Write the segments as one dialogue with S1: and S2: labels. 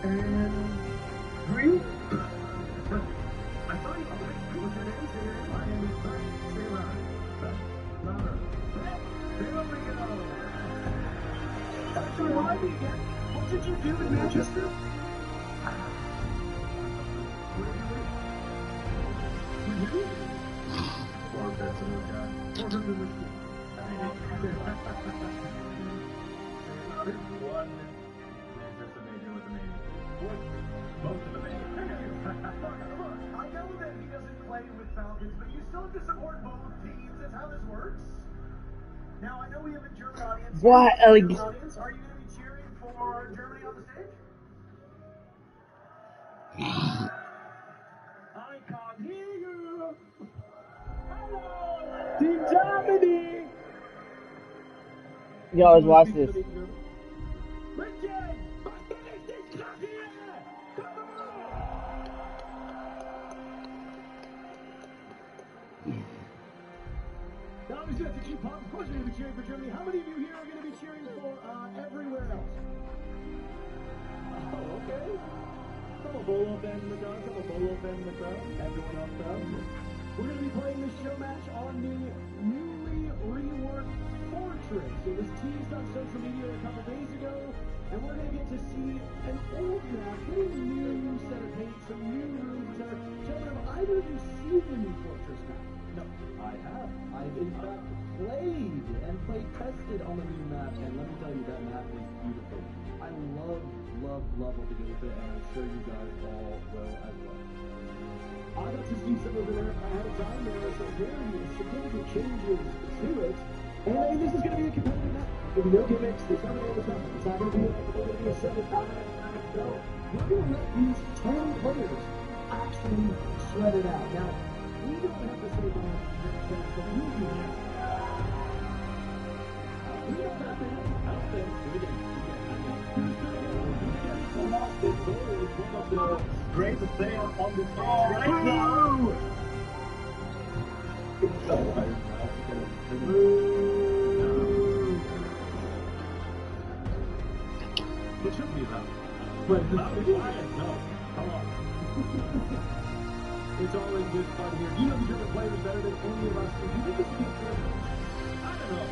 S1: And Green? I saw you on the way. What's your name? Say your name. My name is Bert. Say it louder. Louder. There we go. Actually, remind me again. What did you do in Manchester? Where did you live? Were you? Or that's a little guy. Or who's in the team? One. Manchester Major with the name. Most of the major. Look, I know that he doesn't play with Falcons, but you still have to support both teams. That's how this works. Now, I know we have a German audience.
S2: What?
S1: German audience. Are you going to be cheering for Germany on the stage? I can't hear you. Hello, Team Germany.
S2: You always watch this.
S1: Richard, was bin ich nicht kapiere? Come on! Now, obviously, that's a key part. Of course, we're going to be cheering for Germany. How many of you here are going to be cheering for everywhere else? Oh, okay. Couple Bolo fans in the crowd, couple Bolo fans in the crowd. Everyone else down. We're going to be playing this show match on the newly reworked Fortress. It was teased on social media a couple days ago, and we're going to get to see an old map, a new set of paint, some new rooms. Gentlemen, have either of you seen the new Fortress map? No, I have. I've in fact played tested on the new map, and let me tell you, that map is beautiful. I love what they did with it, and I'm sure you guys all will as well. I got to see some of it ahead of time. There are some very significant changes to it. And this is going to be a competitive map. There'll be no gimmicks. There's nothing over the top. It's not going to be a 7-5. So we're going to let these 10 players actually sweat it out. Now, we don't have to say that, but we do. We don't have to. I don't think. One of the greatest players on the stage right now. It should be that. But no, come on. It's always good fun here. You know the German players better than any of us. Do you think this would be good? I don't know.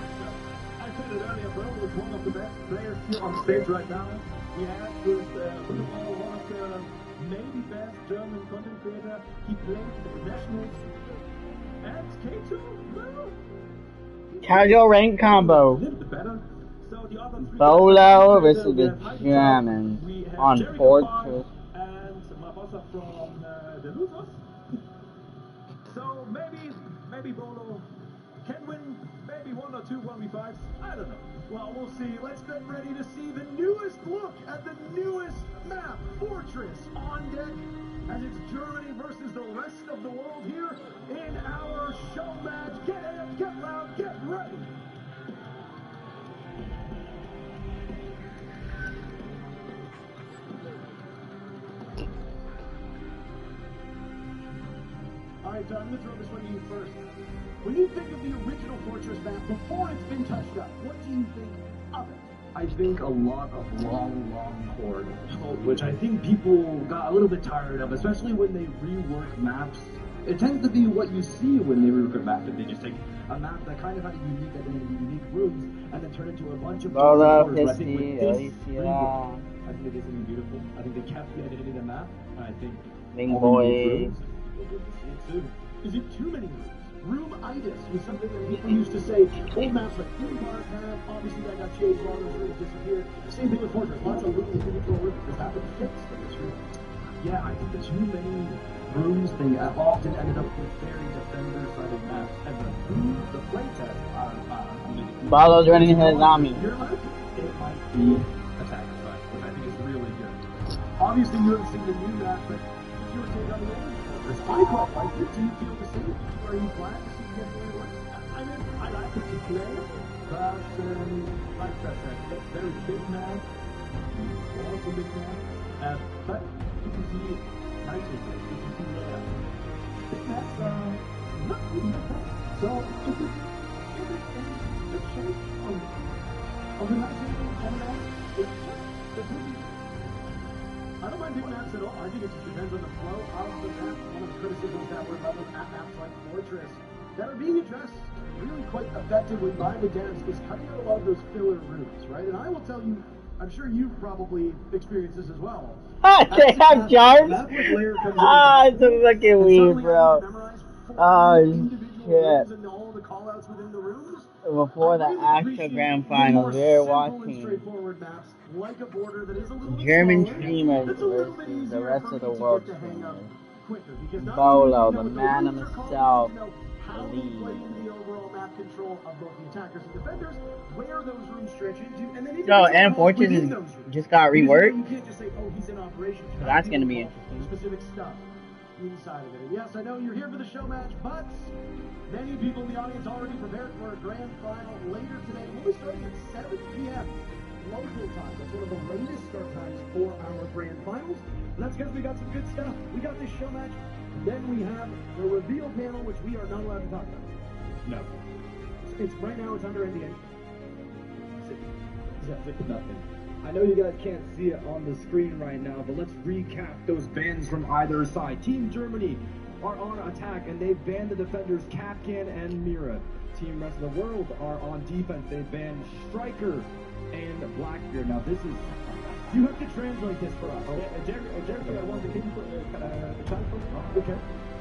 S1: I said it earlier, bro. It's one of the best players here on stage right now. We have with one of the maybe best German content creator. He played for the Nationals. And K2, well,
S2: Casual rank combo.
S1: a little bit better. So the other three
S2: Bolo versus the Germans on Fortress.
S1: And Mabasa from the Losers. So maybe Bolo can win maybe 1 or 2 1v5s. I don't know. Well, we'll see. Let's get ready to see the newest look at the newest map, Fortress, on deck. As it's Germany versus the rest of the world here in our show match. Get in, get loud, get ready. All right, John, I'm going to throw this one to you first. When you think of the original Fortress map before it's been touched up, what do you think of it?
S3: I think a lot of long corridors, which I think people got a little bit tired of, especially when they rework maps. It tends to be what you see when they rework a map, and they just take a map that kind of had a unique identity, unique rooms, and then turn it into a bunch of corridors. I think with this rework, I think it is something beautiful. I think they kept the identity of the map, and I think all the rooms, people get to see it soon.
S1: Is it too many rooms? Room-itis was something that people used to say. Old maps like Theme Park have, obviously that got changed, a lot of those rooms disappeared. Same thing with Fortress, lots of rooms in the rooms. Does that been fixed in this room?
S3: Yeah, I think the too many rooms thing often ended up with very defender-sided maps, and the playtest
S2: Balo's running his army.
S3: It might be attacker side, which I think is really good.
S1: Obviously, you haven't seen the new map, but if you were taking on the old Fortress, I quite like it. Do you feel the same? Are you glad to see it really work? I mean, I like it to play, but like I said, it's very big map. Also big map. But you can see nice results. You can see big maps not even that bad. So if it the shape of the nice on the map, it's really big maps at all. I think it just depends on the flow of the map. One of the criticisms that were leveled at maps like Fortress that are being addressed really quite effectively by the devs is cutting out a lot of those filler routes, right? And I will tell you, I'm sure you've probably experienced this as well.
S2: They have charms? Ah, it's so fucking weird, bro. Oh, shit. Before the actual grand finals, we were watching German streamers versus the rest of the world streamers. Bolo, the man himself, leads. So, and Fortress just got reworked. So that's gonna be interesting.
S1: Inside of it. And yes, I know you're here for the show match, but many people in the audience already prepared for a grand final later today. We'll be starting at 7 p.m. local time. That's one of the latest start times for our grand finals. And that's because we got some good stuff. We got this show match. Then we have the reveal panel, which we are not allowed to talk about. No. It's right now, it's under NDA.
S3: Nothing. I know you guys can't see it on the screen right now, but let's recap those bans from either side. Team Germany are on attack, and they've banned the defenders Kapkan and Mira. Team Rest of the World are on defense. They've banned Striker and Blackbeard. Now this is...
S1: You have to translate this for us. Jerry, I want the king translate. Okay.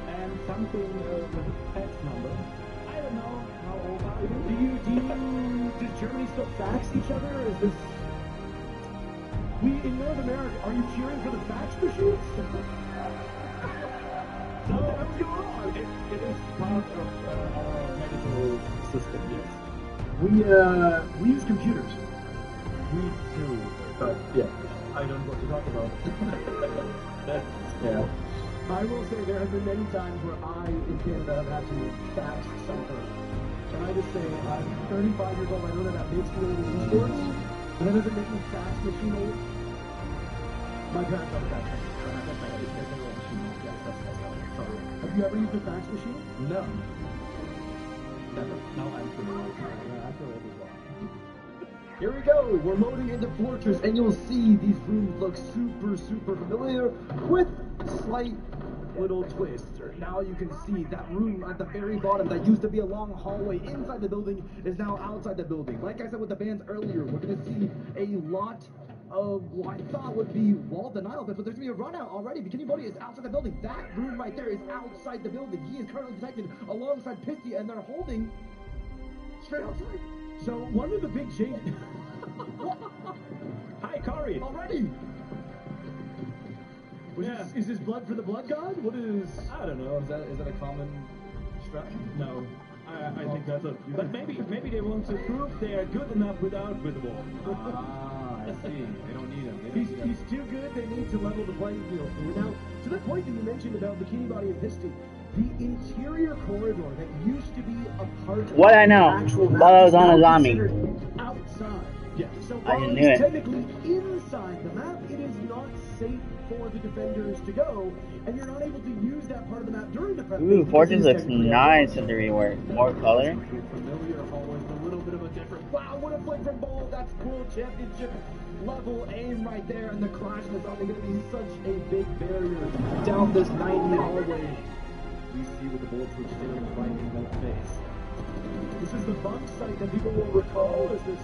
S4: And something with a fax number. I don't know how old are
S1: you? Does Germany still fax each other? Or is this... We, in North America, are you cheering for the fax machines?
S4: No, what's going on? It is part of our medical system, yes.
S1: We use computers.
S4: We do, but yeah, I don't know what to talk about. That's, yeah.
S1: I will say there have been many times where I, in Canada, have had to fax something. And I just say, I'm 35 years old, I know that makes me old in sports, but that doesn't make me fax machine old. My parents don't fax machine. Sorry. Have you ever used a fax machine?
S4: No. Never. No, I'm too old. I feel old as well.
S3: Here we go, we're loading into Fortress, and you'll see these rooms look super familiar with slight little twists. Now you can see that room at the very bottom that used to be a long hallway inside the building is now outside the building. Like I said with the bands earlier, we're going to see a lot of what I thought would be wall denial, but there's going to be a run out already. Bikini Bodhi is outside the building. That room right there is outside the building. He is currently protected alongside Pisty, and they're holding straight outside.
S1: So one of the big changes...
S4: Hi, Corey!
S1: Already! Is this blood for the blood god? What is...
S4: I don't know. Is that a common strat? No. I think that's a... But maybe they want to prove they are good enough without with the wall.
S3: I see. They don't need him.
S1: He's too good. They need to level the playing field. Now, to that point that you mentioned about Bikini Body and Pisty, the interior corridor that used to be a part of
S2: what I know, Bolo's on a zombie.
S1: Outside.
S3: Yeah.
S1: So
S2: I
S1: while
S2: knew
S1: it's
S2: it.
S1: technically inside the map, it is not safe for the defenders to go, and you're not able to use that part of the map during the prep.
S2: Ooh, Fortress looks nice in the rework. More color.
S1: Familiar, always a little bit of a different. Wow, what a play from Bolo! That's World Championship level aim right there, and the clash was only going to be such a big barrier down this 90 hallway.
S3: We see with the bulletproof steel right in the face.
S1: This is the bump site that people will recall as this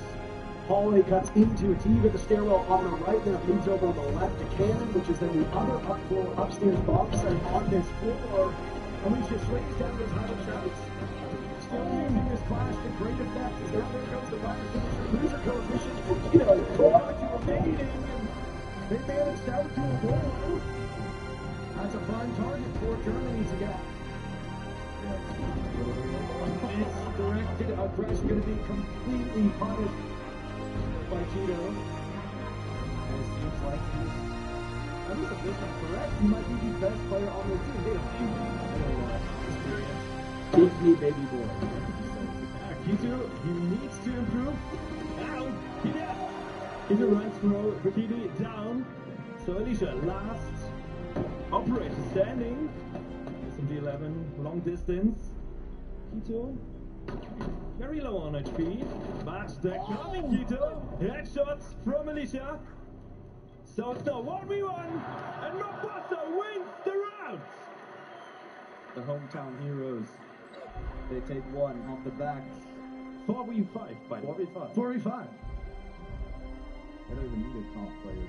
S1: hallway cuts into a T with the stairwell on the right, then it leads over on the left to Cannon, which is then the other upstairs bump site on this floor. Alicia swings down those high shouts. Still using this clash to great effect. Now there goes the fire finisher loser coefficient for Kino. Quality remaining, and they managed out to a goal. That's a prime target for Germany to get. It's directed aggression going to be completely punished by Tito. And it seems like he's, I think if this is correct, he might be the best player on their team. They have experience. Give me baby boy.
S4: Kito, he needs to improve. Down. In the right throw, Bikini down. So Alicia, last operator standing. SMG11, long distance. Kito, very low on HP. But they're coming, Kito. Headshots from Alicia. So it's the 1v1, and Mombasa wins the round!
S3: The hometown heroes, they take one on the backs.
S4: 4v5, by the way.
S3: 4v5.
S1: 4v5.
S3: I don't even need a comp player to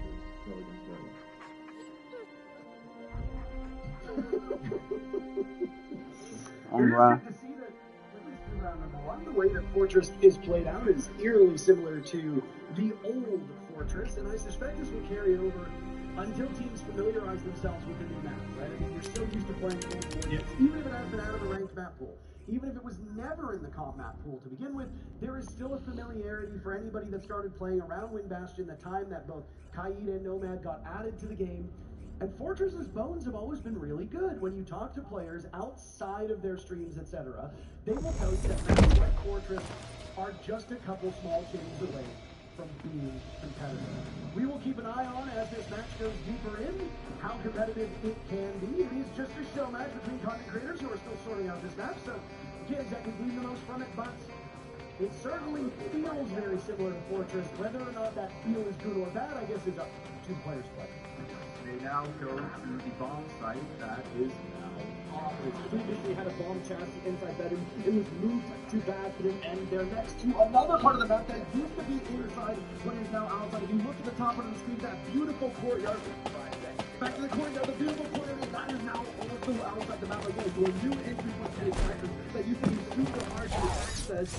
S3: go against
S2: Oh,
S1: It is
S2: wow.
S1: good to see that, at least in round number one, the way that Fortress is played out is eerily similar to the old Fortress, and I suspect this will carry over until teams familiarize themselves with the new map, right? I mean, you're so used to playing old Fortress, even if it has been out of the ranked map pool, even if it was never in the comp map pool to begin with, there is still a familiarity for anybody that started playing around Wind Bastion the time that both Qaeda and Nomad got added to the game. And Fortress's bones have always been really good. When you talk to players outside of their streams, etc., they will tell you that maps like Fortress are just a couple small changes away from being competitive. We will keep an eye on as this match goes deeper in, how competitive it can be. It is just a show match between content creators who are still sorting out this map, so you can't exactly glean the most from it, but it certainly feels very similar to Fortress. Whether or not that feel is good or bad, I guess is up to the players' play.
S3: They now go to the bomb site that is now off.
S1: Previously had a bomb chassis inside bedroom. It was moved to bathroom, and they're next to another part of the map that used to be inside, but is now outside. If you look at the top of the screen, that beautiful courtyard. Back to the courtyard, the beautiful courtyard that is now also outside the map again. So a new entry point to the attackers that used to be super hard to access.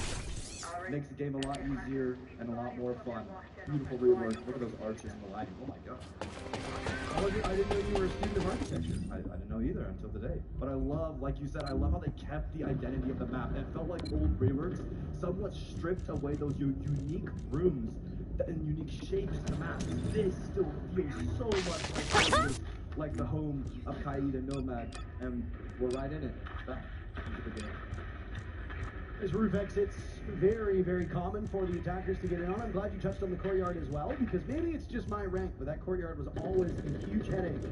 S3: Makes the game a lot easier and a lot more fun. Beautiful rework. Look at those arches and the lighting. Oh my god.
S1: I didn't know you were a student of architecture.
S3: I didn't know either until today. But I love, like you said, I love how they kept the identity of the map. It felt like old reworks somewhat stripped away those unique rooms and unique shapes to the map. This still feels so much like the home of Qaeda and Nomad, and we're right in it. Back into the game.
S1: As roof exits, very, very common for the attackers to get in on. I'm glad you touched on the courtyard as well, because maybe it's just my rank, but that courtyard was always a huge headache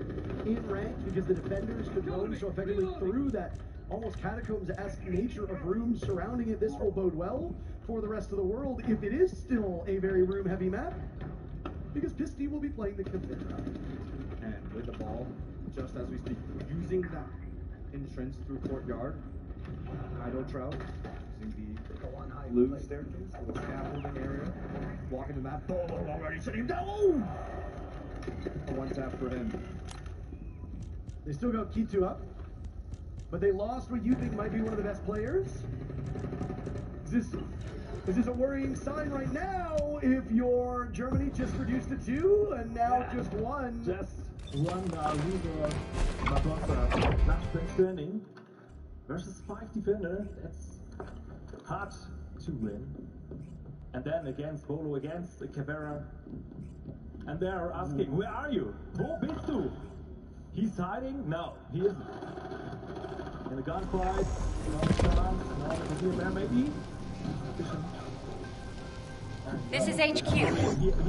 S1: in rank because the defenders could roam so effectively through that almost catacombs-esque nature of rooms surrounding it. This will bode well for the rest of the world if it is still a very room-heavy map, because Pisty will be playing the Cathedral.
S3: And with the ball, just as we speak, using that entrance through courtyard, Kaido Trout, using the blue staircase, the scaffolding area, walking to that ball already sitting down. A one tap for him.
S1: They still got Kitu up, but they lost what you think might be one of the best players. Is this a worrying sign right now if your Germany just reduced to 2 and now just 1?
S4: Just one loser, Barbosa, last man standing versus 5 defender. That's hard to win. And then against Bolo, against Caveira. And they are asking, where are you? Wo bist du? He's hiding? No, he isn't. In a gunfight, maybe.
S5: This is HQ.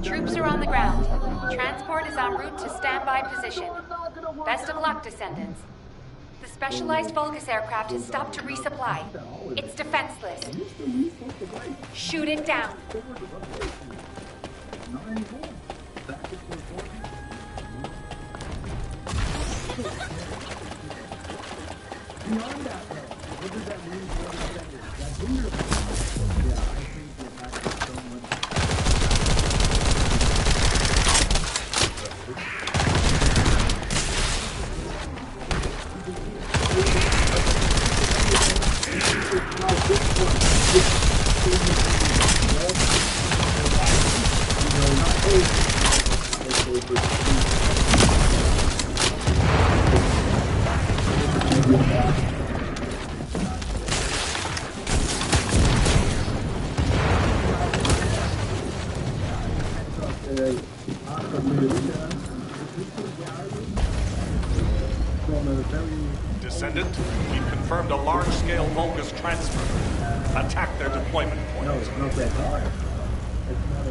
S5: Troops are on the ground. Transport is en route to standby position. Best of luck, descendants. The specialized Vulgus aircraft has stopped to resupply. It's defenseless. Shoot it down.
S1: Beyond that, though, what does that mean for the defenders? That hinders them.
S3: Yeah, I think the attack is so much.
S6: Descendant, we've confirmed a large-scale Vulgus transfer. Attack their deployment point.
S3: No, it's not that hard. It's not a...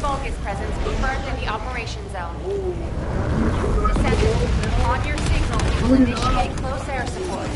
S5: Vulgus presence confirmed in the operation zone. Descendants, on your signal, we will initiate close air support.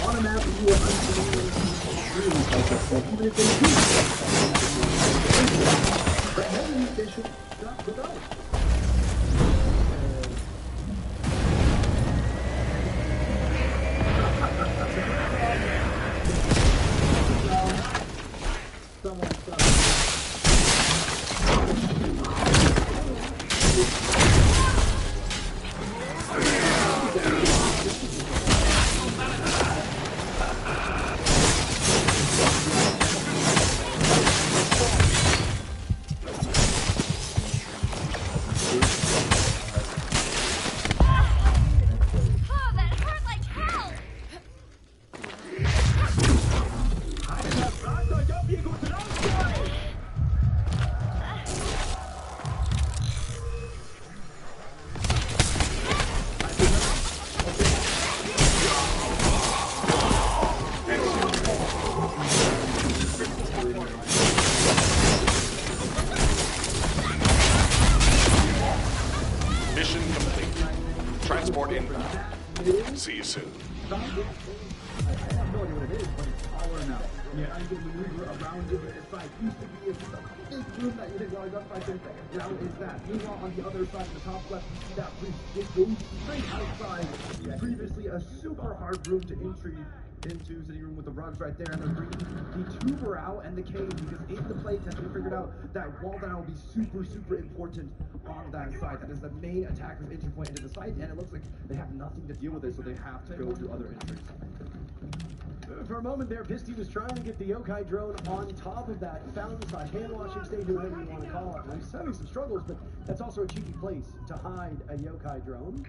S1: On a map, you are even if they do. But maybe they should stop the dog.
S6: Mission complete. Transport inbound. See you soon.
S1: I have no idea what it is, but it's taller now. Yeah, I can maneuver around it, but it's like, used to be a big room that you think, well, I got 5 seconds. Now it's that. Meanwhile, on the other side, in the top left, you see that bridge. It goes straight outside. Previously, a super hard room to entry into, sitting room with the rugs right there, and they're bringing the tuber out and the cage, because in the play test, we figured out that wall down will be super, super important on that side. That is the main attacker's entry point into the site, and it looks like they have nothing to deal with it, so they have to go to other entries. For a moment there, Pisty was trying to get the yokai drone on top of that fountain/hand-washing station, whatever you want to call it. And he's having some struggles, but that's also a cheeky place to hide a yokai drone.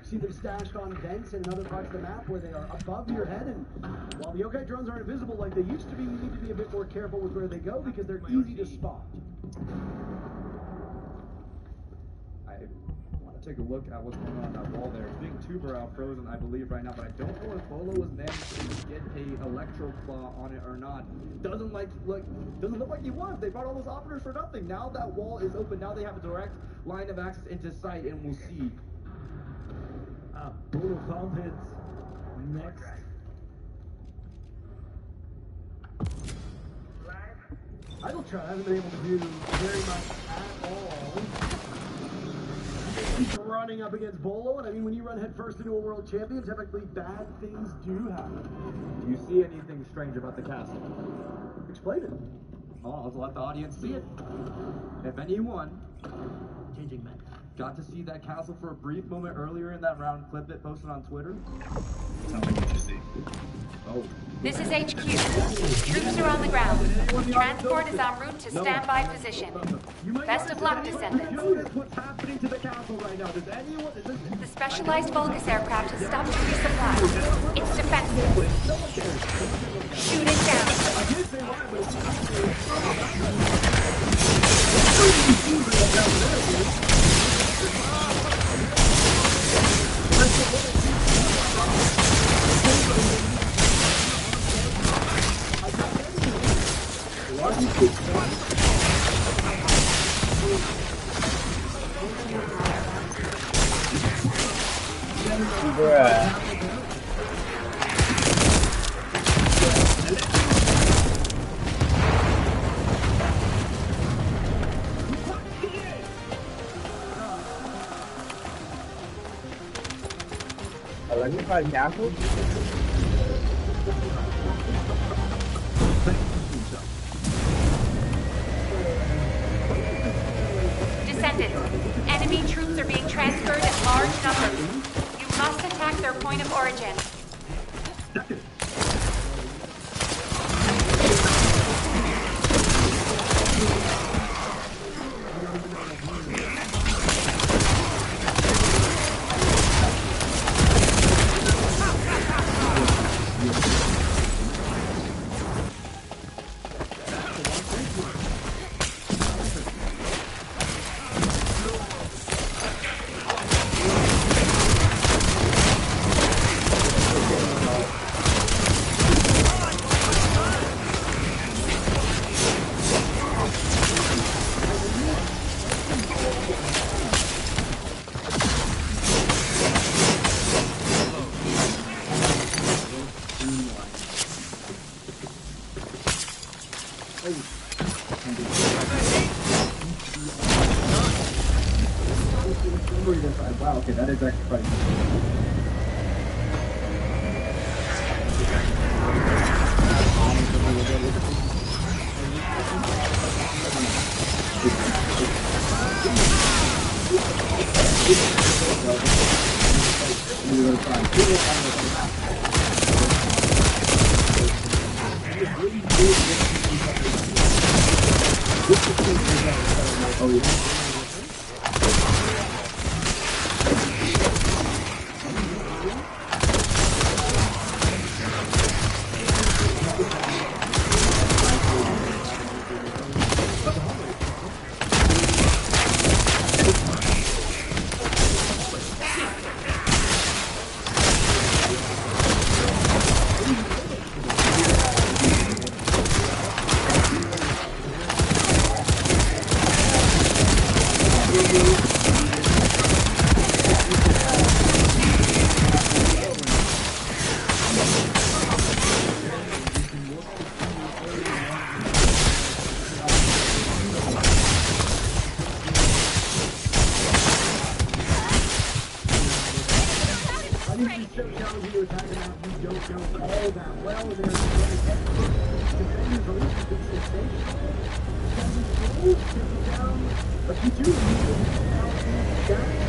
S1: See them stashed on vents in other parts of the map where they are above your head, and while the yokai drones aren't invisible like they used to be, you need to be a bit more careful with where they go because they're easy to spot.
S3: I want to take a look at what's going on that wall there. It's being tuber out frozen, I believe, right now, but I don't know if Bolo was managed to get a electro claw on it or not. Doesn't look like he was. They brought all those operators for nothing. Now that wall is open. Now they have a direct line of access into sight, and we'll see.
S4: Bolo found it. Next.
S1: Idletron hasn't been able to do very much at all. He's running up against Bolo, and I mean, when you run headfirst into a world champion, typically bad things do happen.
S3: Do you see anything strange about the castle?
S1: Explain it.
S3: Oh, let's let the audience see it. If anyone
S1: Changing map.
S3: got to see that castle for a brief moment earlier in that round clip it posted on Twitter.
S7: Tell me what you see.
S3: Oh.
S5: This is HQ. Troops are on the ground. Transport is en route to standby position. Best of luck, descendants.
S1: Notice what's happening to the castle right now. Does anyone...
S5: The specialized Vulgus aircraft has stopped to resupply. It's defensive. Shoot it down.
S1: I did say why, but
S2: Electrified castle?
S5: Descendants, enemy troops are being transferred in large numbers. You must attack their point of origin.
S3: memory this time. Wow, okay, that is actually quite oh, yeah.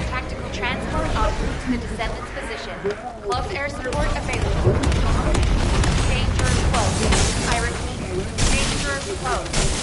S5: Tactical transport en route to the descendants' position. Close air support available. Danger close. I repeat, danger close.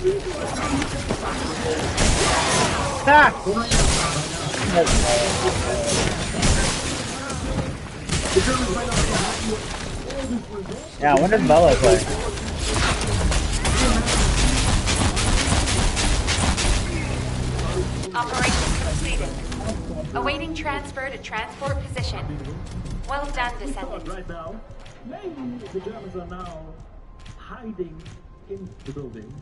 S2: Yeah, when does Bella play?
S5: Operation completed. Awaiting transfer to transport position. Well done, descendant.
S1: Right now, maybe the Germans are now hiding in the building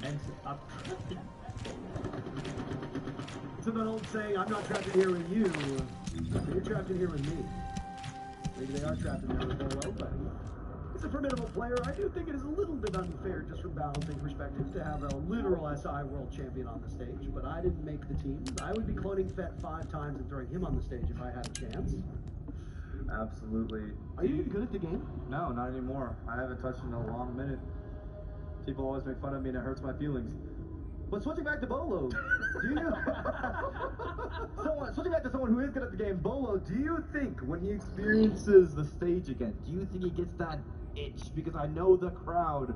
S1: and are trapped. It's an old saying, I'm not trapped in here with you, you're trapped in here with me. Maybe they are trapped in there with Bolo, but he's a formidable player. I do think it is a little bit unfair, just from balancing perspective, to have a literal SI world champion on the stage, but I didn't make the team. I would be cloning Fett 5 times and throwing him on the stage if I had a chance.
S3: Absolutely.
S1: Are you even good at the game?
S3: No, not anymore. I haven't touched in a long minute. People always make fun of me and it hurts my feelings. But switching back to Bolo, do you... switching back to someone who is good at the game, Bolo, do you think when he experiences the stage again, do you think he gets that itch? Because I know the crowd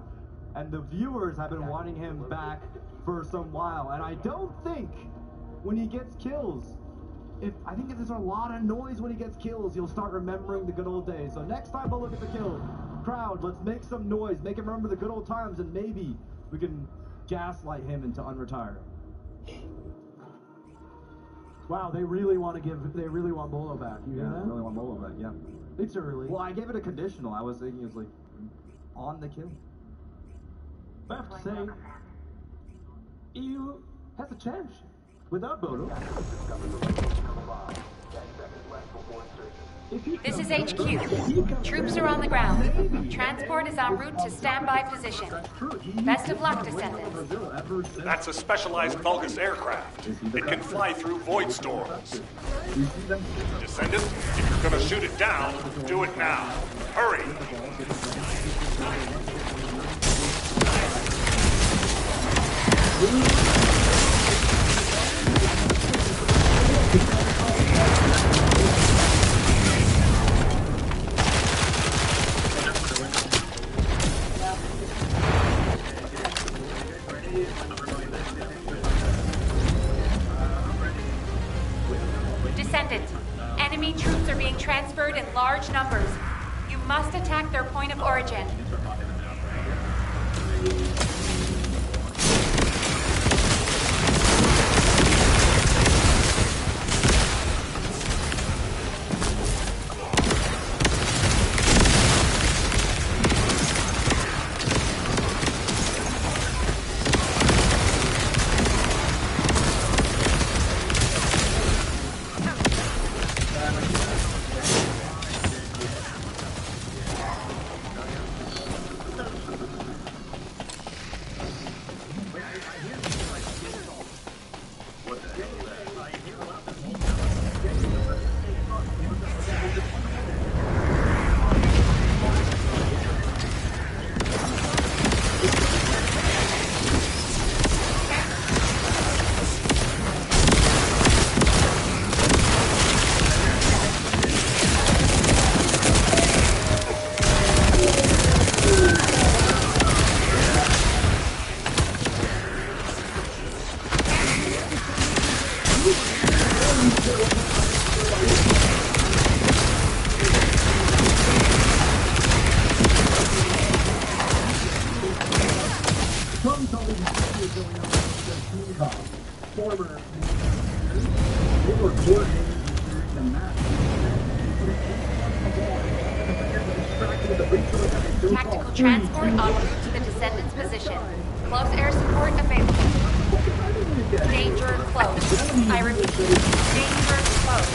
S3: and the viewers have been wanting him back for some while, and I don't think when he gets kills, I think if there's a lot of noise when he gets kills, you'll start remembering the good old days. So next time Bolo gets a kill, crowd, let's make some noise, make him remember the good old times, and maybe we can gaslight him into unretire.
S1: Wow, they really want Bolo back. You hear
S3: Yeah,
S1: that?
S3: I really want Bolo back, yeah.
S1: It's early.
S3: Well, I gave it a conditional. I was thinking it was like on the kill.
S1: I have to say, EU has a chance without Bolo.
S5: This is HQ. Troops are on the ground. Transport is en route to standby position. Best of luck, descendants.
S6: That's a specialized Vulgus aircraft. It can fly through void storms. Descendant, if you're gonna shoot it down, do it now. Hurry!
S5: Descendants, enemy troops are being transferred in large numbers. You must attack their point of origin. Tactical transport en route to the descendants' position. Close air support available. Danger close. I repeat, danger close.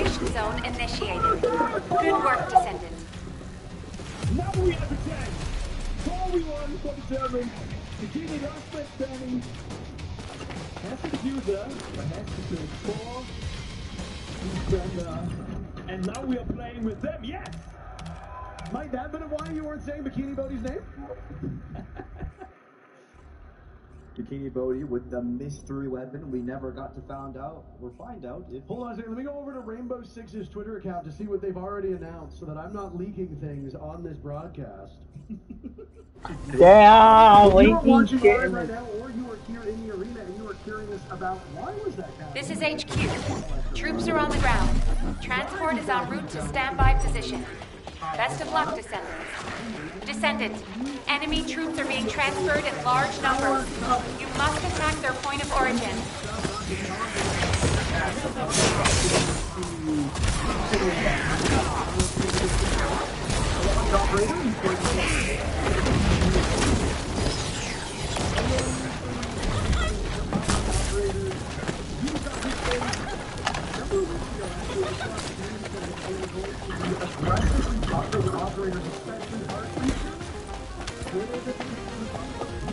S5: operation zone initiated. Good work, Descendant.
S1: Now we have a tank. 41-47. Bikini Last standing. Has to diffuser, but has to kill 4. And now we are playing with them. Yes! Might that have been why you weren't saying Bikini Bodhi's name?
S3: Bikini Bodhi with the mystery weapon. We never got to find out if...
S1: Hold on a second. Let me go over to Rainbow Six's Twitter account to see what they've already announced so that I'm not leaking things on this broadcast.
S2: Yeah,
S1: if you are watching
S2: shit.
S1: live right now, or you are here in the arena and you are curious about why was that happening?
S5: This is HQ. Troops are on the ground. Transport is en route to standby position. Best of luck, Descendants. Descendants, enemy troops are being transferred in large numbers. You must attack their point of origin.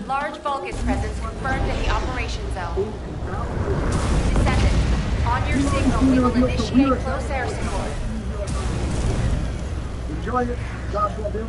S5: Large Vulgus presence confirmed in the operation zone. Descendant, on your signal, we will initiate close air support.
S1: Enjoy it. Joshua Bill,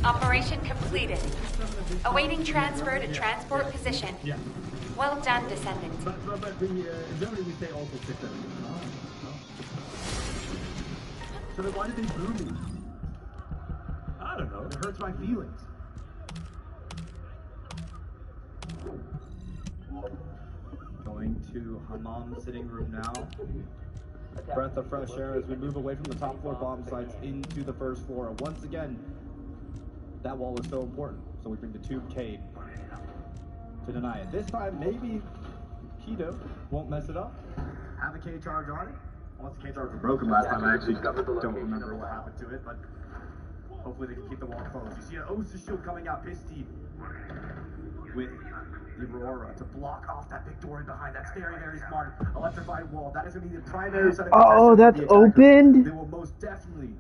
S1: Operation completed.
S5: transfer to transport position.
S4: Yeah.
S5: Well done, Descendants.
S4: But in Germany we say also sister. So then why did they boo me? I don't know. It hurts my feelings.
S3: Going to Hammam sitting room now. Breath of fresh air as we move away from the top floor bomb sites into the first floor. And once again, that wall is so important. So we bring the tube cave to deny it. This time, maybe Keto won't mess it up. Have a K charge on it. Once the K charge was broken last time, I actually don't remember what happened to it, but hopefully they can keep the wall closed. You see an Osa shield coming out, Pisty, with the Aurora to block off that big door in behind. That's very, very smart. Electrified wall. That is going to be the primary set of
S2: Oh, that's opened?
S3: They will most definitely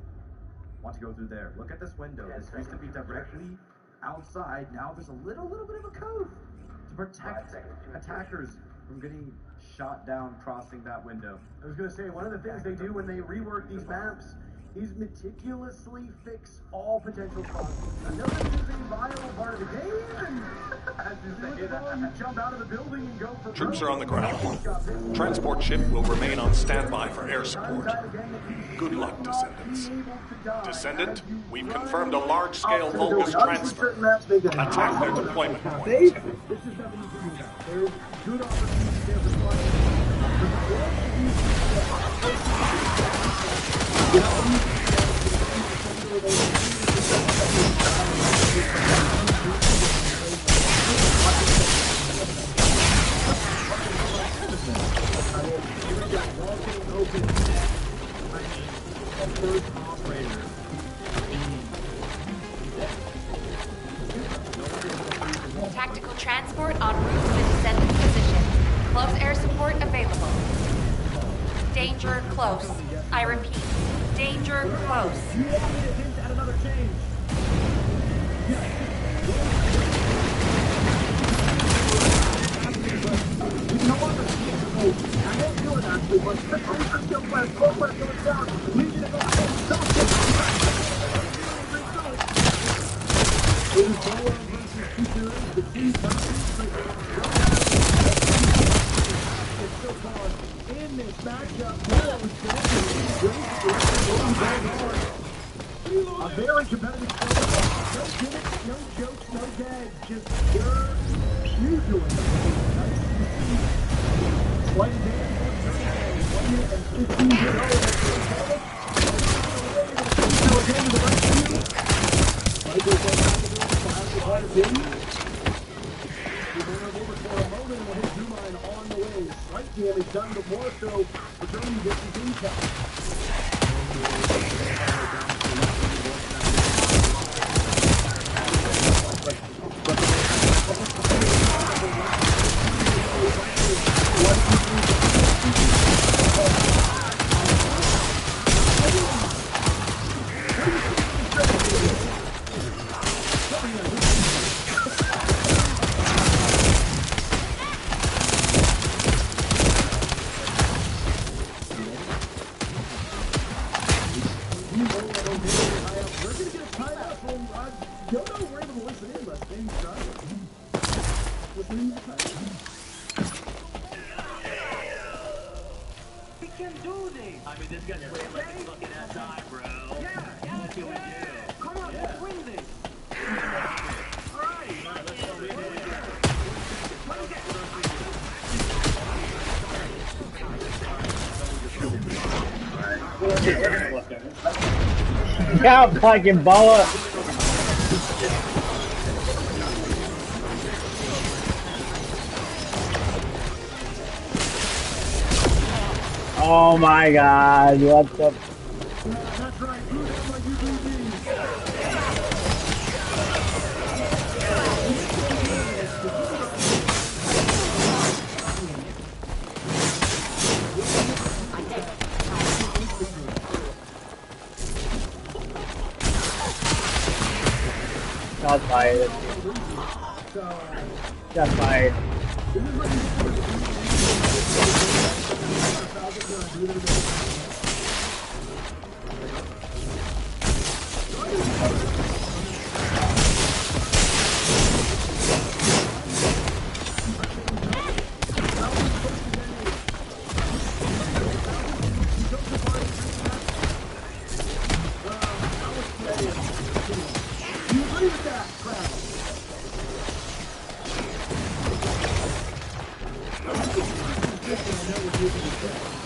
S3: want to go through there. Look at this window. This used to be directly outside. Now there's a little bit of a cove to protect attackers from getting shot down crossing that window.
S1: I was going to say, one of the things they do when they rework these maps is meticulously fix all potential crossings. Another is a viable part of the game, and you jump out of the building and go for
S6: Troops are on the ground. Transport ship will remain on standby for air support. Good luck, Descendants. Descendant, we've confirmed a large-scale Vulgus transfer. Attack their deployment point.
S1: This is nothing you can do now. There's good opportunities there for
S5: Tactical transport en route to the Descendant position. Close air support available. Danger close. I repeat, danger close.
S1: You want me to hint at another change? You know what? I won't do it actually, but I'm still playing. Go down. We need to go ahead and stop this. It is Boa versus Future. The team so far in this matchup. A very competitive fight. No gimmicks, no jokes, no gags. Just pure pugilist. Nice to see. Slight advantage. 1 minute and 15 to go. So again to the right field. Michael goes back to the part of him. He went over for a moment and will hit Zumine on the way. Slight damage done, but more so returning distance impact.
S2: Yeah, fucking Boa. Oh my god, what the...
S1: That's right, who doesn't like UBB?
S2: Shots fired. Shots fired.
S1: position, I know what you're going to say.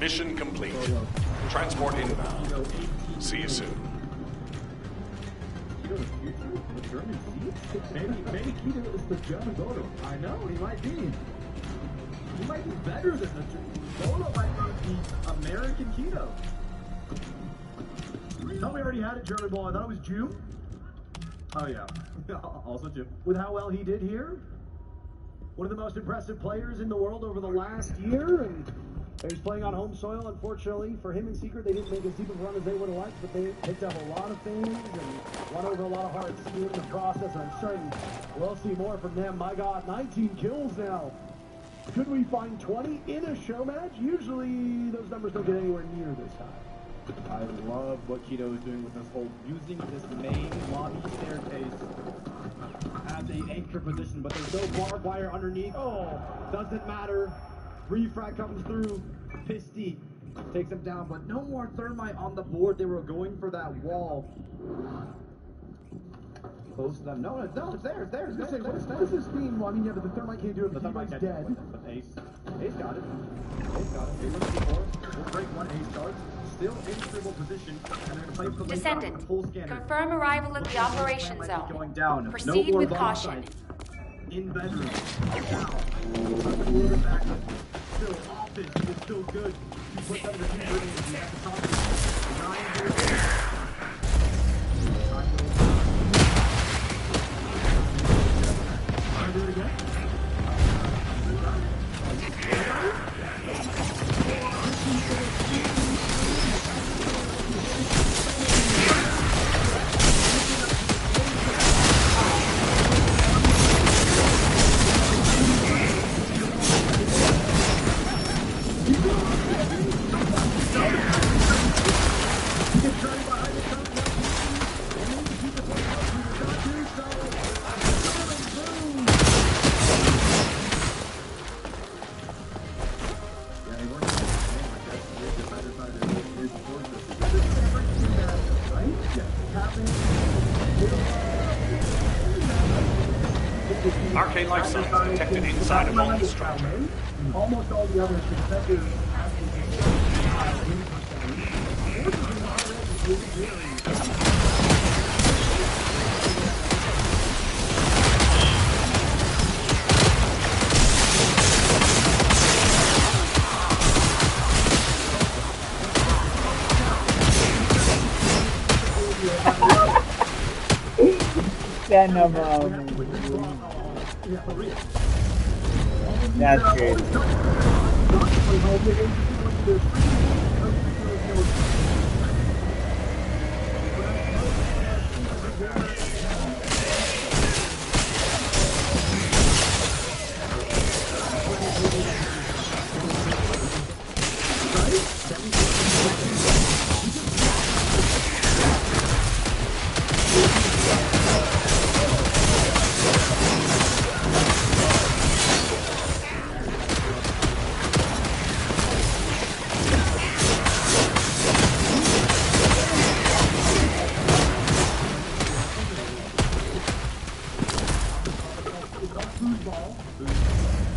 S6: Mission complete. Transport inbound. See you soon.
S4: Keto the future? The German seat? Maybe Keto is the German Dodo. I know, he might be. He might be better than the Dodo might be the American Keto.
S1: I thought we already had a German ball. I thought it was June.
S4: Oh yeah. Also Jim.
S1: With how well he did here. One of the most impressive players in the world over the last year. And he's playing on home soil, unfortunately. For him in Secret, they didn't make as deep of a run as they would have liked, but they picked up a lot of things and won over a lot of hearts in the process. And I'm certain we'll see more from them. My God, 19 kills now. Could we find 20 in a show match? Usually those numbers don't get anywhere near this high.
S4: I love what Keto is doing with this whole, using this main lobby staircase as a anchor position, but there's no barbed wire underneath. Oh, doesn't matter. Refract comes through. Pisty takes him down, but no more thermite on the board. They were going for that wall. Close to them. No, it's there. It's there.
S1: What's this beam? Well, I mean, yeah, but the thermite can't do it.
S4: The
S1: But
S4: thermite
S1: he's
S4: can't
S1: dead.
S4: but Ace got it. Ace got it. Ace on C4. We'll break one Ace charge. Still in stable position, and they're going to play for
S5: Descendant,
S4: the full scanner.
S5: confirm arrival at the operation zone.
S4: Going down.
S5: Proceed
S4: no
S5: with
S4: bomb
S5: caution.
S4: sight. In bedroom. Now. A little bit back. Still office. It's still good. You put them to keep bringing it. You have to talk to them. 9 0.
S1: Do it again.
S6: Arcane life signs detected inside a vault structure.
S1: Almost all the other successors
S2: That number that's great.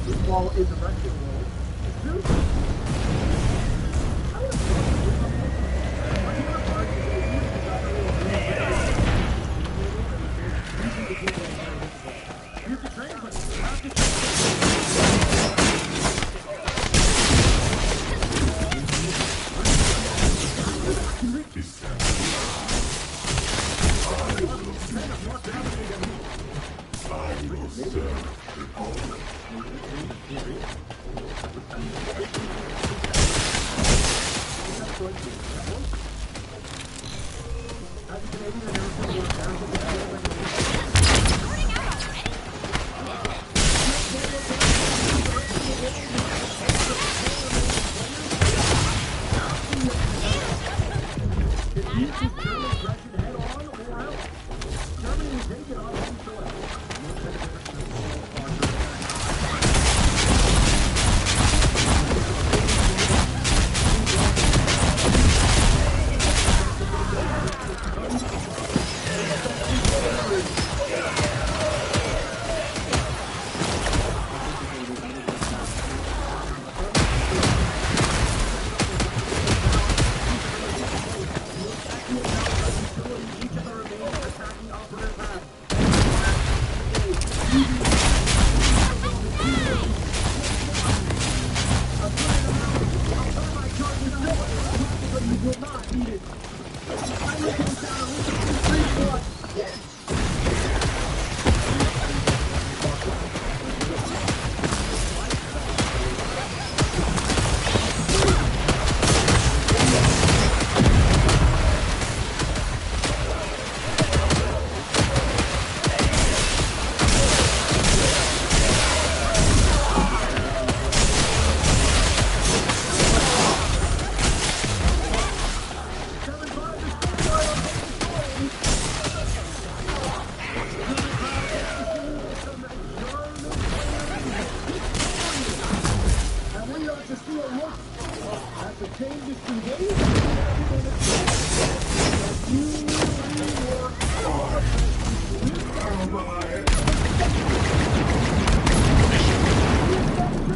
S1: Football is the rest of the world. It's true.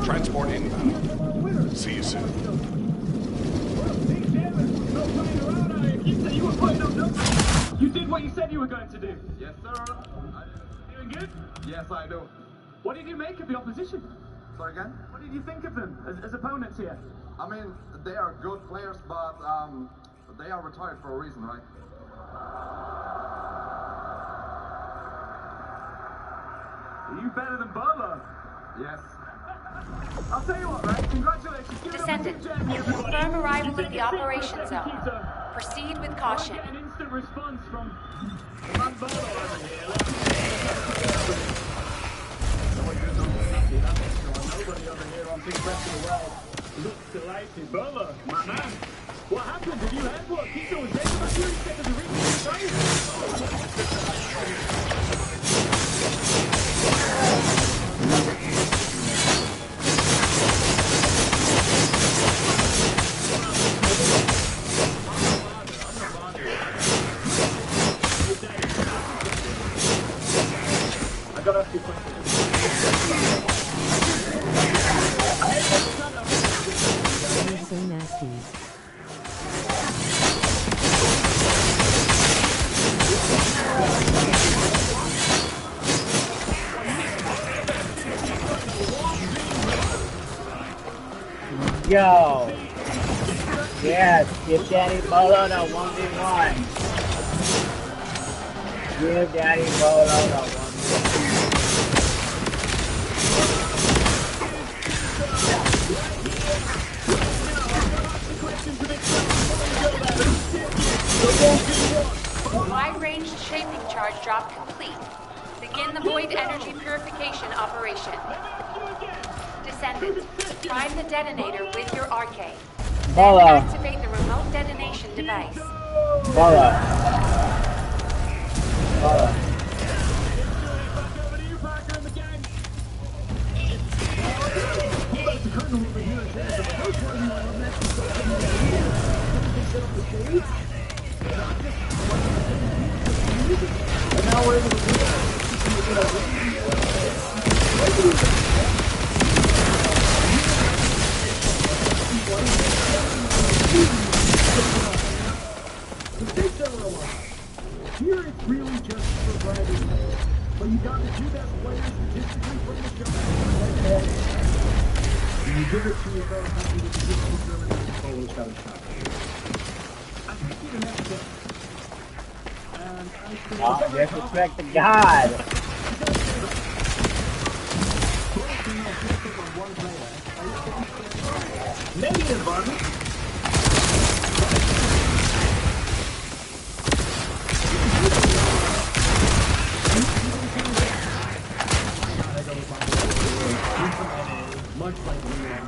S6: Transport inbound. See you soon.
S1: You did what you said you were going to do.
S8: Yes, sir.
S1: Doing good?
S8: Yes, I do.
S1: What did you make of the opposition?
S8: Sorry again?
S1: What did you think of them as opponents here?
S8: I mean, they are good players, but they are retired for a reason, right?
S1: Are you better than Bolo?
S8: Yes.
S1: I'll tell you what, right? Congratulations. Give it up for
S5: Descendant,
S1: Jeremy, everybody.
S5: confirm arrival
S1: You
S5: at
S1: take
S5: the
S1: a sip
S5: operation
S1: for a
S5: zone.
S1: second, Keith.
S5: Proceed with
S1: I
S5: caution.
S1: get an instant response from Man Bolo over here. Nobody over here on Big Rest of the World looks delighted. Bolo, my man. What happened? Did you have what? Keith was dead about 30 seconds of reaching his face. I gotta ask you a question.
S9: You're so nasty.
S2: Yo! Yes, give Daddy Bolo the 1v1. Give Daddy Bolo the 1v1.
S5: Wide-range shaping charge drop complete. Begin the void energy purification operation. Descendant, prime the detonator with your arcade.
S2: Bolo.
S5: Then activate the remote detonation device.
S2: Bolo. Bolo.
S1: And now we're able to do Here it's really just surviving. But you got the two best players statistically from the jump. And you give it to your fellow happy with the 16 German and Polo's got a shot. I think you the next step. And I think
S2: Oh, disrespect the God.
S3: Canadian environment.
S1: Much like we are.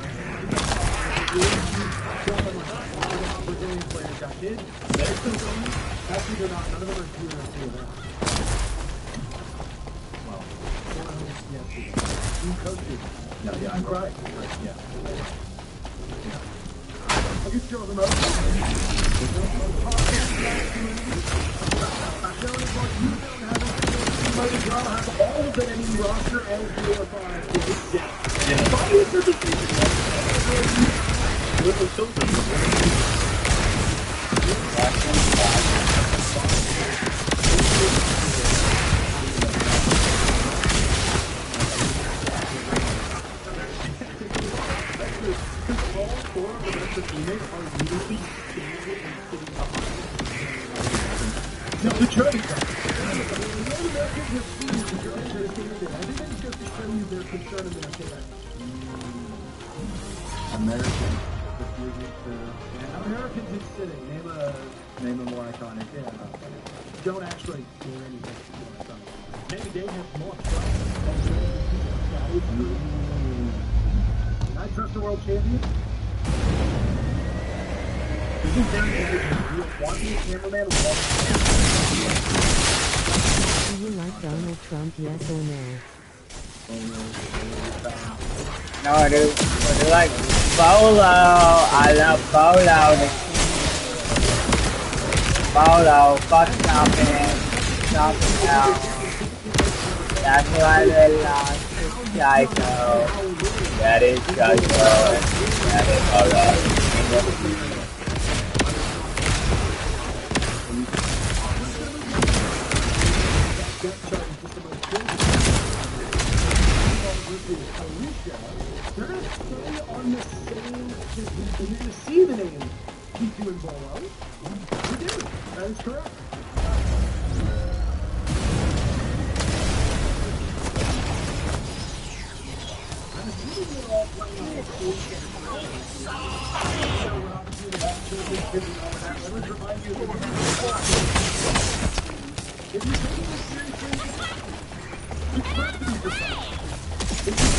S1: Brazilian players got kids. They're still going. Actually, they're not. None of them are here. Well, yes. You coaches.
S3: No, yeah, I'm right. Yeah.
S1: I can show them out. Might as well have all of the enemy roster and PFI to just sit.
S3: Little children.
S1: All four of the rest of the teammates are literally standing and sitting behind. No, the German guys. Everything's just to show you their concern and their care.
S3: American.
S1: Americans is sitting. Name a more iconic. Yeah. Don't actually do anything more iconic. Maybe they have more trust. I trust the world champion. Isn't there a cameraman?
S9: Do you like Donald Trump, yes or no?
S2: No, dude, like Bolo. I love Bolo. Bolo, fuck stomping out. That's why they lost to Psycho. That is Psycho. That is Bolo.
S1: They're going to stay on the same. You're going to see the name P2 and Bolo. You do. That is correct. I'm assuming they're all playing on the same. Let me remind you if you're taking this seriously, it's not to be precise. It's just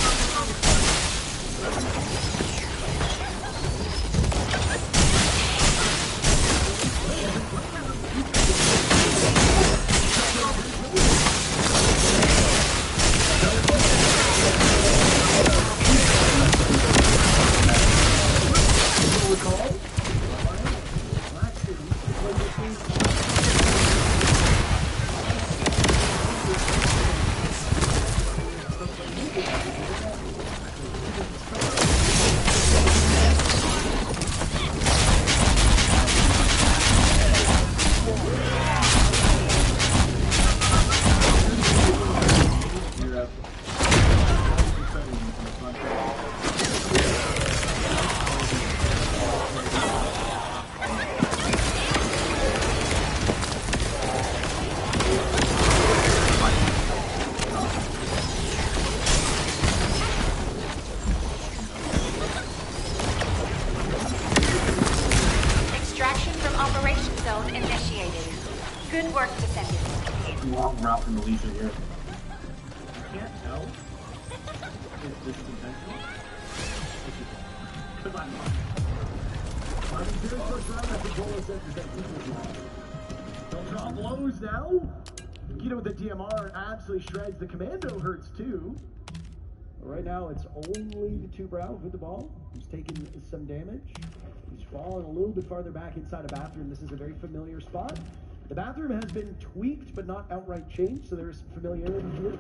S5: Good work, Descendants.
S3: Long route from the Legion here.
S1: I can't tell. Is this intentional? Because I'm not. I mean, very first round, I think Bolo said that equals now. Don't draw blows now. Keto with the DMR absolutely shreds. The Commando hurts too. But right now, it's only the two Brow with the ball. He's taking some damage. He's falling a little bit farther back inside a bathroom. This is a very familiar spot. The bathroom has been tweaked, but not outright changed, so there's familiarity here.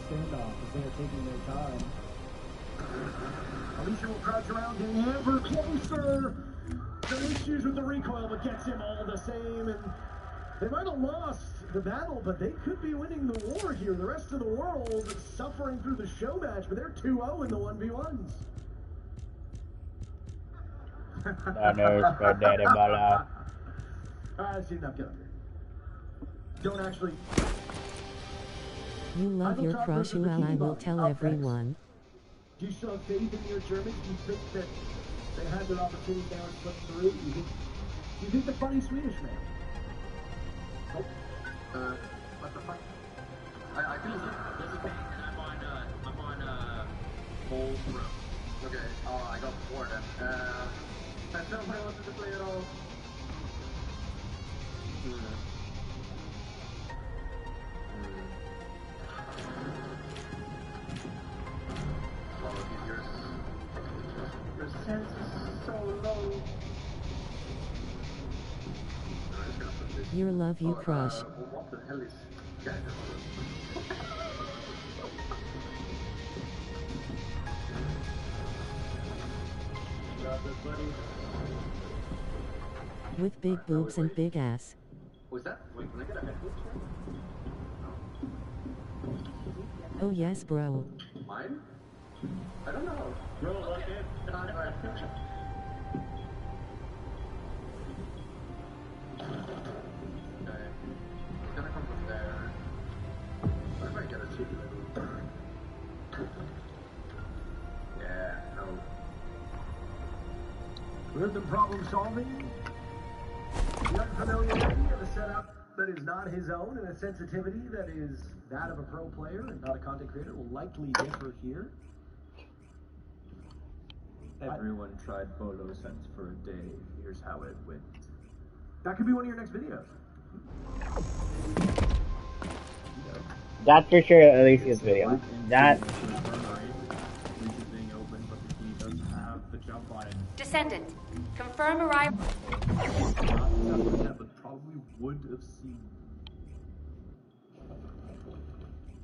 S1: Standoff as they are taking their time. Alicia will crouch around and ever closer. Some issues with the recoil, but gets him all the same. And they might have lost the battle, but they could be winning the war here. The rest of the world suffering through the show match, but they're 2-0 in the 1v1s.
S2: That nerves for Daddy Bolo.
S1: I've seen enough. Get up here. Don't actually.
S9: You love your crush, well, I will tell everyone.
S1: Do you still have faith in your Germans? Do you think that they had their opportunity now and slipped through? Do you think the funny Swedish man?
S8: Oh. What the fuck? I feel
S7: There's a thing, and I'm on Bold Road.
S8: Okay, I got 4 then. I don't know what to play at all. Your sense is so low.
S9: Your love you crush.
S8: What the hell is that?
S9: With big boobs and big ass.
S8: Was that? Wait, can I get a head check?
S9: Oh yes bro.
S8: Mine? I don't know.
S4: Bro, look in.
S8: Okay. It's gonna come from there. What if I get a cheeky little... Yeah, no.
S1: Rhythm problem solving. The unfamiliarity of a setup that is not his own and a sensitivity that is that of a pro player and not a content creator will likely differ here.
S7: Everyone tried Bolo Sense for a day. Here's how it went.
S1: That could be one of your next videos.
S2: That's for sure Alicia's video. That.
S5: Descendant, confirm arrival.
S7: But probably would have seen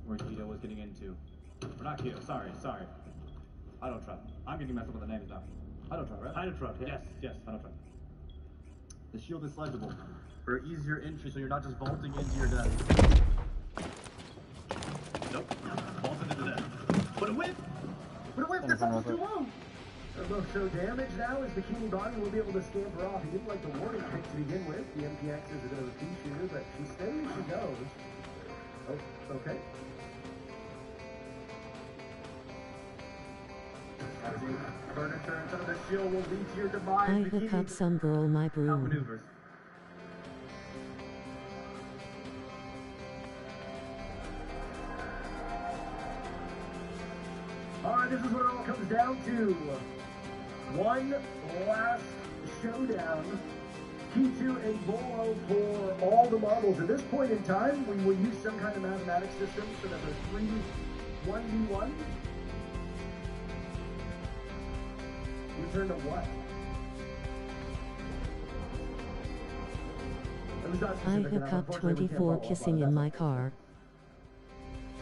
S7: where Tito was getting into. Or not Tito, sorry. I don't try. I'm getting messed up with the names now. I don't try, right? I don't try. Yes, I don't try. The shield is legible for easier entry, so you're not just vaulting into your death. Nope. Vaulted into death. But a whip!
S1: That's almost too low. So damage now is Bikini Bonnie will be able to scamper off. He didn't like the warning pick to begin with. The MPX is a bit of a pea shooter, but she stays, she goes. Oh, okay.
S8: Furniture in front of the shield will lead to your demise.
S9: I hook up some girl my broom.
S8: Maneuvers.
S1: Alright, this is what it all comes down to. One last showdown. P2 and Bolo for all the marbles. At this point in time, we will use some kind of mathematics system so that there's 1v1. Return to what?
S9: I hook up 24 kissing in my car.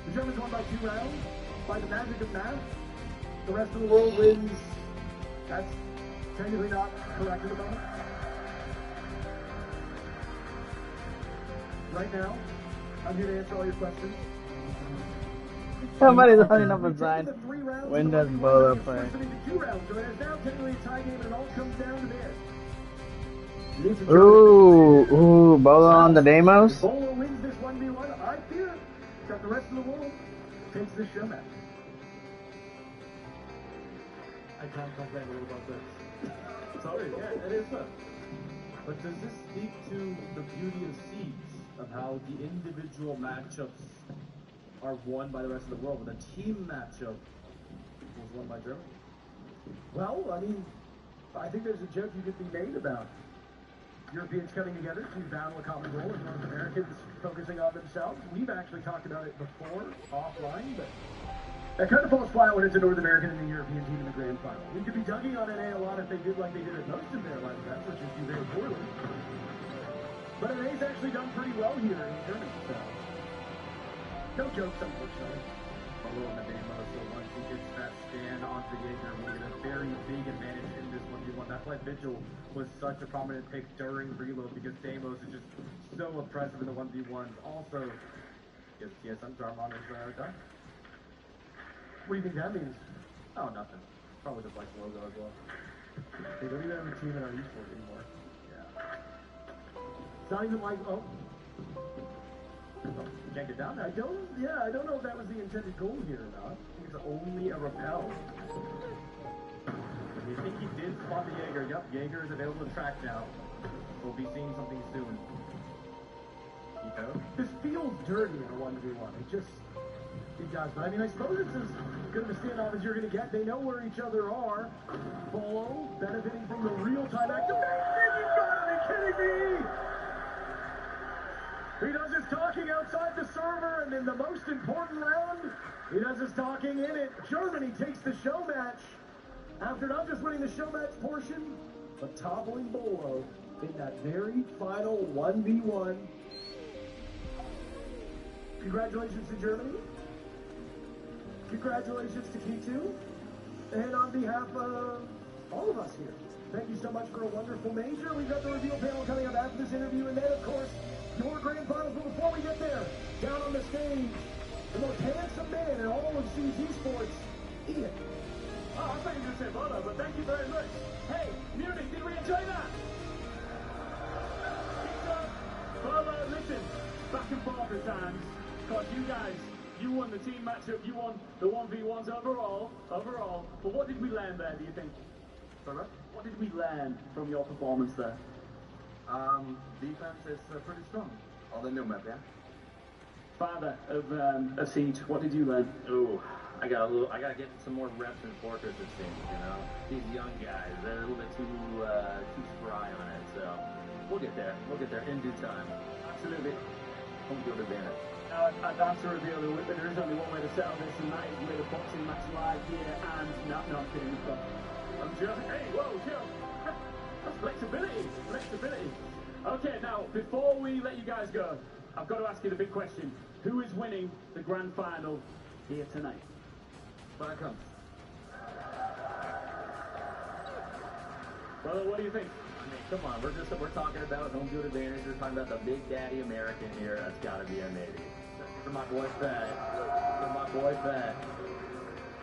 S1: The Germans won by 2 rounds. By the magic of math, the rest of the world wins. That's technically not correct at the moment. Right now, I'm here to answer all your questions.
S2: Somebody's running up a sign. When does Bolo play?
S1: 2 rounds, so it is now technically a tie game, and it all comes down to this.
S2: Ooh, Bolo on the demos?
S1: If Bolo wins this 1v1, I fear that the rest of the world takes this show match.
S4: I can't complain a little about this. Sorry, yeah, it is fun. But does this speak to the beauty of Seeds, of how the individual matchups are won by the rest of the world, but the team matchup was won by Germany?
S1: Well, I mean, I think there's a joke you could be made about Europeans coming together to battle a common goal and North Americans focusing on themselves. We've actually talked about it before, offline, but that kind of falls flat when it's a North American and a European team in the grand final. We could be dugging on NA a lot if they did like they did at most of their live events, which is do very poorly. But NA's actually done pretty well here in Germany, so no jokes, unfortunately.
S8: Bolo on the demo, so once he gets that stand onto Jaeger, we'll get a very big advantage in this 1v1. That's why Vigil was such a prominent pick during reload, because Deimos is just so oppressive in the 1v1s. Also, because TSM's Armon is done.
S1: What do you think that means?
S8: Oh, nothing. Probably just like the logo as well.
S1: They don't even have a team in our esports anymore.
S8: Yeah.
S1: It's not even like, oh.
S8: can't get down there.
S1: I don't know if that was the intended goal here or not.
S8: I think it's only a rappel. You think he did spot the Jaeger? Yep, Jaeger is available to track now. We'll be seeing something soon. Eco?
S1: This feels dirty in a 1v1. It does. But I mean, I suppose it's as good of a standoff as you're going to get. They know where each other are. Bolo benefiting from the real-time activation. You've got to be kidding me! He does his talking outside the server, and in the most important round, he does his talking in it. Germany takes the show match. After not just winning the show match portion, but toppling Bolo in that very final 1v1. Congratulations to Germany. Congratulations to K2. And on behalf of all of us here, thank you so much for a wonderful major. We've got the reveal panel coming up after this interview, and then, of course, your grand finals. But before we get there, down on the stage, the most handsome man in all of CZ Sports, Ian.
S4: Oh, I thought you were going to say Bolo, but thank you very much. Hey, Munich, did we enjoy that? Bolo, listen, back and forth at times, because you guys, you won the team matchup, you won the 1v1s overall, but what did we learn there, do you think?
S8: Sorry?
S4: What did we learn from your performance there?
S8: Defense is pretty strong. All the new map, yeah?
S4: Father of Siege, what did you learn?
S10: Ooh, I gotta get some more reps in Fortress, it seems, you know? These young guys, they're a little bit too spry on it, so we'll get there in due time.
S4: Absolutely.
S10: Home field advantage.
S4: I'd have to reveal that there is only one way to settle this, and that is with a boxing match live here, and no, I'm kidding, I'm just, hey, whoa, chill. That's flexibility. Okay, now, before we let you guys go, I've got to ask you the big question. Who is winning the grand final here tonight?
S8: When it comes.
S4: Well, what do you think?
S10: I mean, come on, we're talking about home field advantage, we're talking about the big daddy American here, that's gotta be a maybe. For my boy Fat.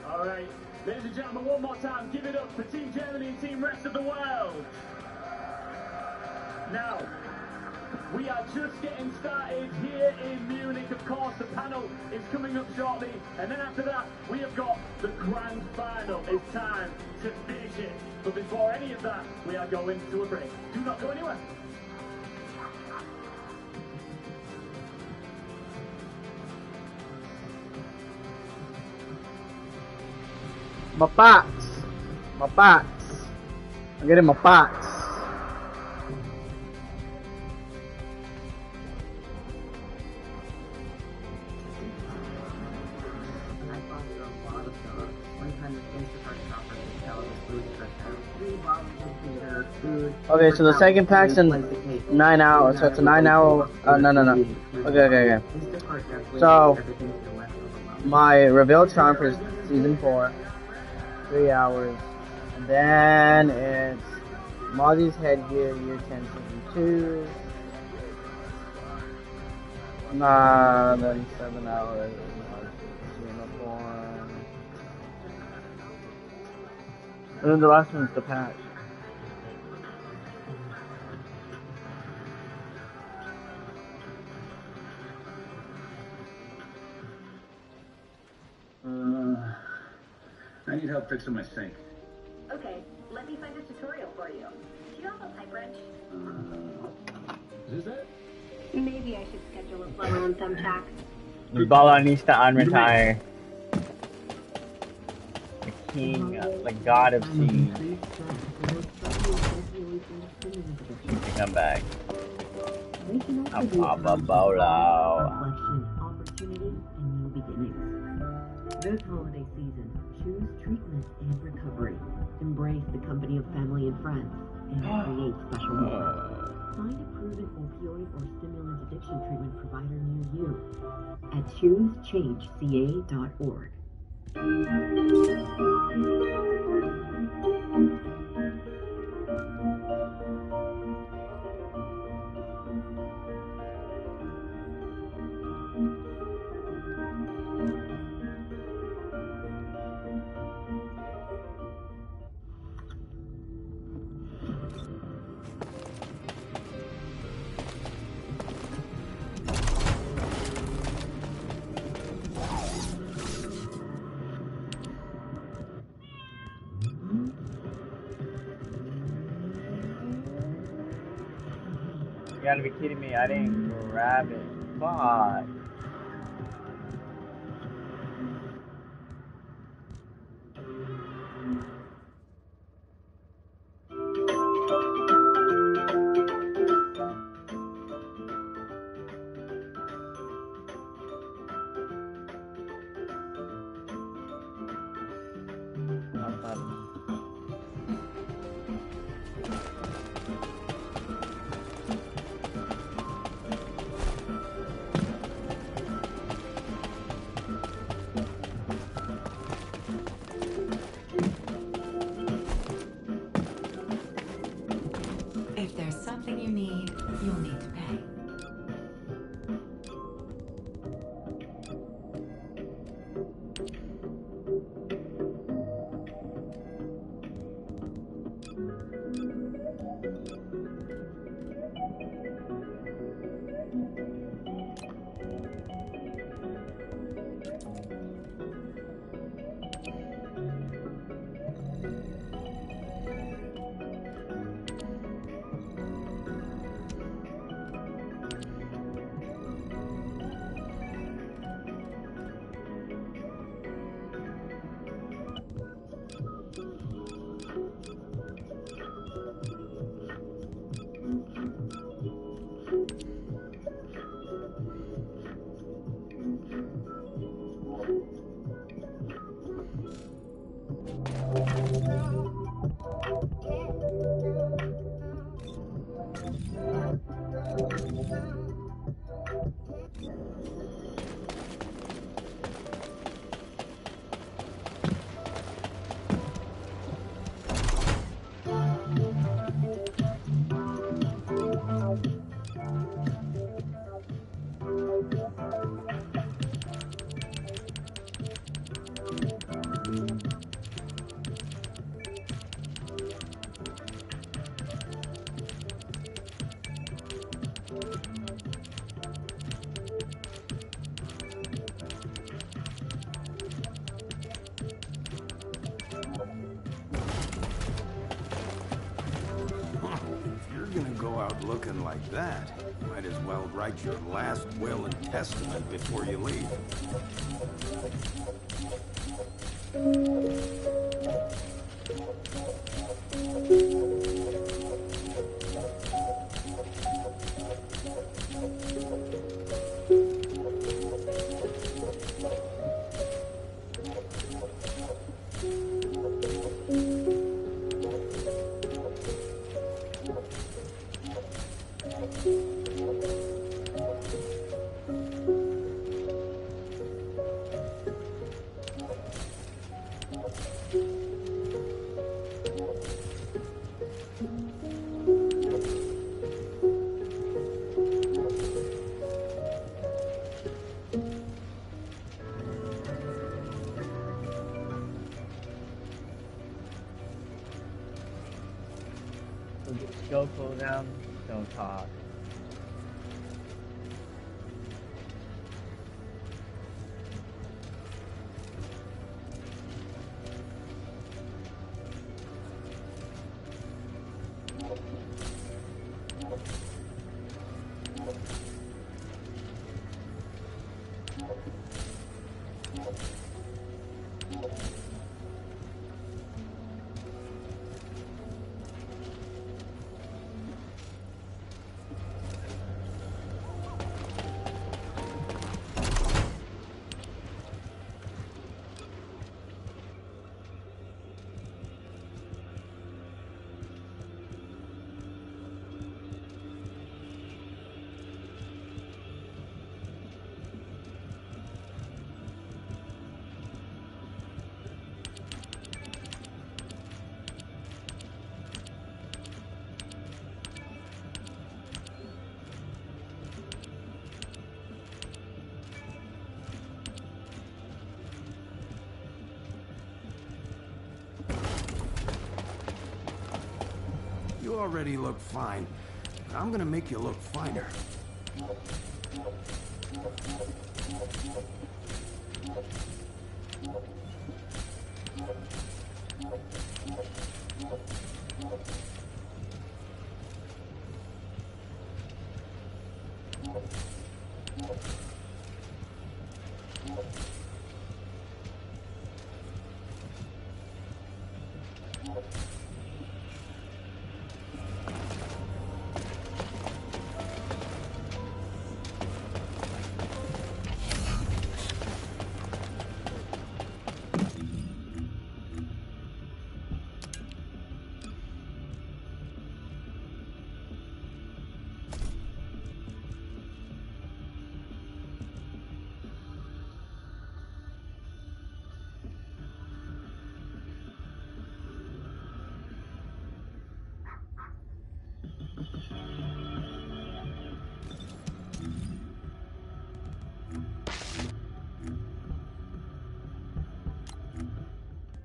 S4: All right, ladies and gentlemen, one more time, give it up for Team Germany and Team Rest of the World. Now, we are just getting started here in Munich. Of course, the panel is coming up shortly, and then after that, we have got the grand final. It's time to finish it. But before any of that, we are going to a break. Do not go anywhere.
S2: My box. I'm getting my box. Okay, so the second pack's in 9 hours, so it's a 9 hour, no. Okay. So, my reveal charm for season 4, 3 hours, and then it's Mozzie's headgear, year 10, season 2, then 7 hours, uniform, and then the last one's the patch.
S11: I need help fixing my sink.
S12: Okay, let me find a tutorial for you. Do you have a pipe wrench?
S11: Is this it?
S12: Maybe I should schedule a flower on thumbtacks.
S2: Bala needs to unretire. The king, the god of sea. Come back. I'm Papa Bolo.
S13: This holiday season, choose treatment and recovery. Embrace the company of family and friends, and create special moments. Find a proven opioid or stimulant addiction treatment provider near you at choosechangeca.org.
S2: gotta be kidding me, I didn't grab it. Fuck.
S5: If there's something you need, you'll need to pay.
S14: Looking like that, might as well write your last will and testament before you leave.
S2: Go cool down, don't talk. You already look fine, but I'm gonna make you look finer.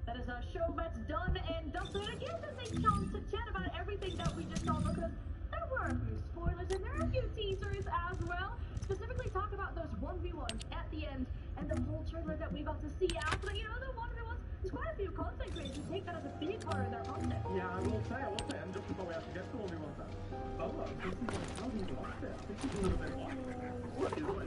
S12: That is a show that's done and dusted. It gives us a chance to chat about everything that we just saw because there were a few spoilers and there are a few teasers as well. Specifically talk about those 1v1s at the end and the full trailer that we got to see after. You know, the 1v1s, there's quite a few content creators who take that as a big part of their content.
S8: Yeah, I will say, and just before we actually get to all the ones that Bolo, this is like how he lost it. I think he's a little bit lost.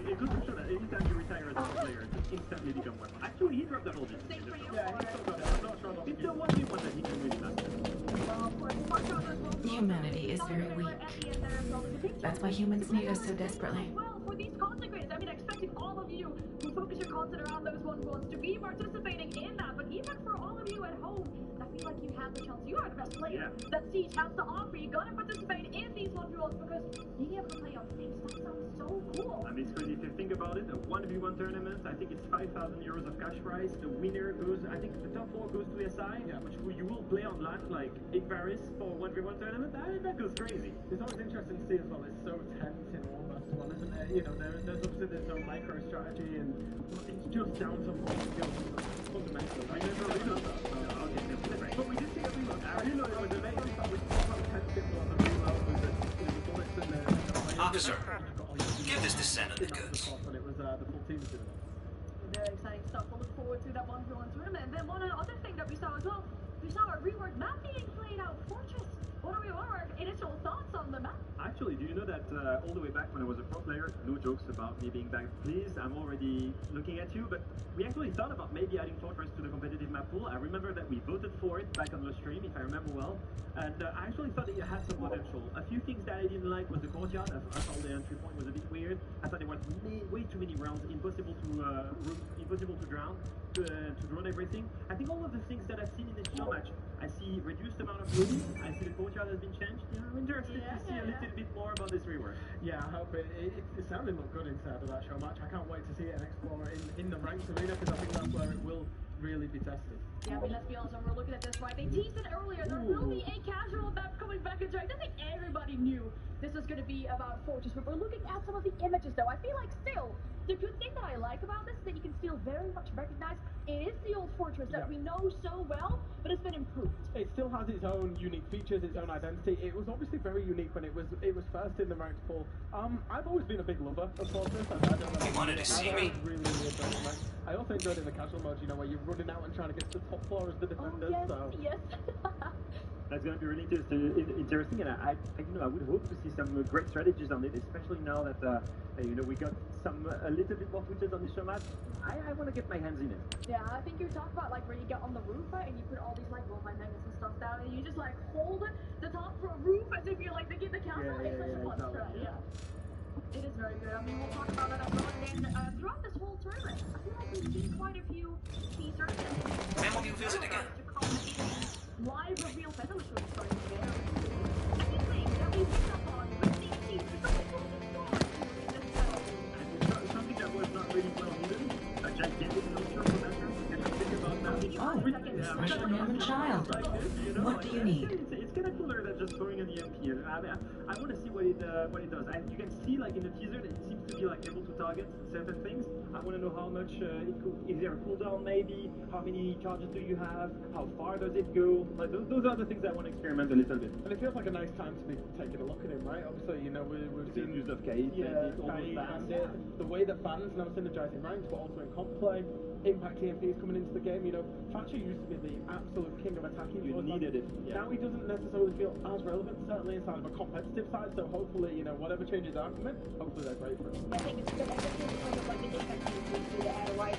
S4: It goes to show that anytime you retire as a player, just instantly become one. Actually, he dropped that whole thing.
S8: Yeah, he still got it. I'm not sure about
S4: It's the 1v1 that he can really master.
S5: Humanity is very weak. That's why humans need us so desperately.
S12: Well, for these content creators, I mean, expecting all of you who focus your content around those 1v1s to be participating in that, but even for all of you at home, I feel like you have the chance. You are the best player that Siege has to offer. You gotta participate in these 1v1s because being able to play on stage, that sounds so cool.
S4: I mean, it's crazy if you think about it. A 1v1 tournament, I think it's 5,000 euros of cash prize. The winner goes, I think the top 4 goes to SI, which you will play online, like in Paris for a 1v1 tournament. That goes crazy.
S8: It's always interesting to see as well. It's so tense in Warburst as well, isn't it? You know, there's obviously there's no micro strategy, and it's just down to raw skills fundamentally. I never realized that.
S4: But we did see a reload.
S8: I reload it was amazing. We saw how tense it was on the reload with the bullets and the
S15: Officer, give this descendant the goods.
S8: When it was the full team doing it.
S12: Very exciting stuff. We'll look forward to that 1v1 tournament. And then one other thing that we saw as well, we saw a reworked map being played out, Fortress. What are our initial thoughts on the map?
S4: Actually, do you know that all the way back when I was a pro player, no jokes about me being back, please, I'm already looking at you, but we actually thought about maybe adding Fortress to the competitive map pool. I remember that we voted for it back on the stream, if I remember well, and I actually thought that it had some potential. A few things that I didn't like was the courtyard. I thought the entry point was a bit weird. I thought there was way too many rounds, impossible to drown, to drone everything. I think all of the things that I've seen in this show match, I see reduced amount of moving, I see the courtyard has been changed. You know, I'm interested to see a little bit more about this rework.
S8: Yeah, I hope it sounded look good inside of that show match. I can't wait to see it and explore it in the ranked arena because I think that's where it will really be tested.
S12: Yeah, I mean, let's be honest, when we're looking at this, right? They teased it earlier. There will be a casual map coming back into it. I think everybody knew this was going to be about Fortress, but we're looking at some of the images, though. I feel like still, the good thing that I like about this is that you can still very much recognize it is the old Fortress that we know so well, but it's been improved.
S8: It still has its own unique features, its own identity. It was obviously very unique when it was first in the ranked pool. I've always been a big lover of Fortress.
S15: You wanted to see me?
S8: Really enjoyed it. I also enjoyed it in the casual mode, you know, where you're running out and trying to get to the top floor as the defenders.
S12: Yes.
S4: That's going to be really interesting, and I would hope to see some great strategies on it, especially now that we got a little bit more footage on the show match. I want to get my hands in it.
S12: Yeah, I think you talk about like where you get on the roof, right, and you put all these like multi-megas and stuff down, and you just like hold the top roof as if you're like the castle. It's such a fun strat. Yeah. It is very good. I mean, we'll talk about that as well. And throughout this whole tournament, I feel like we've seen quite a few teasers.
S15: When will you visit again?
S12: Live reveal feather which was starting to get anything that we picked up on with these teasers.
S4: Something that was not really well hidden, a gigantic culture protector.
S5: Oh, especially on the child. What do you need?
S4: It's kind of cooler than just throwing an EMP. I want to see what it does. You can see like in the teaser that it seems to be like able to target certain things. I want to know how much is there a cooldown maybe? How many charges do you have? How far does it go? Like those are the things I want to experiment a little bit.
S8: And it feels like a nice time to be taking a look at him, right? Obviously, you know, we've seen
S4: news of Kate,
S8: the way that bans now synergizing ranks, but also in comp play. Impact TMP is coming into the game. You know, Thatcher used to be the absolute king of attacking.
S4: You needed it. Yeah.
S8: Now he doesn't necessarily feel as relevant, certainly inside of a competitive side. So hopefully, you know, whatever changes are coming, hopefully they're great for him.
S12: I think it's good. I think it's kind of like the Impact TMP right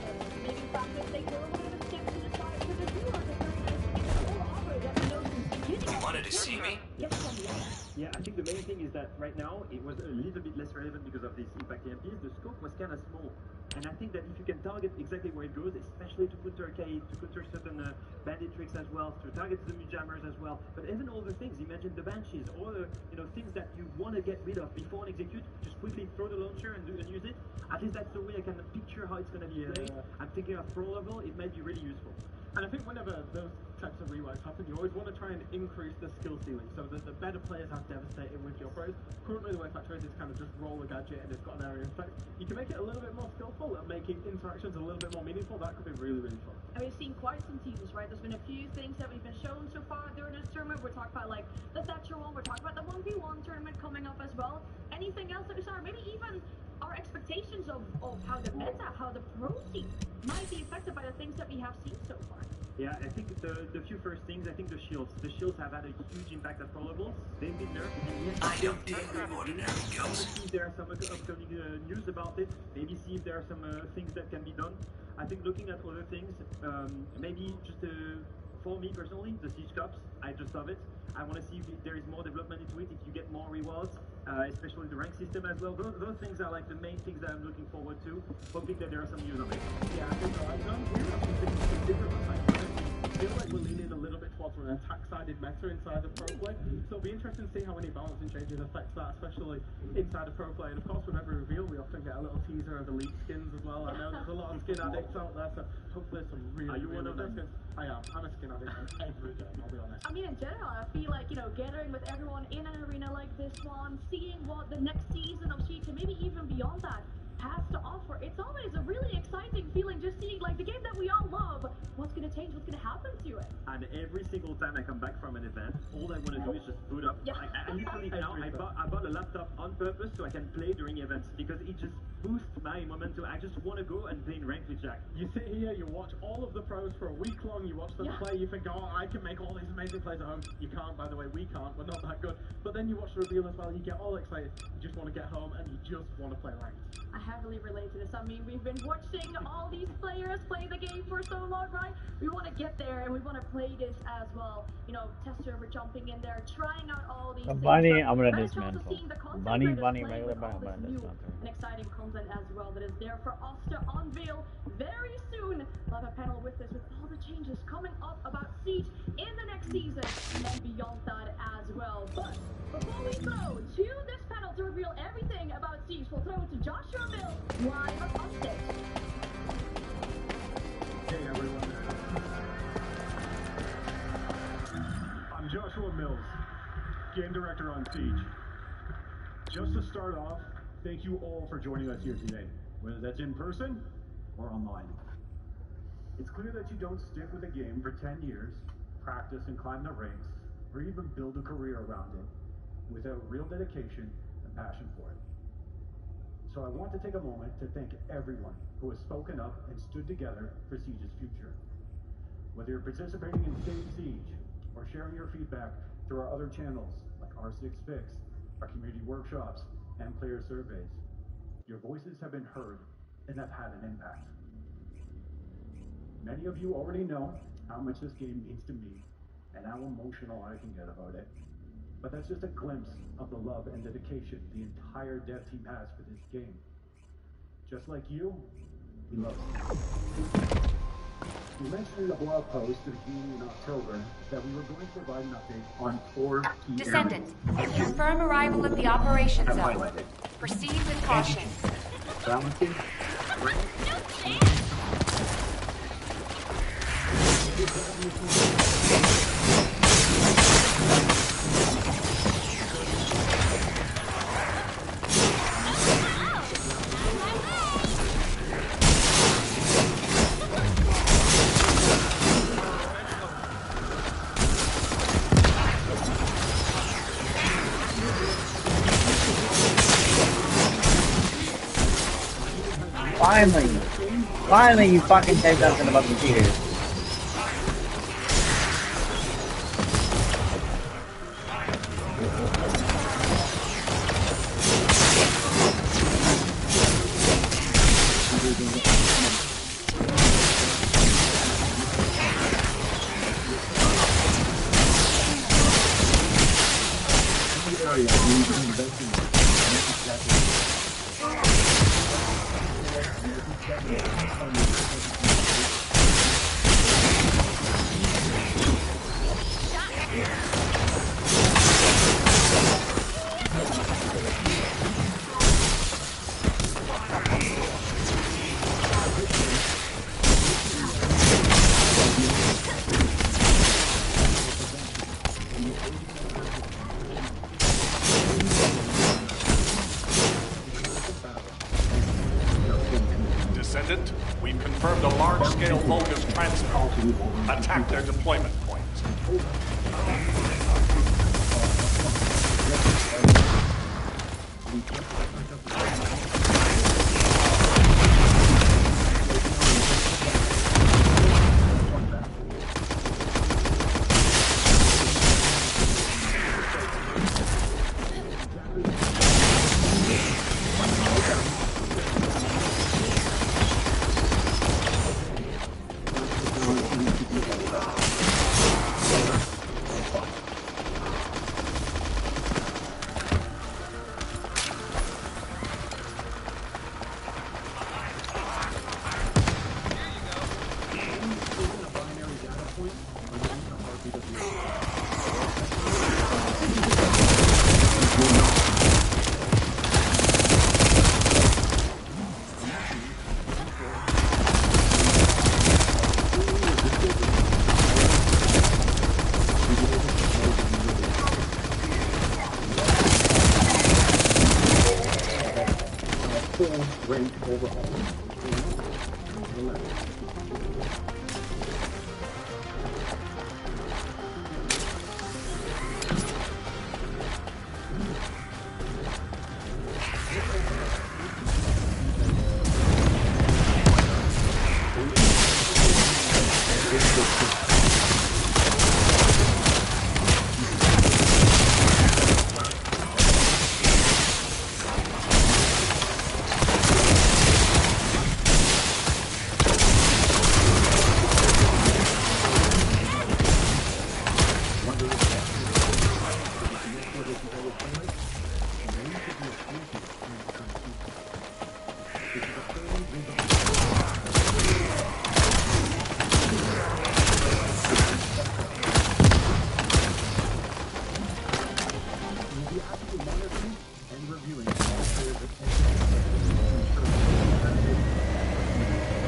S16: Yeah, I think the main thing is that right now it was a little bit less relevant because of these impact EMPs. The scope was kind of small. And I think that if you can target exactly where it goes, especially to counter arcade, to counter certain bandit tricks as well, to target the jammers as well, but even all the things, imagine the banshees, or things that you want to get rid of before and execute, just quickly throw the launcher and use it. At least that's the way I can picture how it's going to be played. I'm thinking of pro level, it might be really useful.
S4: And I think whenever those types of reworks happen, you always want to try and increase the skill ceiling so that the better players have devastated with your pros. Currently the way Factoid is kind of just roll the gadget and it's got an area effect. You can make it a little bit more skillful and making interactions a little bit more meaningful. That could be really, really fun.
S12: And we've seen quite some teams, right? There's been a few things that we've been shown so far during this tournament. We're talking about like the Thatcher one, we're talking about the 1v1 tournament coming up as well. Anything else that we saw, maybe even our expectations of how the meta, how the pro scene might be affected by the things that we have seen so far.
S16: Yeah, I think the few first things, I think the shields. The shields have had a huge impact at pro levels. They've been nerfed, and yet
S15: I don't take ordinary kills.
S16: See if there are some upcoming news about it. Maybe see if there are some things that can be done. I think looking at other things, maybe just for me personally, the siege cups, I just love it. I want to see if there is more development into it, if you get more rewards, especially the rank system as well. Those things are like the main things that I'm looking forward to, hoping that there are some news on it.
S4: Yeah, I think so. We're actually thinking some different sides. I feel like we're leaning a little bit towards an attack-sided meta inside of pro play, so it'll be interesting to see how any balancing changes affects that, especially inside of pro play. And of course, with every reveal, we often get a little teaser of elite skins as well. I know there's a lot of skin addicts out there, so hopefully there's some really, really nice skins. I am. I'm a skin addict on every game, I'll be honest.
S12: I mean, in general, I feel like, gathering with everyone in an arena like this one, seeing what the next season of Siege, and maybe even beyond that, has to offer. It's always a really exciting feeling just seeing, like, the game that we all love. What's going to change? What's going to happen to it?
S16: And every single time I come back from an event, all I want to do is just boot up.
S12: Yeah.
S16: I literally now, I bought a laptop on purpose so I can play during events, because it just boosts my momentum. I just want to go and play in ranked with Jack.
S4: You sit here, you watch all of the pros for a week long, you watch them play, you think, oh, I can make all these amazing plays at home. You can't, by the way, we can't, we're not that good. But then you watch the reveal as well, you get all excited, you just want to get home and you just want to play ranked.
S12: I heavily relate to this. I mean, we've been watching all these players play the game for so long, right? We want to get there and we want to play this as well. Test server jumping in there, trying out all these things.
S17: Bunny, I'm gonna
S12: But it's also
S17: dismantle.
S12: seeing the content
S17: Bunny,
S12: creators play
S17: regular
S12: with
S17: bunny,
S12: all
S17: I'm
S12: this
S17: gonna
S12: new
S17: dismantle.
S12: and exciting content as well that is there for us to unveil very soon. We'll have a panel with this, with all the changes coming up about Siege in the next season and beyond that as well. But before we throw to this panel to reveal everything about Siege, we'll throw it to Joshua Mills live on stage.
S3: Hey everyone. I'm Joshua Mills, game director on Siege. Just to start off, thank you all for joining us here today, whether that's in person or online. It's clear that you don't stick with a game for 10 years, practice and climb the ranks, or even build a career around it without real dedication and passion for it. So I want to take a moment to thank everyone who has spoken up and stood together for Siege's future. Whether you're participating in Save Siege or sharing your feedback through our other channels like R6 Fix, our community workshops, and player surveys, your voices have been heard and have had an impact. Many of you already know how much this game means to me and how emotional I can get about it. But that's just a glimpse of the love and dedication the entire dev team has for this game. Just like you, we love it. We mentioned in a blog post to the community in October that we were going to provide an update on 4 key
S5: Descendant,
S3: areas.
S5: confirm arrival at the operation zone. Proceed with caution.
S3: Balancing,
S2: Finally, you fucking say something about the cheaters.
S6: Descendant, we've confirmed a large-scale Vulgus transfer. Attack their deployment point.
S1: Rank overhaul.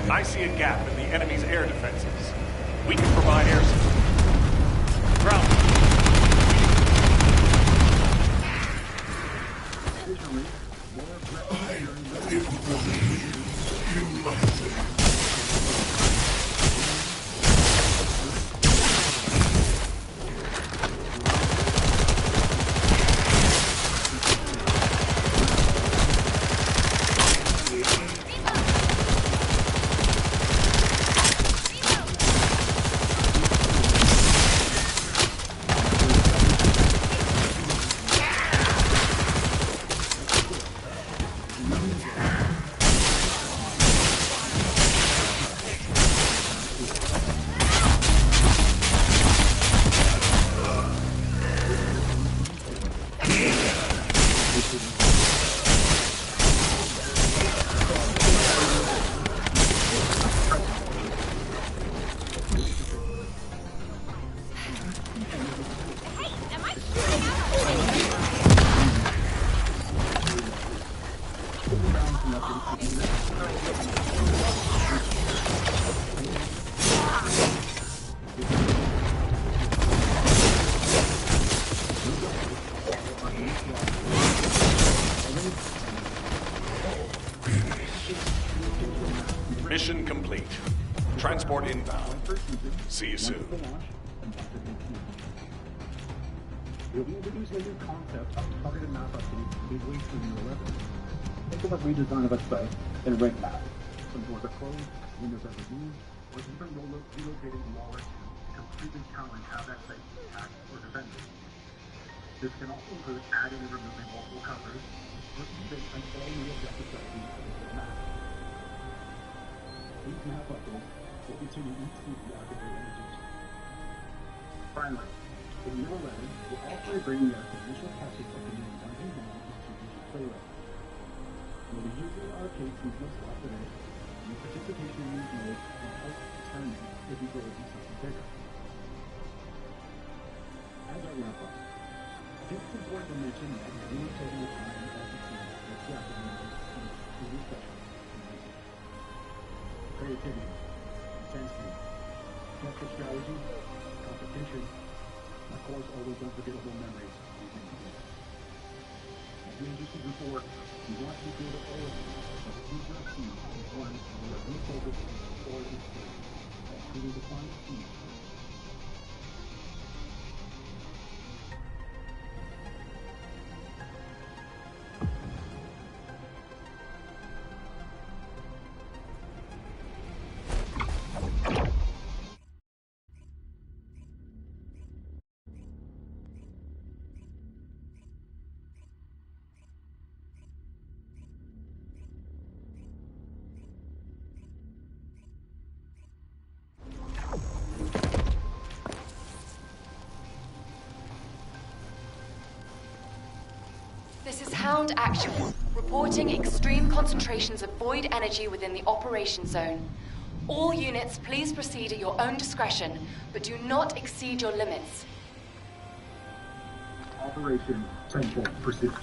S6: I see a gap in the enemy's air defenses. We can provide air support. Ground. Mission complete. Transport inbound. See you soon.
S1: We'll be introducing a new concept of targeted map updates midway through the 11. Think of a redesign of a site and rank map. Some doors are closed, windows are removed, or even relocating walls to completely challenge how that site is attacked or defended. This can also include adding and removing multiple covers, or even an all-new objective strategy of the map. These map updates will continue each week after their introduced. Finally, in year 11, we're also bringing out the initial patches of the new Dungeon Hall and Strategic Playlist. We'll be using arcade seasonal slot today, Your participation in these modes will help determine if you go do something bigger. As I wrap up, I think it's important to mention that we're really taking the time as a team to reflect on what is really special. Creativity, intensity, tested strategy, competition, and of course all those unforgettable memories we've been creating. As we mentioned before, we want to go to all of them, but the future of Siege is one where we are refocused on the core of the story that truly defines Siege.
S5: This is Hound Actual, reporting extreme concentrations of void energy within the operation zone. All units, please proceed at your own discretion, but do not exceed your limits.
S1: Operation Tenfold Pursuit.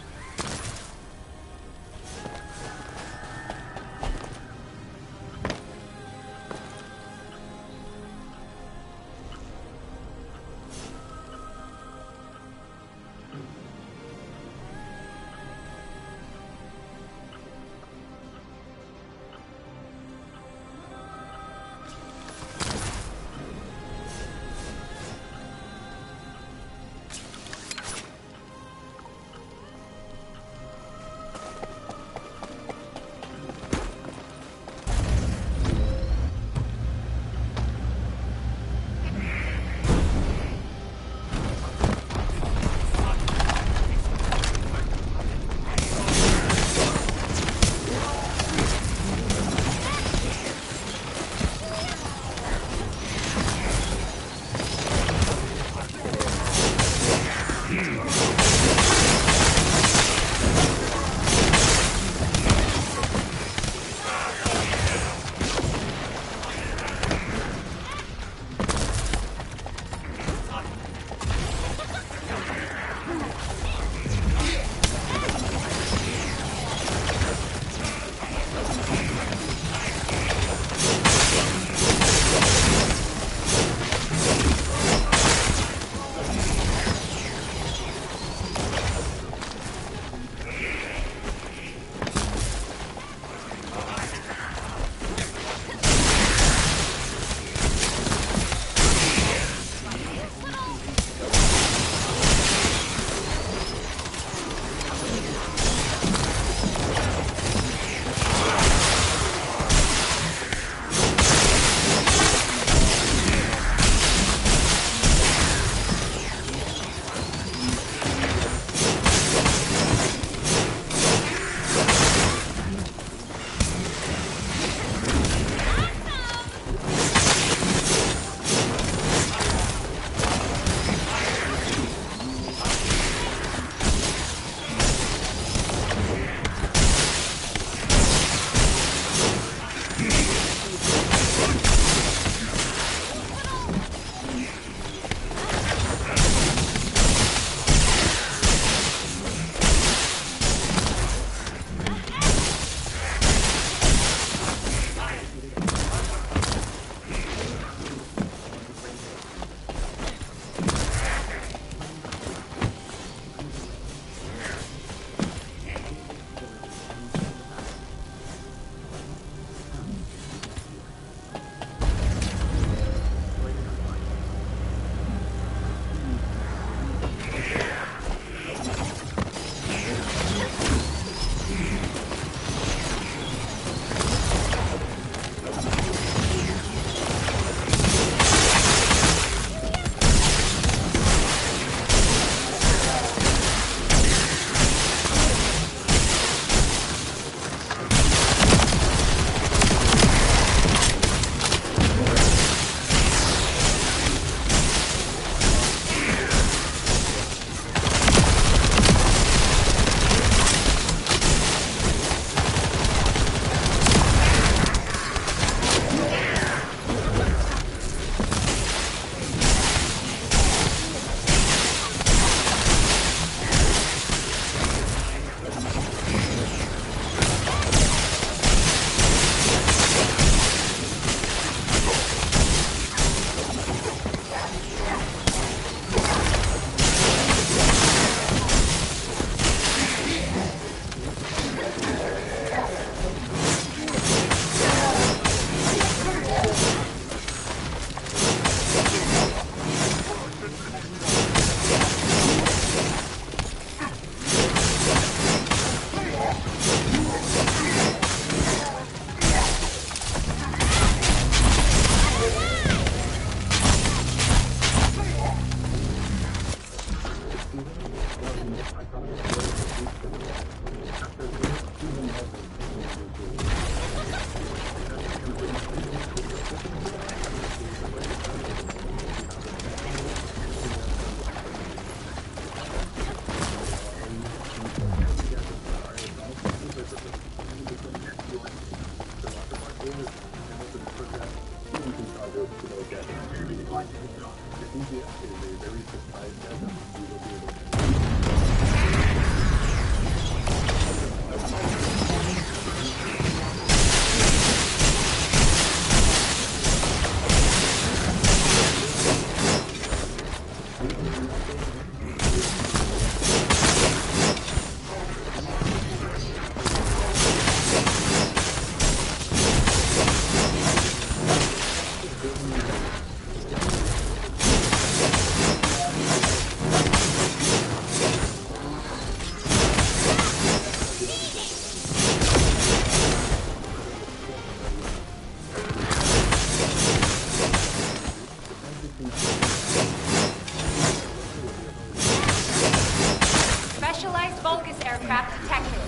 S5: Specialized Vulgus aircraft detected.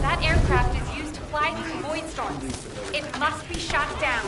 S5: That aircraft is used to fly through void storms. It must be shot down.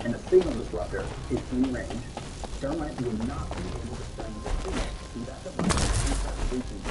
S11: And the signal disruptor is in range. Thermite will not be able to send the signal to that device and start reaching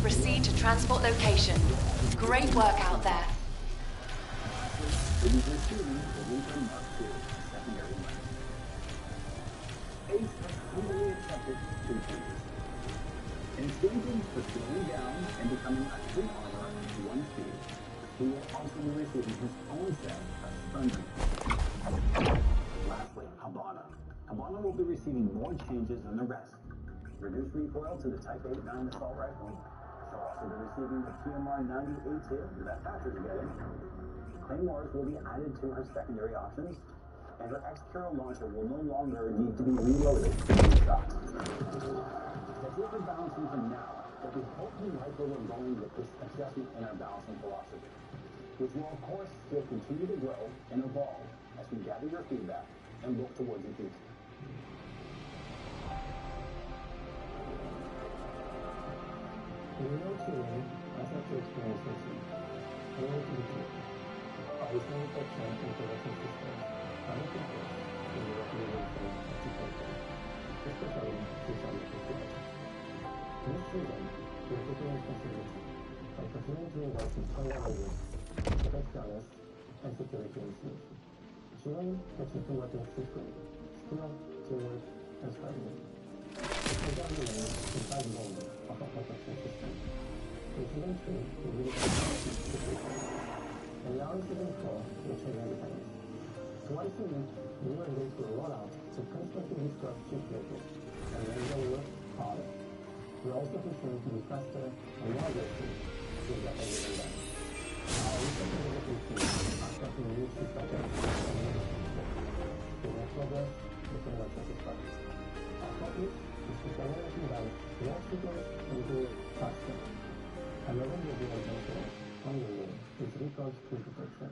S5: proceed to transport location. Great work out there.
S11: It is receiving the Reaper Mark II secondary lens. Ace has humbly accepted 2 changes. In exchanging for slowing down and becoming a 3 armor at 1 speed, he will also be receiving his own set of stun grenades. Lastly, Habana. Habana will be receiving more changes than the rest. Reduced recoil to the Type 89 assault rifle. She'll also be receiving the PMR 90A2 that Thatcher's getting. Claymores will be added to her secondary options, and her X-Carol launcher will no longer need to be reloaded for each shot. That's what we're balancing for now, but we hope you like where we're going with this adjustment in our balancing philosophy, which will of course still continue to grow and evolve as we gather your feedback and look towards the future.
S1: Remote tuning has had to experience this. Hello to the team. Additional protection and interaction systems are not in place in the recommendation of T-Control, especially social security. This season, we are taking responsibility by continuing to invite in stronger measures to protect fairness and security issues. Ensuring that you do what makes it free, skill, teamwork, and strategy. The program remains the backbone of our protection system. In season 3, we will continue to security. And now in season 4, we're changing the pace. Twice a week, we will engage with a rollout to constantly disrupt chief vehicles and make them work harder. We're also pushing to be faster and more aggressive to get everything done. Our research and development teams are starting new chief projects and new systems. We make progress, we can watch us fast. Our focus is to permanently down more triggers and do it faster. Another major example on the way is recall screw detection.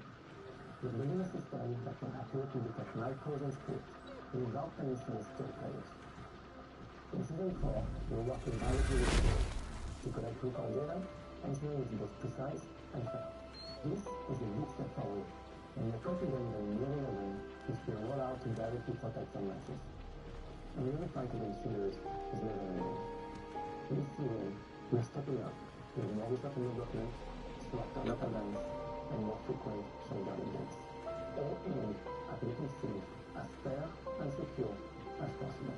S1: We're building a system that can accurately detect live codes and scripts without permission still players. In season 4, we're working directly with players to collect recall data, ensuring it's both precise and fair. This is a big step forward, and we're confident that in level 11, this will roll out to directly protect our matches. And the only fight against cheaters is never ending. This season, we're stepping up with more research and development, smarter data banks, and more frequent showdown events, all aimed at making things as fair and secure as possible.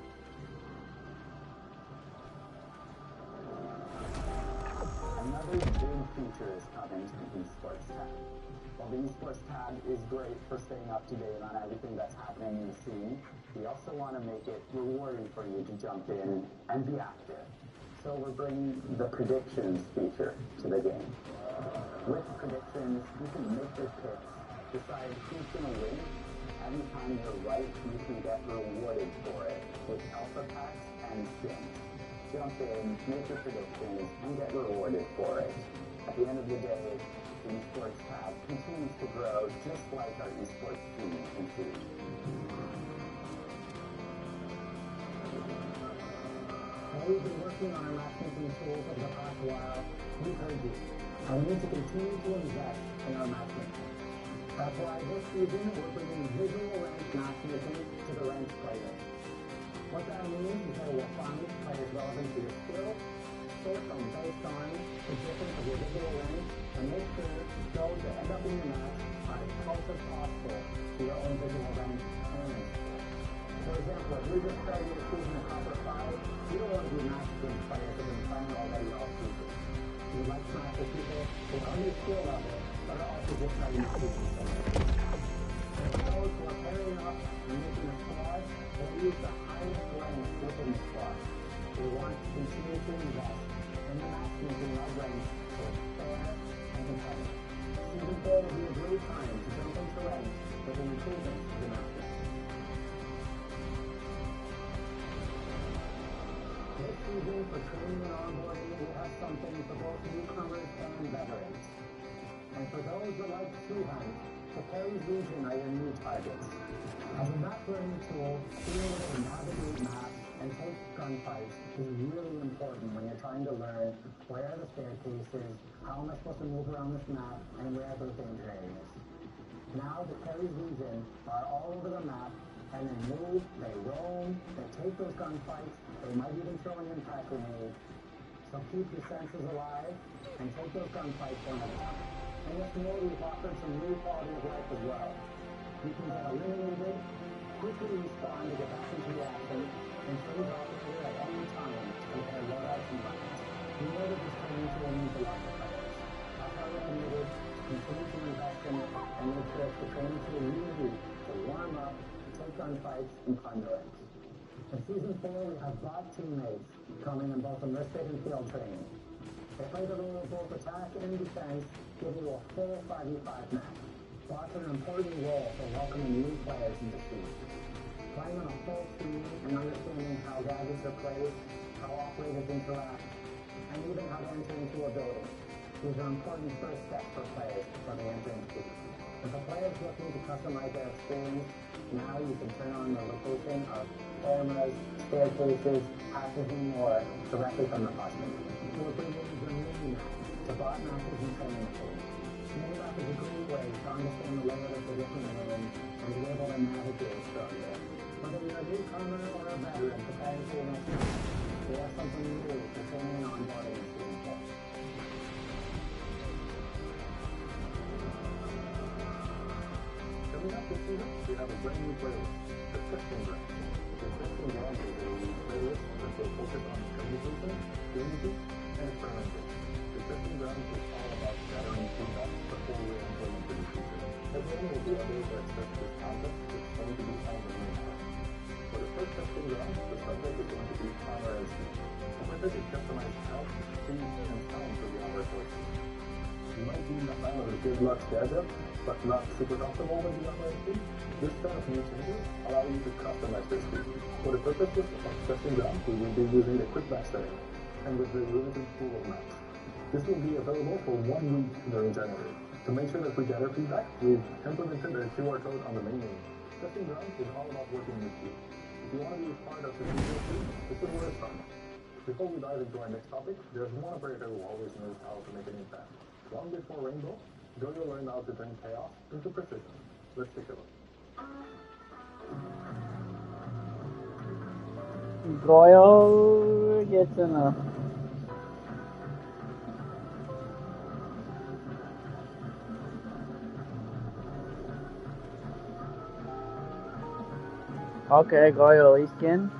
S11: Another big feature is coming to the esports tab. While the esports tab is great for staying up to date on everything that's happening in the scene, we also want to make it rewarding for you to jump in and be active. So we're bringing the predictions feature to the game. With predictions, you can make your picks, decide who's going to win. Anytime you're right, you can get rewarded for it with alpha packs and skins. Jump in, make your predictions, and get rewarded for it. At the end of the day, the esports tab continues to grow just like our esports team continues.
S1: While we've been working on our matchmaking tools over the past while, we've heard you. And we need to continue to invest in our matchmaking. That's why this season we're bringing visual ranked matchmaking to the ranked players. What that means is that we'll find players relevant to your skill, sort them based on the difference of your visual rank, and make sure those that end up in your match are as close as possible to your own visual rank and skill. For example, if you're just starting your season in Copper 5, you don't want to be matched with players that have been playing already all season. You'd like to match with people who are on your skill level, but are also just starting the season somewhere. For those who are pairing up and making a squad, we'll use the highest rank within the squad. We want to continue to invest in the matchmaking of rank so it's fair and competitive. Season 4 will be a great time to jump into rank with an improvement to the matchmaking. This season for training and onboarding, we'll have something for both newcomers and veterans. And for those that like to hunt, the Perry's Legion are your new targets. As a map learning tool, being able to navigate maps and take gunfights is really important when you're trying to learn where are the staircases, how am I supposed to move around this map, and where are those danger areas. Now the Perry's Legion are all over the map, and they move, they roam, they take those gunfights, they might even throw an impact grenade.
S11: So keep your senses alive and take those gunfights one at a time. And what's more, we've offered some new quality of life as well. You can get eliminated, quickly respond to get back into the action, and change operator at any time to compare loadouts and weapons. We know that this training tool means a lot to players. That's why we're committed to continue to invest in it and make sure it's the training tool you need to warm up, take gunfights, and climb the ranks. In Season 4, we have bot teammates coming in both enlisted and field training. They play the role of both attack and defense, giving you a full 5v5 match. Bots are an important role for welcoming new players into Siege. Playing on a full team and understanding how gadgets are played, how operators interact, and even how to enter into a building. These are important first steps for players before they enter into Siege. If a player is looking to customize their experience, now you can turn on the location of cameras, staircases, hatches, and more directly from the costume. We're bringing the mini map to bot matches and training tools. Mini map is a great way to understand the layout of the different rooms and be able to navigate from there. Whether you're a newcomer or a veteran preparing for your next match, we have something new for training and onboarding in Season 4.
S1: Coming up this season, we have a brand new playlist, the Testing Ground. The Testing Ground is a playlist that will focus on communication, community, and experimentation. The Testing Ground is all about gathering feedback before we implement the new feature. Everyone will be able to access this concept that's going to be on the main page. For the first Testing Ground, the subject is going to be armor and speed. The method is customized health, speed, and sound for the armor choices. You might be a fan of the good luck gadget, but not super comfortable with the armor and speed. This set of new changes allow you to customize your speed. For the purposes of Testing Ground, we will be using the quick match setting, and with the limited pool of maps. This will be available for 1 week during January. To make sure that we gather feedback, we've implemented a QR code on the main menu. Testing Ground is all about working with you. If you want to be part of the future too, this is where it's from. Before we dive into our next topic, there's one operator who always knows how to make an impact. Long before Rainbow, Jojo learned how to turn chaos into precision. Let's take a look.
S2: Goyle gets in a... Okay, Goyle, he's skin.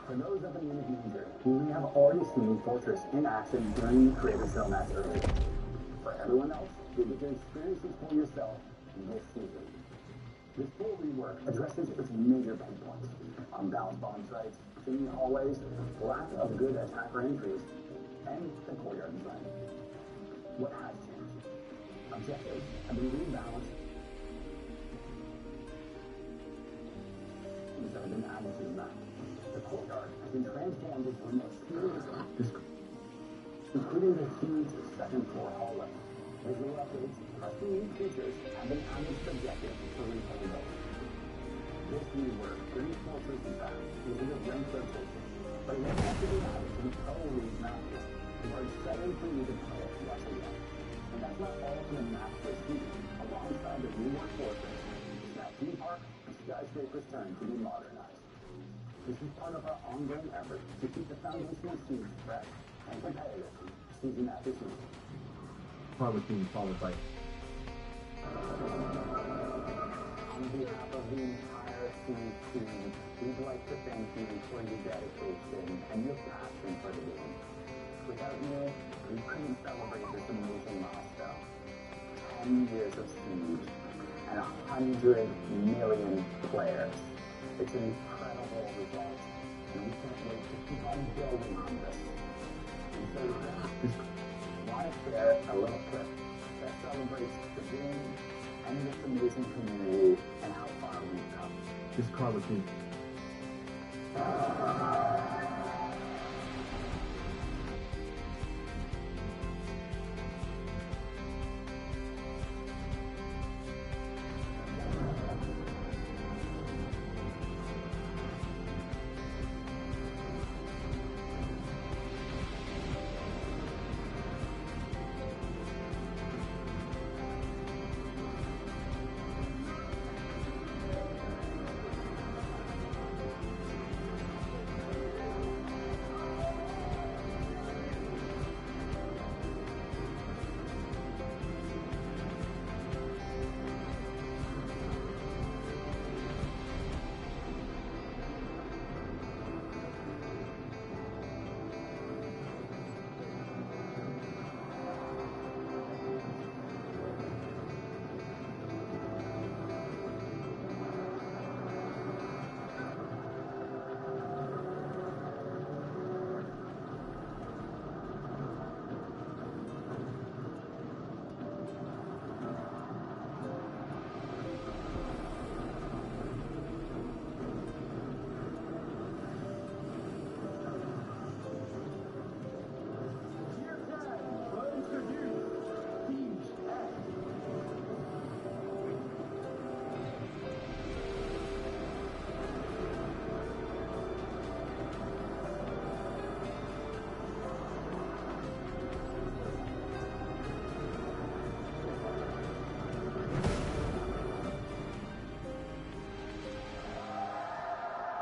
S11: For those of you user, you may have already seen Fortress in action during the Creator Show match earlier. For everyone else, you'll get to experience it for yourself this season. This full rework addresses its major pain points: unbalanced bomb sites, thinning hallways, lack of good attacker entries, and the courtyard design. What has changed? Objectives have been rebalanced. These have been added to the map. The courtyard has been transformed into a more serious, including the huge second floor hallway. Visual updates, plus new features have been added to the objective for replayability. This new work brings Fortress back using a ranked rotation, but it will also be added to the co-lead matches, where it's exciting for you to play it once again. And that's not all for the map this season. Alongside the reworked Fortress, is now theme park and skyscrapers turn to be modernized. This is part of our ongoing effort to keep the foundation of Siege fresh and competitive season after season.
S4: Harlequin followed by...
S11: On behalf of the entire Siege team, we'd like to thank you for your dedication and your passion for the game. Without you, we couldn't celebrate this amazing milestone. 10 years of Siege and 100 million players. It's an incredible result, and we can't wait to keep on building on this. And so with that, want to share a little clip that celebrates the game and this amazing community and how far we've come.
S4: This Harlequin.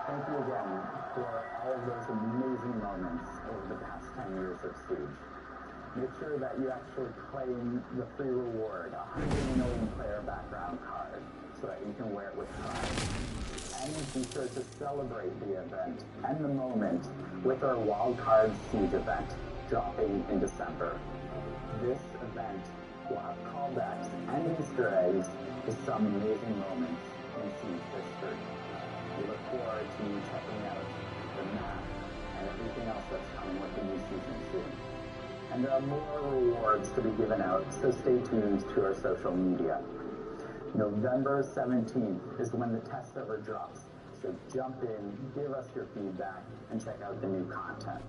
S11: Thank you again for all of those amazing moments over the past 10 years of Siege. Make sure that you actually claim the free reward, a 100 million player background card, so that you can wear it with pride. And be sure to celebrate the event and the moment with our Wildcard Siege event dropping in December. This event will have callbacks and Easter eggs to some amazing moments in Siege history. We look forward to you checking out the map and everything else that's coming with the new season soon. And there are more rewards to be given out, so stay tuned to our social media. November 17th is when the test server drops, so jump in, give us your feedback, and check out the new content.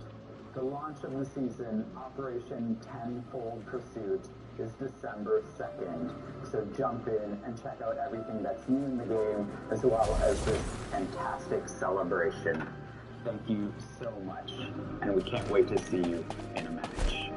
S11: The launch of the season, Operation Tenfold Pursuit, is December 2nd, so jump in and check out everything that's new in the game, as well as this fantastic celebration. Thank you so much, and we can't wait to see you in a match.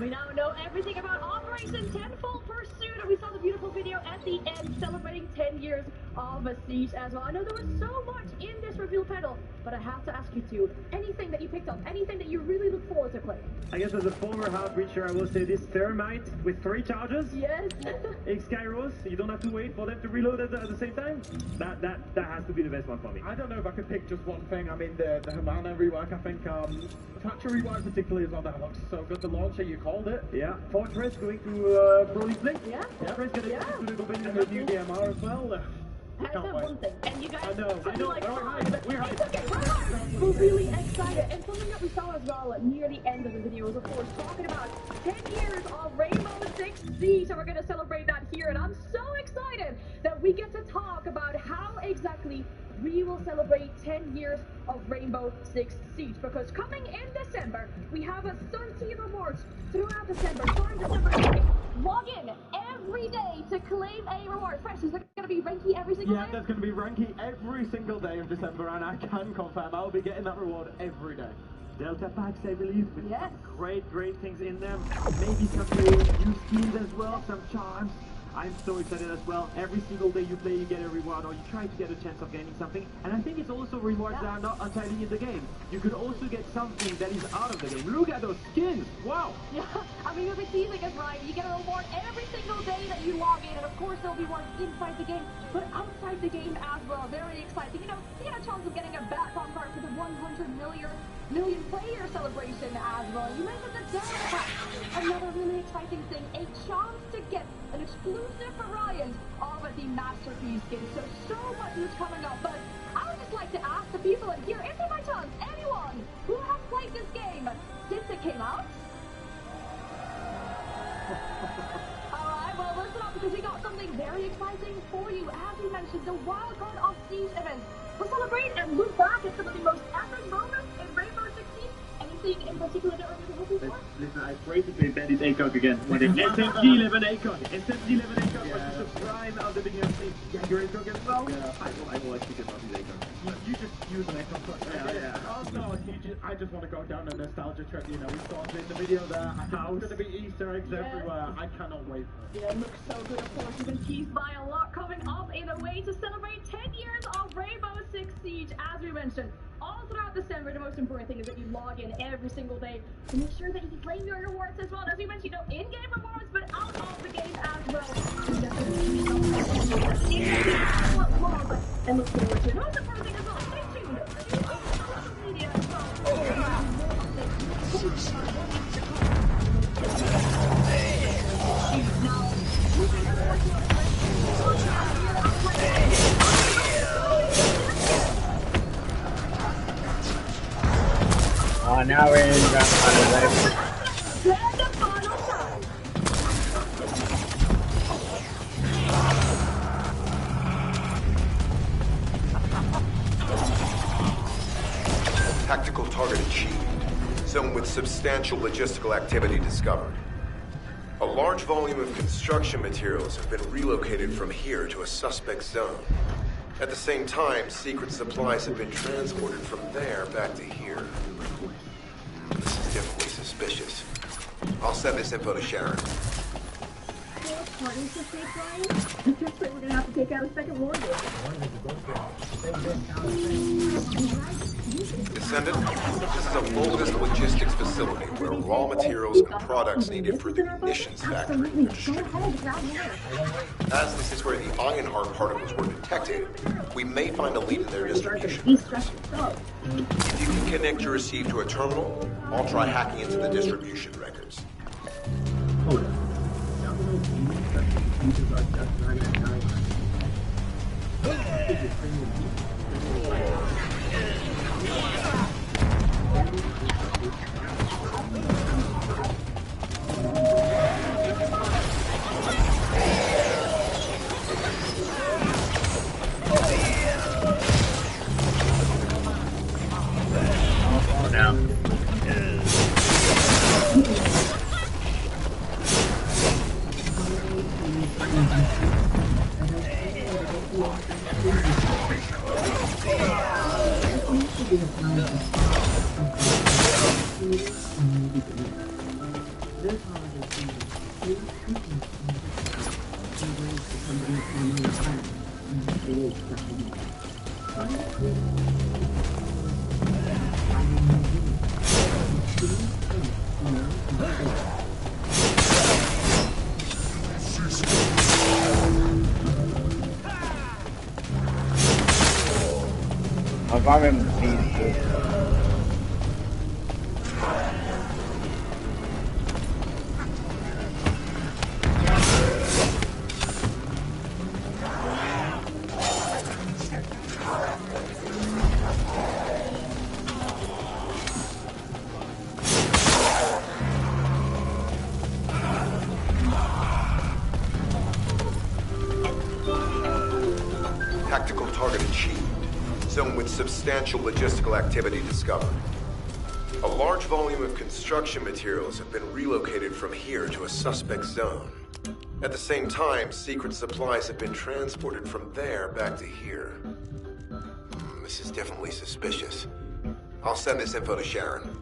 S12: We now know everything about Operation Tenfold Pursuit, and we saw the beautiful video at the end celebrating 10 years of a Siege as well. I know there was so much in this reveal panel, but I have to ask you two, anything that you picked up, anything that you really look forward to playing?
S16: I guess as a former half breacher, I will say this Thermite with 3 charges.
S12: Yes.
S16: X-Gyros, you don't have to wait for them to reload at the same time. That has to be the best one for me.
S4: I don't know if I could pick just one thing. I mean, the Humana rework, I think, Thatcher rework particularly as well, that looks so good. The launcher, you called it.
S16: Yeah, Fortress going to Broly Flick.
S12: Yeah.
S16: Fortress going to go in the new DMR as well.
S12: I said one thing, and you guys
S16: I know.
S12: like,
S16: we're hyped. We're
S12: hyped. We're really excited, and something that we saw as well near the end of the video was, of course, talking about 10 years of Rainbow Six Siege, and we're going to celebrate that here, and I'm so excited that we get to talk about how exactly we will celebrate 10 years of Rainbow Six Siege, because coming in December, we have a 30 rewards throughout December, starting December 2nd. Log in every day to claim a reward. Fresh, is there going to be Ranky every single day?
S4: Yeah, there's going to be Ranky every single day of December, and I can confirm I'll be getting that reward every day.
S16: Delta packs, I believe, with
S12: yes.
S16: some great things in them. Maybe some new skins as well, some charms. I'm so excited as well. Every single day you play, you get a reward, or you try to get a chance of gaining something. And I think it's also rewards that are not entirely in the game. You could also get something that is out of the game. Look at those skins! Wow!
S12: Yeah, I mean, you'll be teasing us, right? You get a reward every single day that you log in, and of course there'll be ones inside the game, but outside the game as well. Very exciting. You know, you get a chance of getting a Batcom card for the 100 million player celebration as well. You mentioned the Delta Pack. Another really exciting thing, a chance to get an exclusive variant of the Masterpiece skin. So much is coming up, but I would just like to ask the people in here, is there by chance anyone who has played this game since it came out? Alright, well listen up, because we got something very exciting for you. As we mentioned, the Wildcard of Siege event. We'll celebrate and look back at some of the most epic moments in Rainbow Six Siege. Anything in particular that we're looking for?
S16: Listen, I pray to play Bandit ACOG again. When the SMG 11 ACOG. SMG 11 ACOG was the prime of the beginning of Siege. Yeah, your ACOG as well? Yeah, I will actually get off his ACOG.
S4: You just use an echo card. Yeah. Oh no, I just want to go down a nostalgia trip, you know, we saw it in the video there. There's going to be Easter eggs everywhere. I cannot wait.
S12: Yeah, it looks so good, of course. You've been teased by a lot coming up in a way to celebrate 10 years of Rainbow Six Siege, as we mentioned. All throughout December, the most important thing is that you log in every single day to make sure that you can claim your rewards as well. As we mentioned, you know, in-game rewards, but out of the game as well. And look forward to it. The most important thing as well, stay tuned to social media as well.
S2: Oh, now we're in the final.
S17: Tactical target achieved. Zone with substantial logistical activity discovered. A large volume of construction materials have been relocated from here to a suspect zone. At the same time, secret supplies have been transported from there back to here. send this info to Sharon.
S12: Pardon to say, Brian? I'm just afraid we're gonna have to take out a second mortgage.
S17: Descendant, this is a bogus logistics facility where raw materials and products needed for the munitions factory are distributed. As this is where the Ironheart particles were detected, we may find a lead in their distribution. If you can connect your receive to a terminal, I'll try hacking into the distribution records. Tactical target achieved. Zone with substantial logistical activity discovered. A large volume of construction materials have been relocated from here to a suspect zone. At the same time, secret supplies have been transported from there back to here. This is definitely suspicious. I'll send this info to Sharon.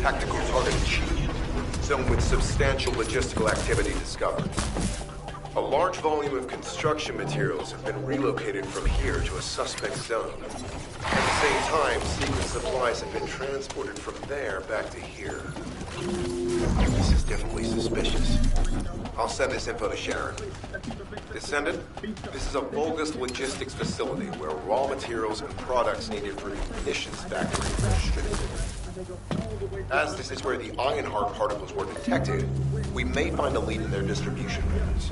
S17: Tactical target achieved. Zone with substantial logistical activity discovered. A large volume of construction materials have been relocated from here to a suspect zone. At the same time, secret supplies have been transported from there back to here. This is definitely suspicious. I'll send this info to Sharon. Descendant, this is a bogus logistics facility where raw materials and products needed for the munitions factory are distributed. As this is where the Ironheart particles were detected, we may find a lead in their distribution routes.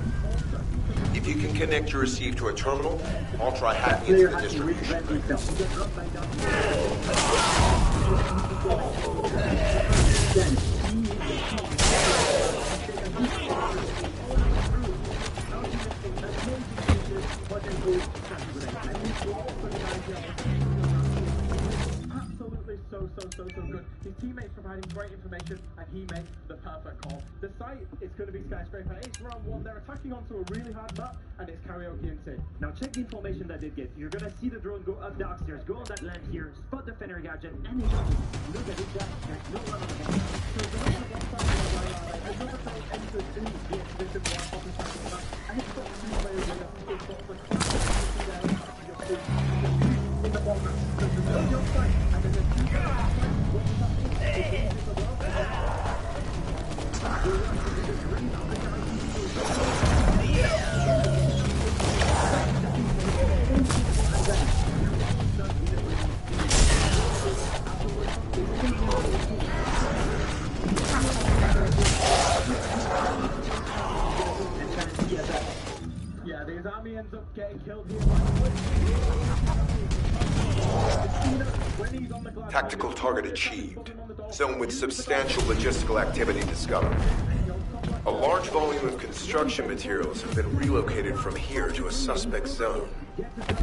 S17: If you can connect your receive to a terminal, I'll try hacking into the distribution link.
S8: Absolutely so good. His teammates providing great information, and he makes the perfect call. The site is going to be Skyscraper. It's round one. They're attacking onto a really hard map, and it's Karaoke and Sid.
S16: Now check the information that they get. You're gonna see the drone go up the upstairs, go on that land here, spot the Fenner gadget, and it goes. Look at it, guys. There's no one on the bottom. So the rest of one side of the line, another drone enters in the exhibition one off the side of the map, and it's got two players with us. It's got the class in the bottom. So there's no jump side, and then there's two players. Yeah, the army ends up getting killed here.
S17: Tactical target achieved. Zone with substantial logistical activity discovered. A large volume of construction materials have been relocated from here to a suspect zone.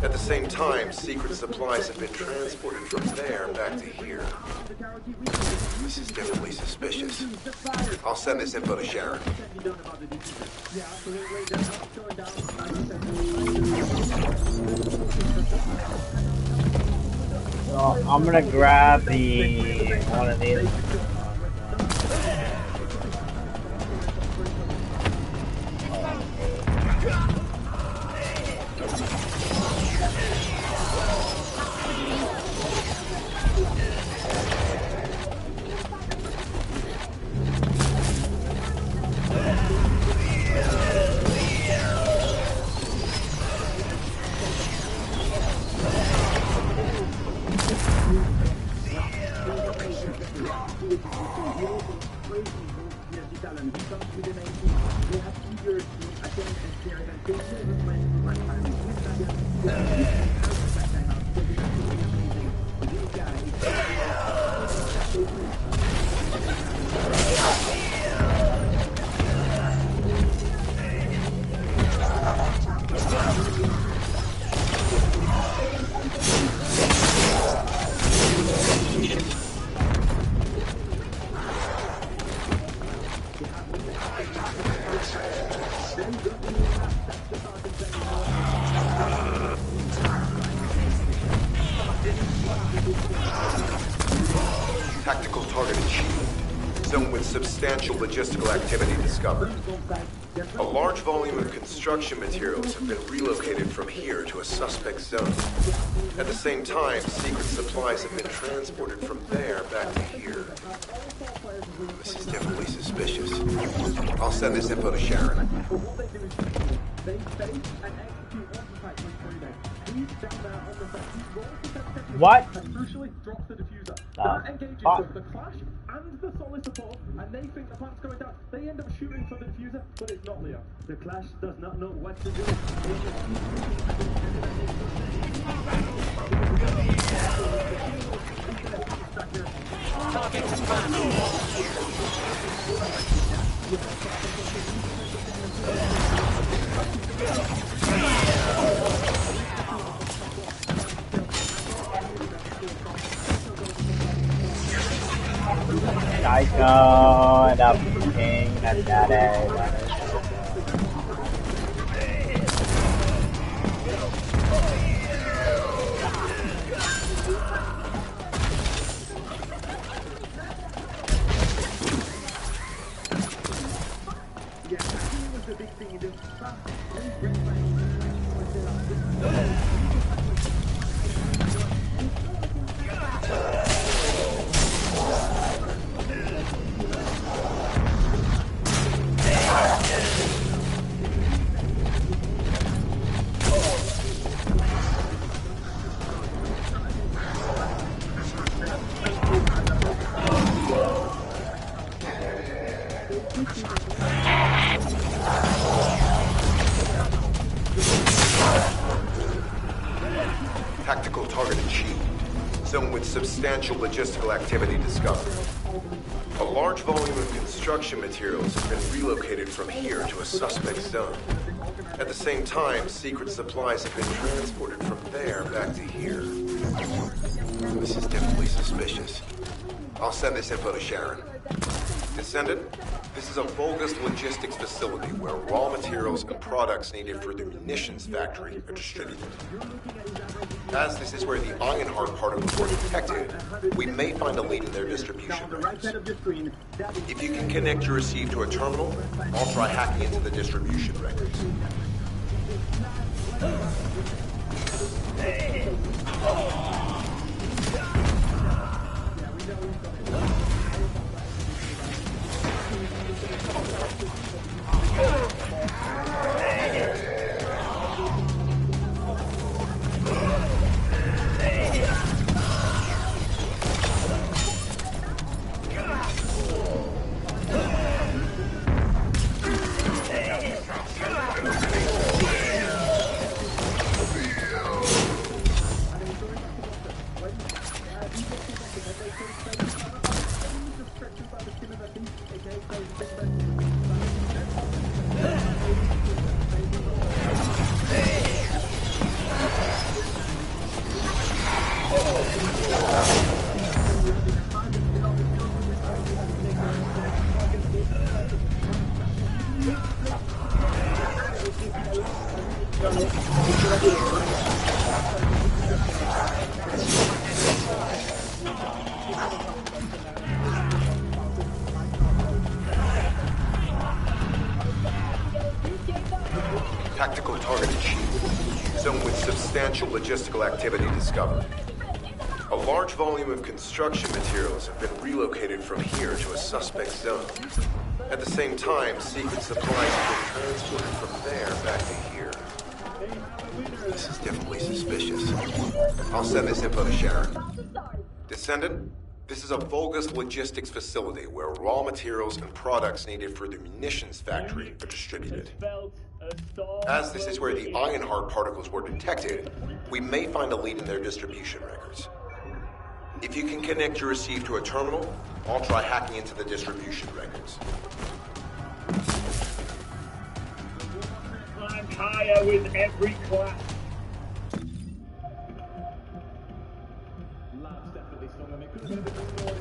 S17: At the same time, secret supplies have been transported from there back to here. This is definitely suspicious. I'll send this info to Sharon.
S2: So I'm gonna grab the one of these.
S17: Tactical target achieved. Zone with substantial logistical activity discovered. A large volume of construction materials have been relocated from here to a suspect zone. At the same time, secret supplies have been transported from there back to here. This is definitely suspicious. I'll send this info to Sharon.
S2: What?
S8: Crucially, drops the diffuser.
S2: That
S8: engages both the Clash and the solid support, and they think the plant's going down. They end up shooting for the diffuser, but it's not Leo.
S16: The Clash does not know what to do.
S15: Target confirmed.
S2: Psycho and up king and daddy.
S17: Tactical target achieved. Zone with substantial logistical activity discovered. A large volume of construction materials have been relocated from here to a suspect zone. At the same time, secret supplies have been transported from there back to here. This is definitely suspicious. I'll send this info to Sharon. Descendant, this is a bogus logistics facility where raw materials and products needed for the munitions factory are distributed. As this is where the Ironheart particles were detected, we may find a lead in their distribution records. If you can connect your receive to a terminal, I'll try hacking into the distribution records. Tactical target achieved. Zone with substantial logistical activity discovered. A large volume of construction materials have been relocated from here to a suspect zone. At the same time, secret supplies have been transported from there back to here. This is definitely suspicious. I'll send this info to Sharon. Descendant, this is a bogus logistics facility where raw materials and products needed for the munitions factory are distributed. As this is where the Ironheart particles were detected, we may find a lead in their distribution records. If you can connect your receive to a terminal, I'll try hacking into the distribution records.
S1: Climb higher with every clap.
S4: Lab's definitely stronger. It could have been a bit more.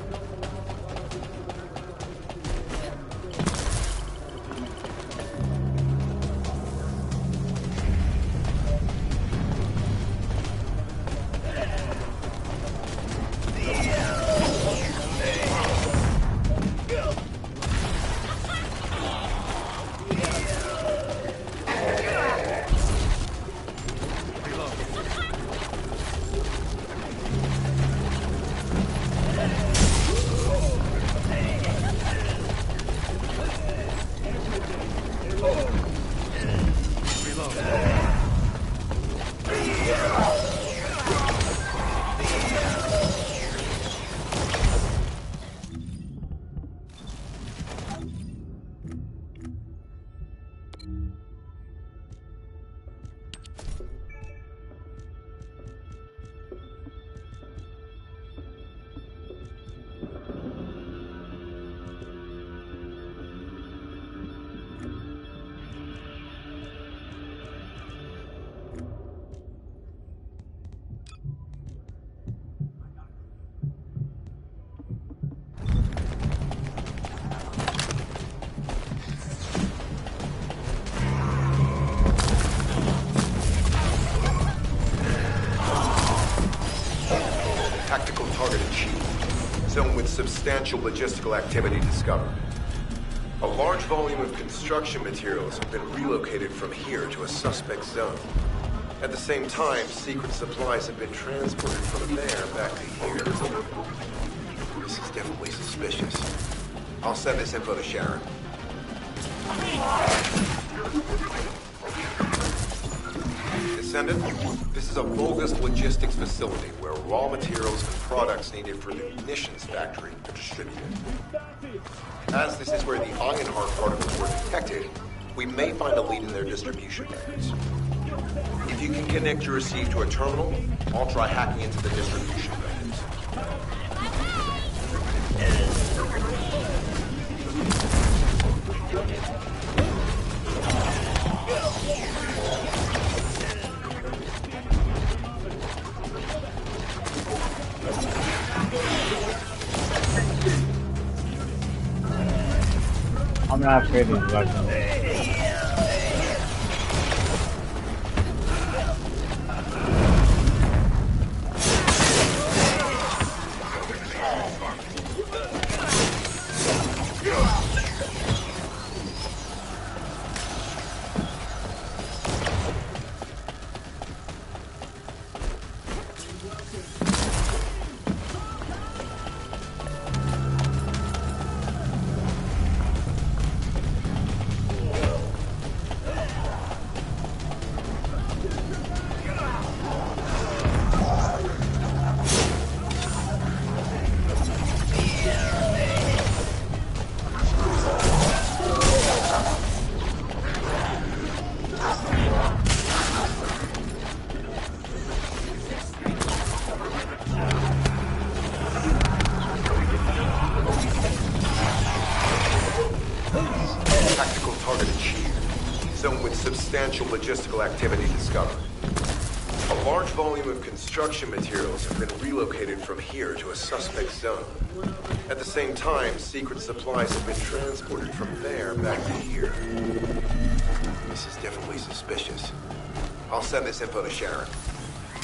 S17: Tactical target achieved. Zone with substantial logistical activity discovered. A large volume of construction materials have been relocated from here to a suspect zone. At the same time, secret supplies have been transported from there back to here. This is definitely suspicious. I'll send this info to Sharon. Descendant, this is a bogus logistics facility where raw materials and products needed for the munitions factory are distributed. As this is where the Ironheart particles were detected, we may find a lead in their distribution records. If you can connect your receive to a terminal, I'll try hacking into the distribution records.
S2: I'm gonna have to trade these weapons.
S17: Substantial logistical activity discovered. A large volume of construction materials have been relocated from here to a suspect zone. At the same time, secret supplies have been transported from there back to here. This is definitely suspicious. I'll send this info to Sharon.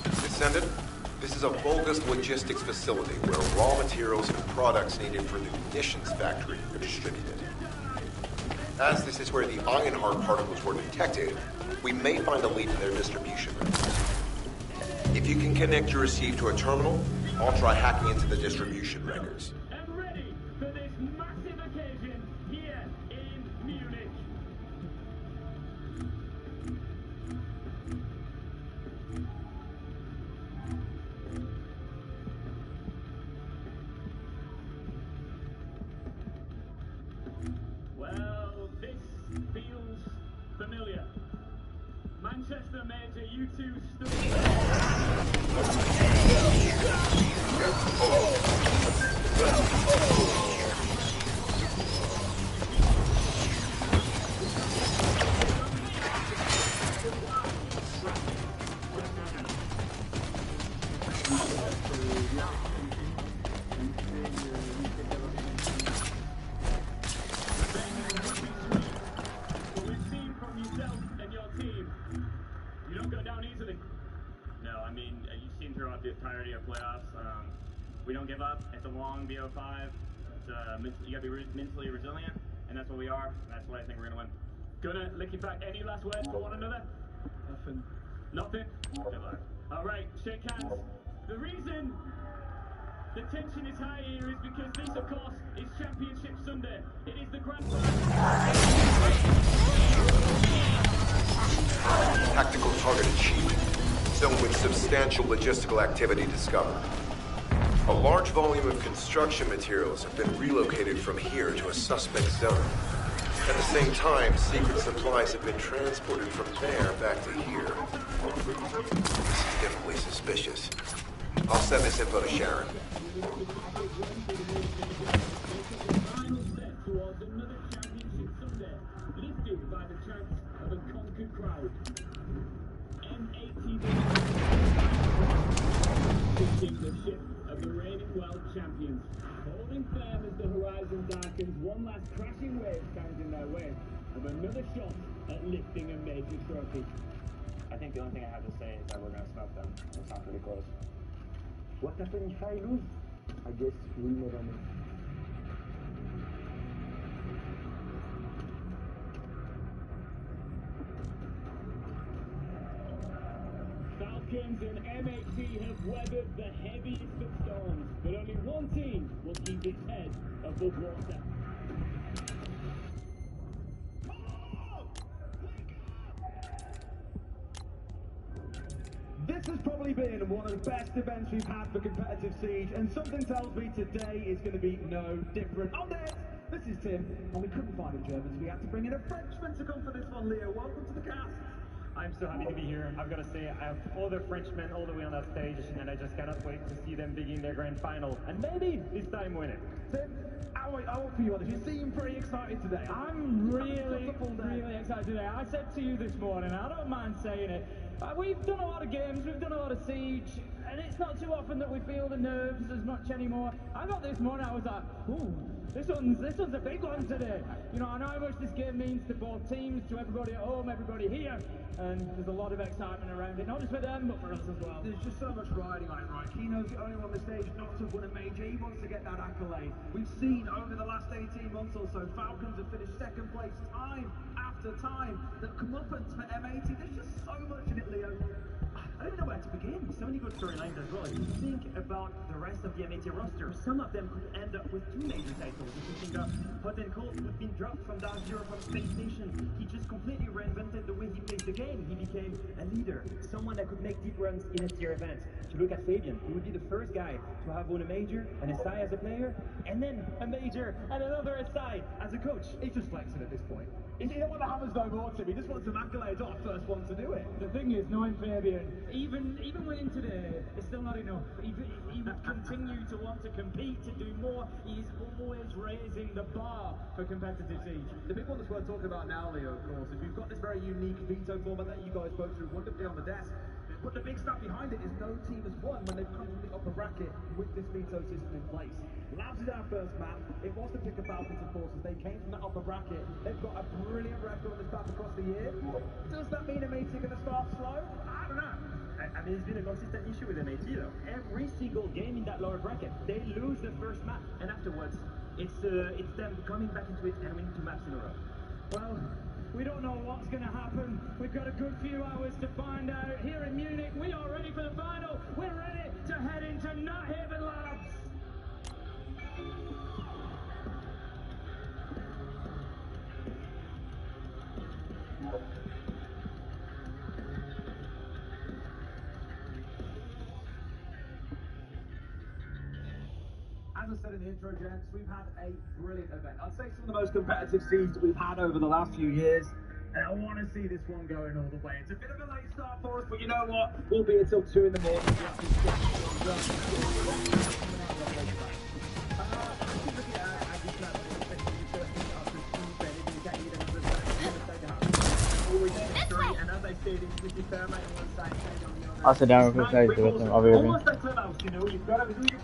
S17: Descendant, this is a bogus logistics facility where raw materials and products needed for the munitions factory are distributed. As this is where the Ironheart particles were detected, we may find a lead in their distribution routes. If you can connect your receive to a terminal, I'll try hacking into the distribution records.
S1: And ready for this massive occasion here in Munich. Well, this feels familiar. Manchester Major, you two stood.
S16: We don't give up. It's a long BO5. You gotta be mentally resilient, and that's what we are. And that's what I think we're gonna win. Gonna lick it back. Any last words for one another? Nothing. Nothing? Good luck. All right, shake hands. The reason the tension is high here is because this, of course, is Championship Sunday. It is the grand final.
S17: Tactical target achieved. Zone with substantial logistical activity discovered. A large volume of construction materials have been relocated from here to a suspect zone. At the same time, secret supplies have been transported from there back to here. This is definitely suspicious. I'll send this info to Sharon.
S1: Final step towards another Championship Sunday, lifted by the chants of a conquered crowd. M80 pitching the ship of the reigning world champions, holding firm as the horizon darkens. One last crashing wave stands in their way of another shot at lifting a major trophy.
S16: I think the only thing I have to say is that we're gonna smoke them. It's not pretty close.
S1: What happens if I lose? I guess we'll never know. Falcons and M80 have weathered the heaviest of storms, but only one team will keep its head above water.
S18: This has probably been one of the best events we've had for competitive Siege, and something tells me today is going to be no different. On it! This is Tim, and we couldn't find a German, so we had to bring in a Frenchman to come for this one, Leo. Welcome to the cast.
S16: I'm so happy to be here. I've got to say, I have all the Frenchmen all the way on that stage, and I just cannot wait to see them begin their grand final, and maybe this time win it.
S18: Tim, I won't put you on this. You seem pretty excited today.
S19: I'm really excited today. I said to you this morning, I don't mind saying it, we've done a lot of games, we've done a lot of Siege, and it's not too often that we feel the nerves as much anymore. I got this morning, I was like, ooh, this one's a big one today. You know, I know how much this game means to both teams, to everybody at home, everybody here, and there's a lot of excitement around it, not just for them, but for us as well.
S18: There's just so much riding on it, right? Kino's the only one on the stage not to have won a major. He wants to get that accolade. We've seen over the last 18 months or so, Falcons have finished second place time after time. The comeuppance for M80, there's just so much in it, Leo.
S16: I don't even know where to begin. So many good storylines as well. If you think about the rest of the M80 roster, some of them could end up with 2 major titles. If you think of Hot and Cold, who's been dropped from Down Zero from Space Station, he just completely reinvented the way he plays the game. He became a leader, someone that could make deep runs in a tier event. If you look at Fabian, he would be the first guy to have won a major, an SI as a player, and then a major and another SI as a coach.
S18: He's just flexing at this point. He don't want the hammers no more, Tim. He just wants some accolades off. First one to do it.
S19: The thing is, knowing Fabian, even winning today is still not enough. He would continue to want to compete, to do more. He's always raising the bar for competitive Siege.
S18: The big one that's worth talking about now, Leo, of course, is we've got this very unique veto format that you guys spoke through wonderfully on the desk. But the big stuff behind it is no team has won when they've come from the upper bracket with this veto system in place. Labs is our first map. It was to pick the Falcons, of course, as they came from that upper bracket. They've got a brilliant record on this map across the year. Does that mean M80 are going to start slow? I don't know.
S16: I mean, it's been a consistent issue with M80 though. Every single game in that lower bracket, they lose the first map, and afterwards, it's them coming back into it and winning 2 maps in a row.
S19: Well, we don't know what's going to happen. We've got a good few hours to find out. Here in Munich, we are ready for the final. We're ready to head into Nuthaven Labs.
S18: As I said in the intro, gents, we've had a brilliant event. I'd say some of the most competitive Siege that we've had over the last few years. And I want to see this one going all the way. It's a bit of a late start for us, but you know what? We'll be until 2 in the morning.
S2: I'll sit down real quick, guys. I'll be with you.
S16: Almost like Clubhouse, you know, you've got to do your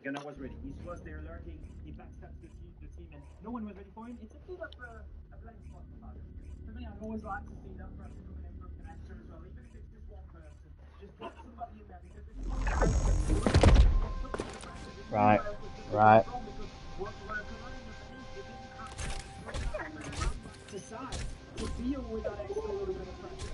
S16: Gunnar was ready. He was there lurking. He backstabs the team, and no one was ready for him. It's a bit of a blind spot for Marcus. For me, I'd always like to see that person coming in from connector as well, even if it's just one person. Just drop somebody in there because it's
S2: Right, right.
S16: Decide to deal with that extra little bit of pressure.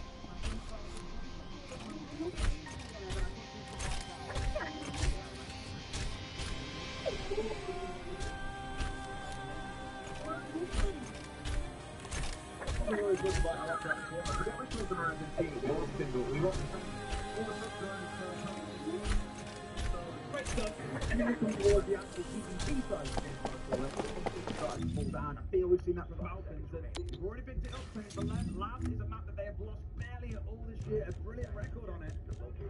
S16: Great stuff. And then we come towards the actual TFD side of things. Starting to pull down. I feel we've seen that from Falcons. And we've already picked it up. The Lab is a map that they have lost barely at all this year. A brilliant record on it.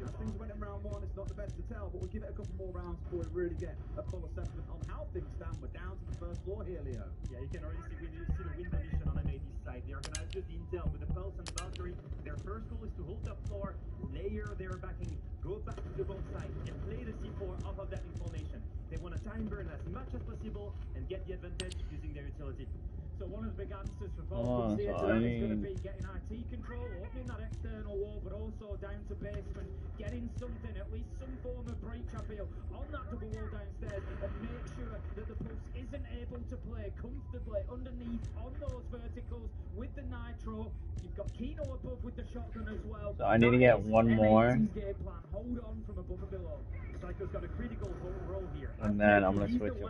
S16: As things went in round one, it's not the best to tell, but we'll give it a couple more rounds before we really get a full assessment on how things stand. We're down to the first floor here, Leo. Yeah, you can already see the win condition on MAD's side. They organize just the intel with the Pulse and the Valkyrie. Their first goal is to hold that floor, layer their backing, go back to the both side, and play the C4 off of that information. They want to time burn as much as possible and get the advantage using their utility. So one of the big answers for Falcons here tonight is going to be getting IT control, opening that external wall, but also down to basement, getting something, at least some form of breach appeal on that double wall downstairs, and make sure that the Pulse isn't able to play comfortably underneath on those verticals with the Nitro. You've got Kino above with the shotgun as well.
S2: So I need to get one more.
S16: Game plan. Hold on from above and below. Psycho's got a critical role here.
S2: And then I'm gonna switch it.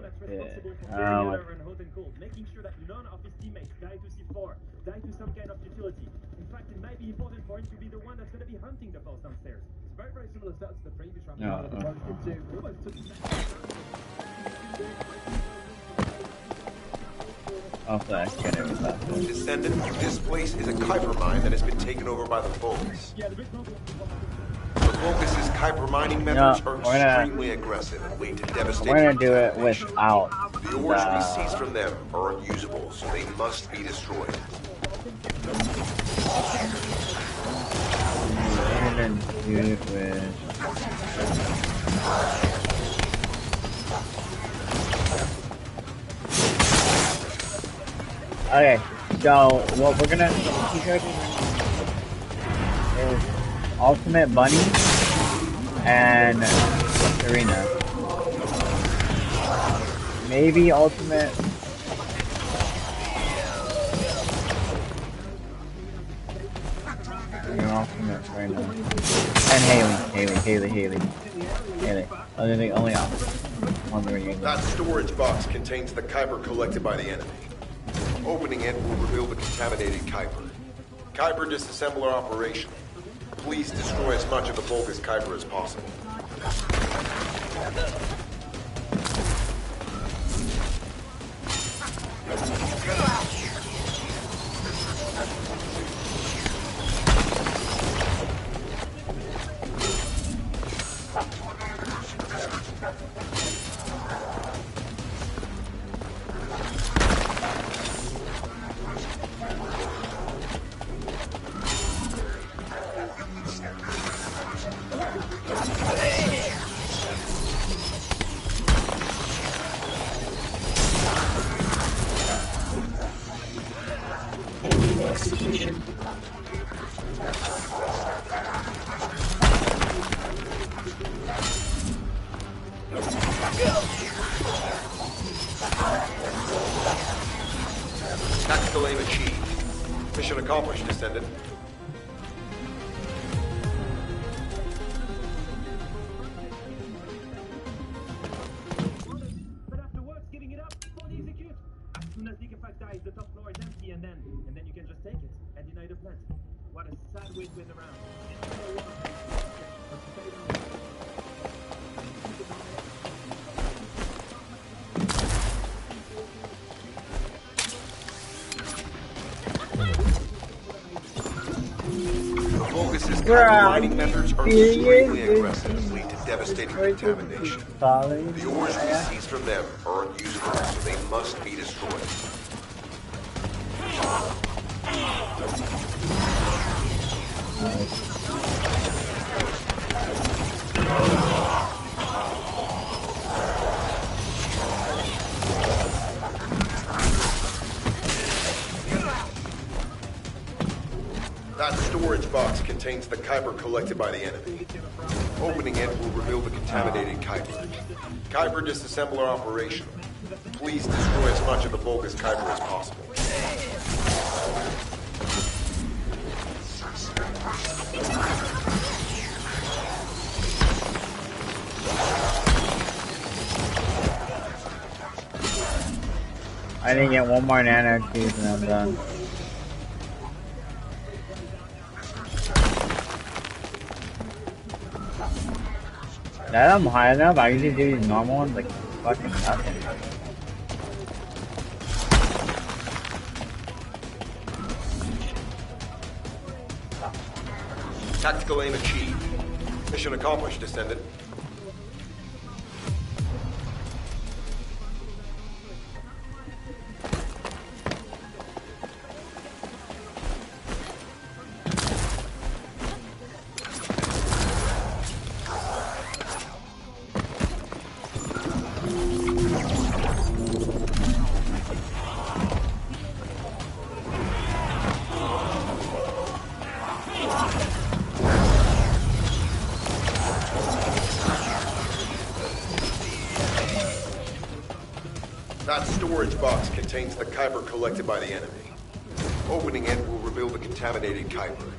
S16: Making sure that none of his teammates die to C4, die to some kind of utility. In fact, it might be important for him to be the one that's going to be hunting the Pulse downstairs. It's very, very similar setup to the previous round.
S17: Descendant, this place is a Kuiper mine that has been taken over by the Vulcans. The Vulcans' Kuiper mining methods are extremely aggressive and lead to devastating.
S2: We're gonna do it without.
S17: The ores we seize from them are unusable, so they must be destroyed.
S2: We're gonna do it with. Okay, so what we're gonna is Ultimate Bunny and Serena. Maybe Ultimate. Ultimate Serena. And Haley. Only option.
S17: That storage box contains the Kuiper collected by the enemy. Opening it will reveal the contaminated Kuiper. Kuiper disassembler operation. Please destroy as much of the Vulgus Kuiper as possible. Tactical aim achieved. Mission accomplished, Descendant.
S16: and then you can just take it and deny the plant. What a sad way to end around.
S17: The Vulgus' mining methods are extremely aggressive and lead to devastating contamination. The ores we seize from them are unusable, so they must be destroyed. That storage box contains the Kuiper collected by the enemy. Opening it will reveal the contaminated Kuiper. Kuiper disassembler operational. Please destroy as much of the Vulgus Kuiper as possible.
S2: I didn't get one more nano cube and I'm done. Now that I'm high enough, I can just do these normal ones like fucking nothing.
S17: Tactical aim achieved. Mission accomplished, Descendant. That storage box contains the Kuiper collected by the enemy. Opening it will reveal the contaminated Kuiper.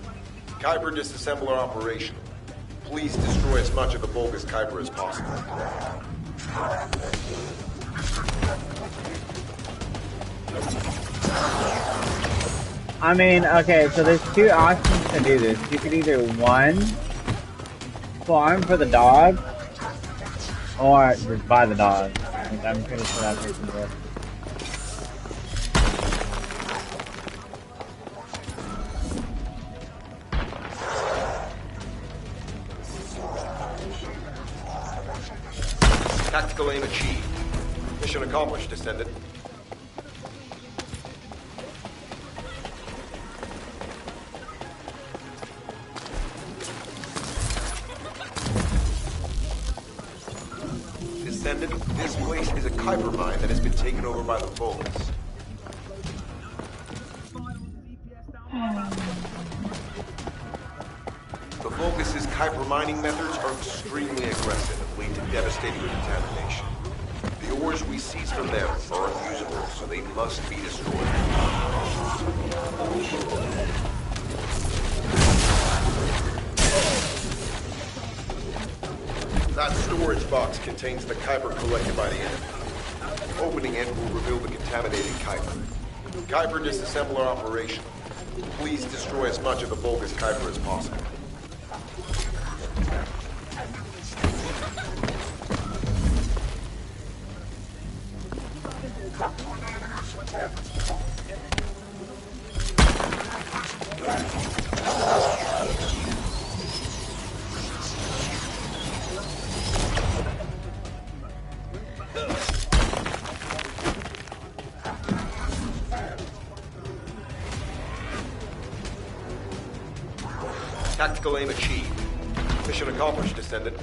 S17: Kuiper disassembler operational. Please destroy as much of the Vulgus Kuiper as possible.
S2: I mean, okay, so there's two options to do this. You could either, one, farm for the dog, or just buy the dog. Like, I'm pretty sure that person's it.
S17: Tactical aim achieved. Mission accomplished, Descendant. Descendant, this place is a Kuiper mine that has been taken over by the Vulgus. The Vulgus' Kuiper mining methods are extremely aggressive and lead to devastating contamination. The ores we seize from them are unusable, so they must be destroyed. That storage box contains the Kuiper collected by the enemy. Opening it will reveal the contaminated Kuiper. Kuiper disassembler operational. Please destroy as much of the Vulgus Kuiper as possible. Tactical aim achieved. Mission accomplished, Descendant.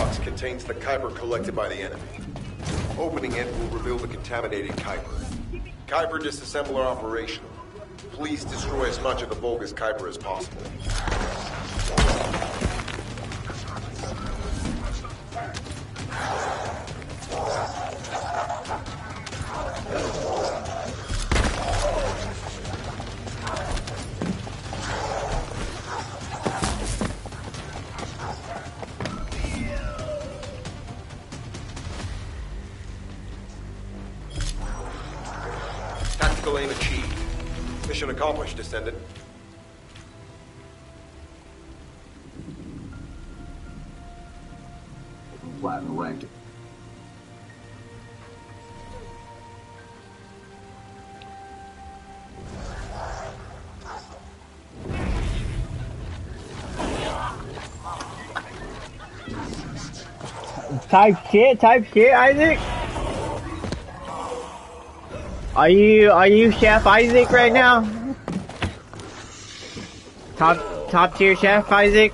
S17: box contains the Kuiper collected by the enemy. Opening it will reveal the contaminated Kuiper. Kuiper disassembler operational. Please destroy as much of the bogus Kuiper as possible. Tactical aim achieved. Mission accomplished, Descendant.
S11: Flatten rank.
S2: Type shit, Isaac. Are you Chef Isaac right now? Top tier Chef Isaac.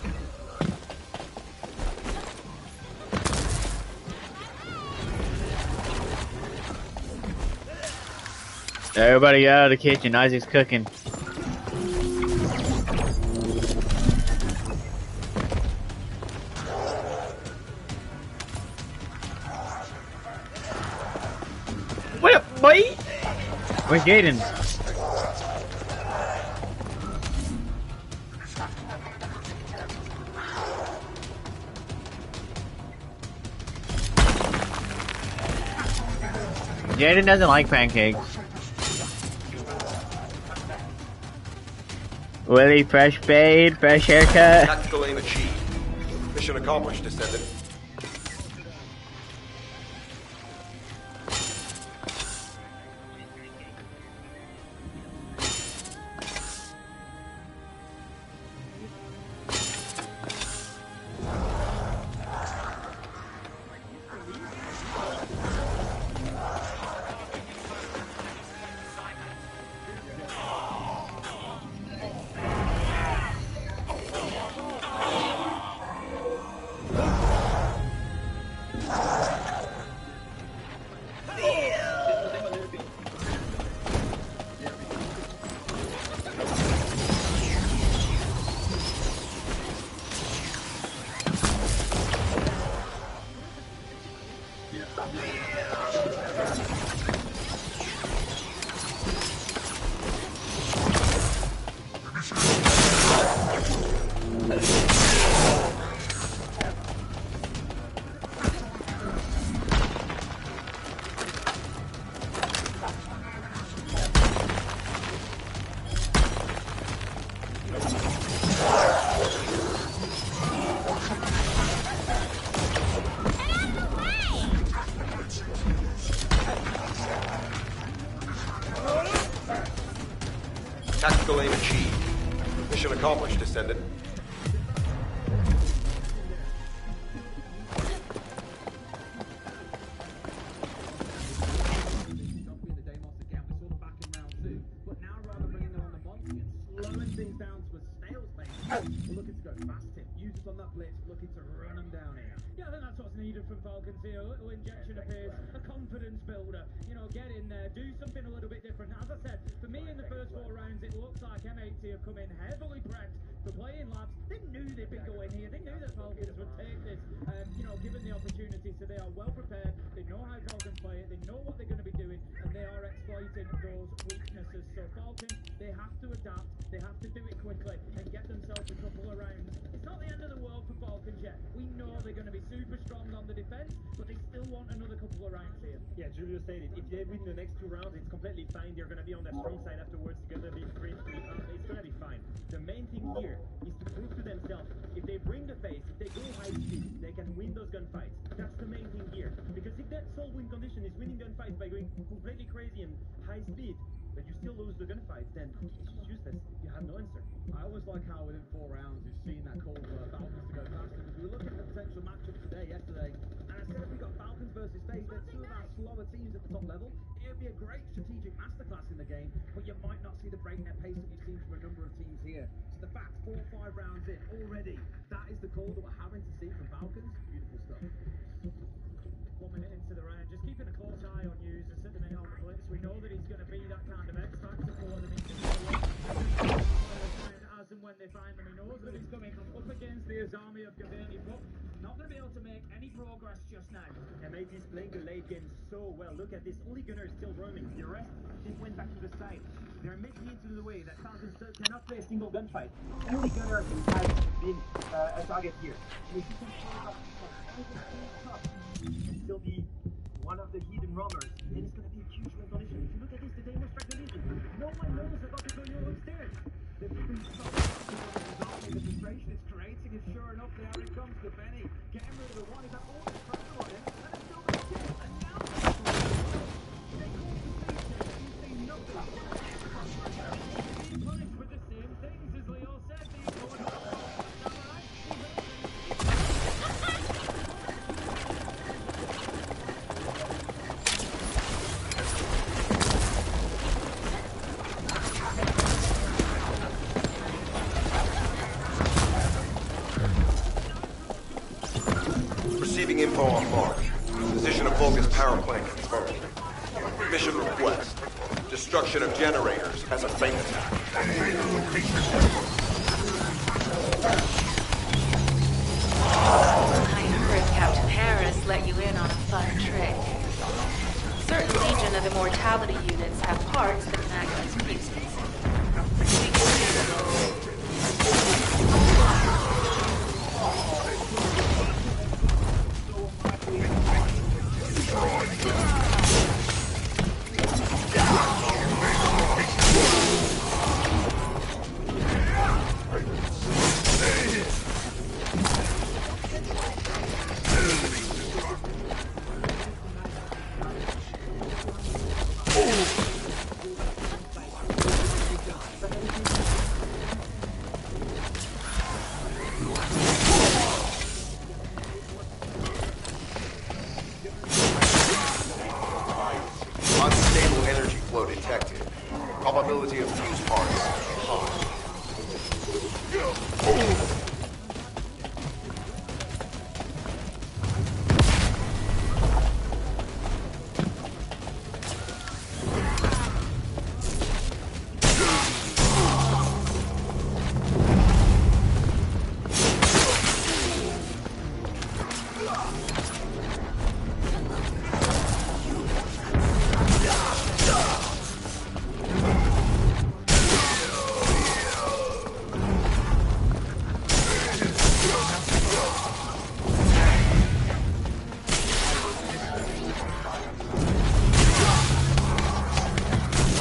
S2: Everybody get out of the kitchen. Isaac's cooking. What up, boy? Where's Jaden? Jaden doesn't like pancakes. Willie, fresh fade, fresh haircut.
S17: Tactical aim achieved. Mission accomplished, Descendant. Tactical aim achieved. Mission accomplished, Descendant.
S19: Needed from Falcons here, a little injection of pace, a confidence builder, you know, get in there, do something a little bit different. As I said, for me in the first 4 rounds, it looks like M80 have come in heavily prepped for playing labs. They knew they'd be going here, they knew that Falcons would take this, you know, given the opportunity, so they are well prepared, they know how Falcons play it, they know what they're going to be doing, and they are exploiting those weaknesses. So Falcons, they have to adapt, they have to do it quickly, and get themselves a couple of rounds. It's not the end of the world for Falcons yet. We know they're going to be super strong on the defense, but they still want another couple of rounds here.
S16: Yeah, Julio said it. If they win the next 2 rounds, it's completely fine. They're going to be on their strong side afterwards. It's going to be free. It's going to be fine. The main thing here is to prove to themselves, if they bring the pace, if they go high speed, they can win those gunfights. That's the main thing here. Because if that sole win condition is winning gunfights by going completely crazy and high speed, but you still lose the gunfight, then it's useless. You have no answer.
S18: I always like how within 4 rounds you've seen that call for Falcons to go faster, because we were looking at the potential matchup yesterday, and I said if we got Falcons versus FaZe, they're 2 some of our slower teams at the top level, it would be a great strategic masterclass in the game, but you might not see the breakneck pace that we've seen from a number of teams here. So the fact 4 or 5 rounds in already, that is the call that we're having to see from Falcons. Beautiful stuff.
S19: 1 minute into the round, just keeping a close eye on users at the minute on the blitz. We know that he's going to be that kind of X factor for them. He's going to as and when they find them. He knows that he's coming up against this army of Gaverni, but not going to be able to make any progress just now.
S16: MAT is playing the late game so well. Look at this, only Gunner is still roaming. The rest just went back to the side. They're making it into the way that Falcons cannot play a single gunfight. Only Gunner has been a target here. And if you can play up and still be one of the hidden roamers, then it's going to be a huge win condition. If you look at this, the Damo strategy, no one knows about the Toyo upstairs. They've been so resolving the frustration it's creating, and sure enough, there it comes to Benny. Getting rid of the one, he's got all this pressure on him, and it's still been killed, and now they call the feature, you see nothing.
S19: Being punished with the same things as Leo said, these going
S17: Receiving info on mark. Position of focus power plant confirmed. Mission request. Destruction of generators as a feint attack.
S5: I heard Captain Harris let you in on a fun trick. Certain Legion of Immortality units have parts that can act as pieces. We can use
S17: Unstable energy flow detected. Probability of fuse parts high.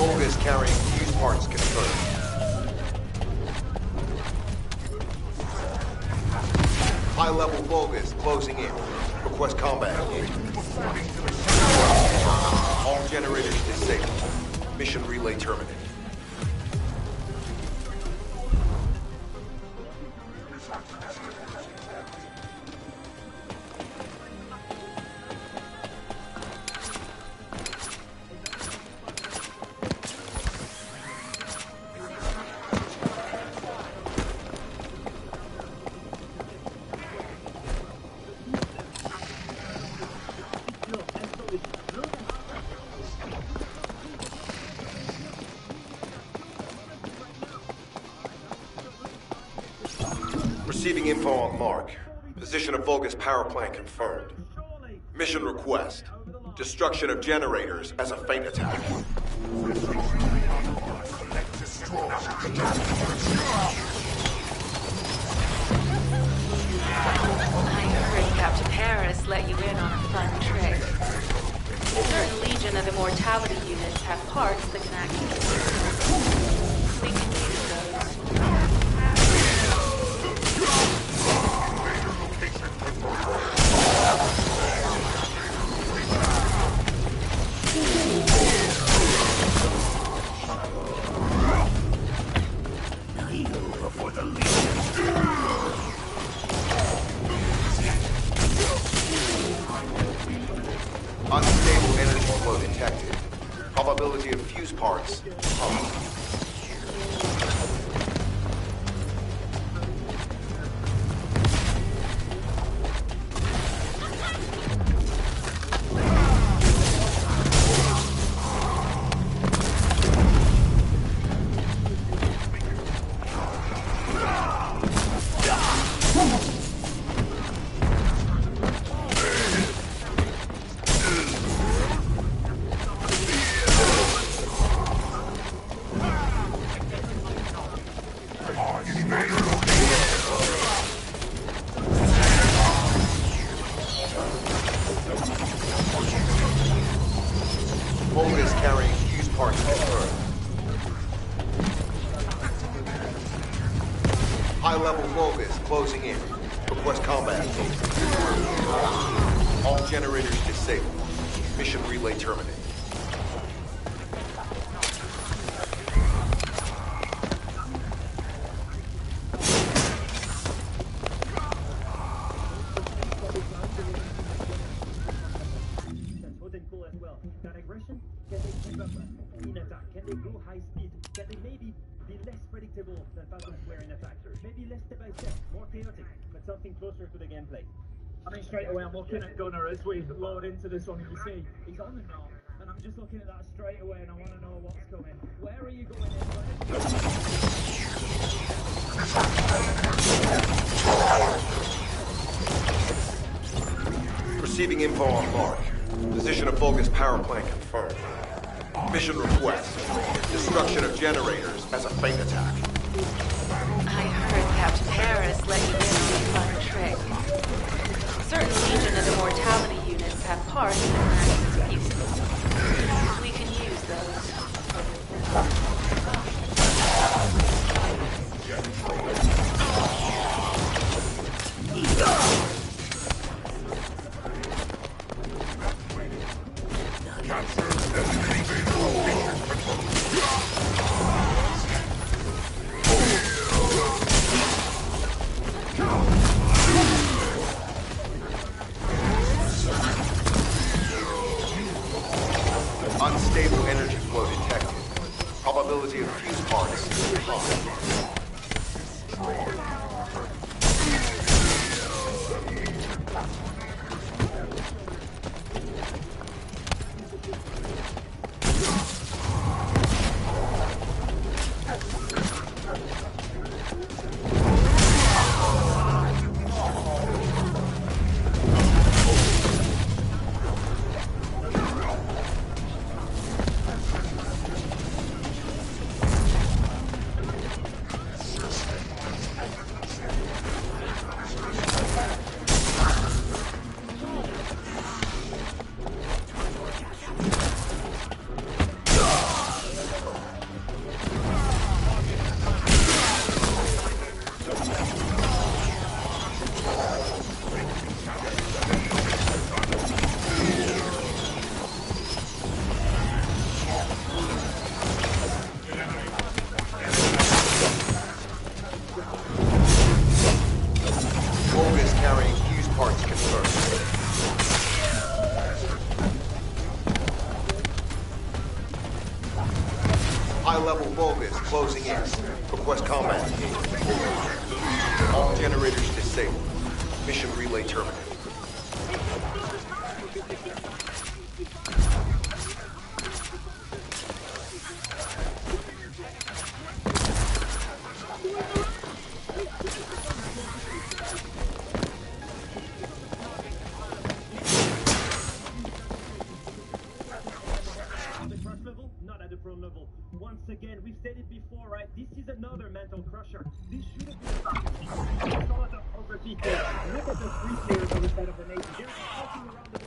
S17: Volgas carrying fuse parts confirmed. High-level Volgas closing in. Request combat engagement. All generators disabled. Mission relay terminated. Receiving info on mark. Position of Volgas power plant confirmed. Mission request. Destruction of generators as a feint attack.
S5: I heard Captain Harris let you in on a fun trick. Certain Legion of Immortality units have parts that can act as pieces. We can use those.
S15: Before the Legion.
S17: Unstable detected. Probability of fuse parts high. Volgus carrying fuse parts confirmed. High-level Volgus closing in. Request combat engagement. All generators disabled. Mission relay terminated.
S16: That aggression, can they keep up in attack? Can they go high speed? Can they maybe be less predictable than Falcons were in attack? Maybe less step by step, more chaotic, but something closer to the gameplay.
S19: I mean, straight away, I'm looking at Gunnar as we load into this one, and you see, he's on the knob, and I'm just looking at that straight away, and I want to know what's coming. Where are you going in?
S17: Receiving info on mark. Position of Volgus power plant confirmed. Mission request. Destruction of generators as a feint attack.
S5: I heard Captain Harris let you in on a clever trick. Certain Legion and Immortality units have parts that are nice pieces. We can use those.
S17: Unstable energy flow detected. Probability of fuse parts high. High-level Volgus closing in. Request combat engagement. All generators disabled. Mission relay terminated.
S16: Once again, we've said it before, right? This is another mental crusher. This should have been a lot of overpeak there. Look at the three players on the side of the nation. They're walking around the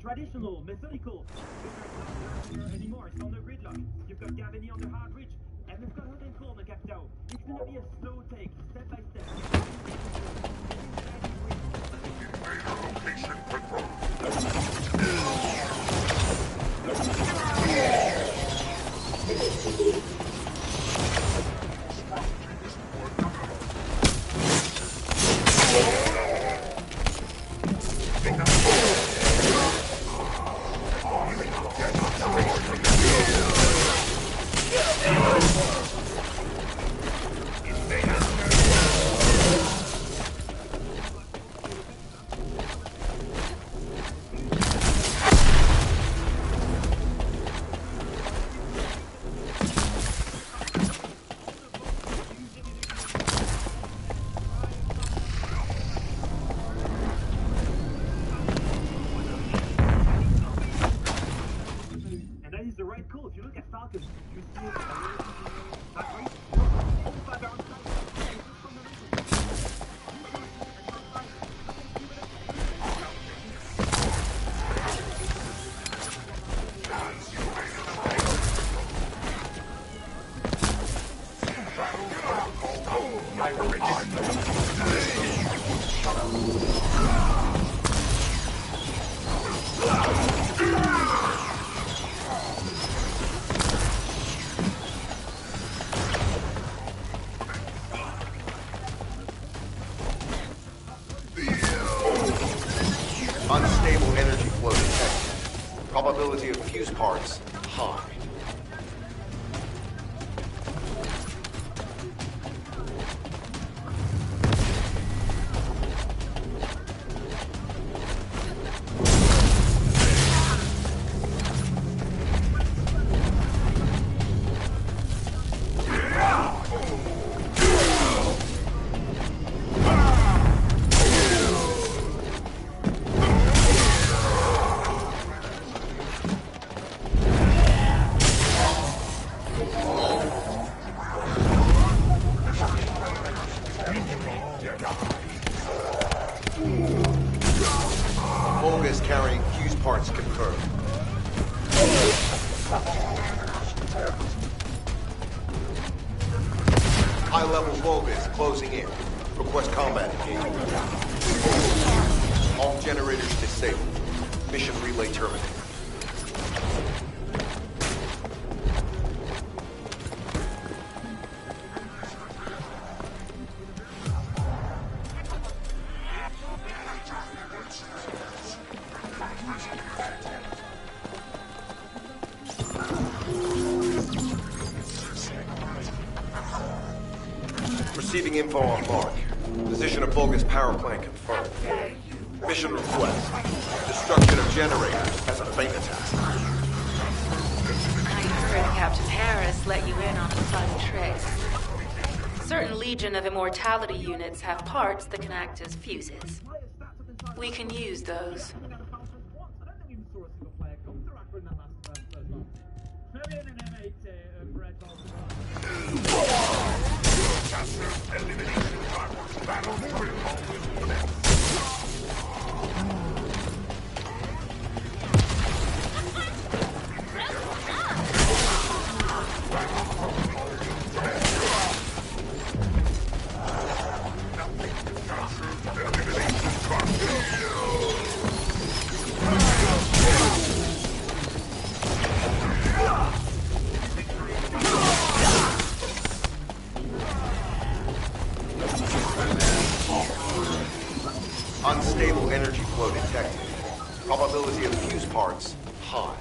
S16: Traditional, methodical. Anymore, it's on the gridlock. You've got Gavini on the hard ridge, and we've got Hood and Core on the capital. It's gonna be a slow take, step by step.
S15: Invader location confirmed.
S17: Unstable energy flow detected. Probability of fuse parts high. Volga's carrying fuse parts confirmed. High-level Volgas closing in. Request combat engagement. All generators disabled. Mission relay terminated. Receiving info on Mark. The Position of Vulgus power plant confirmed. Mission request. Destruction of generators as a feint attack.
S5: I heard Captain Harris let you in on a fun trick. Certain Legion of Immortality units have parts that can act as fuses. We can use those.
S17: Unstable energy flow detected. Probability of fuse parts, high.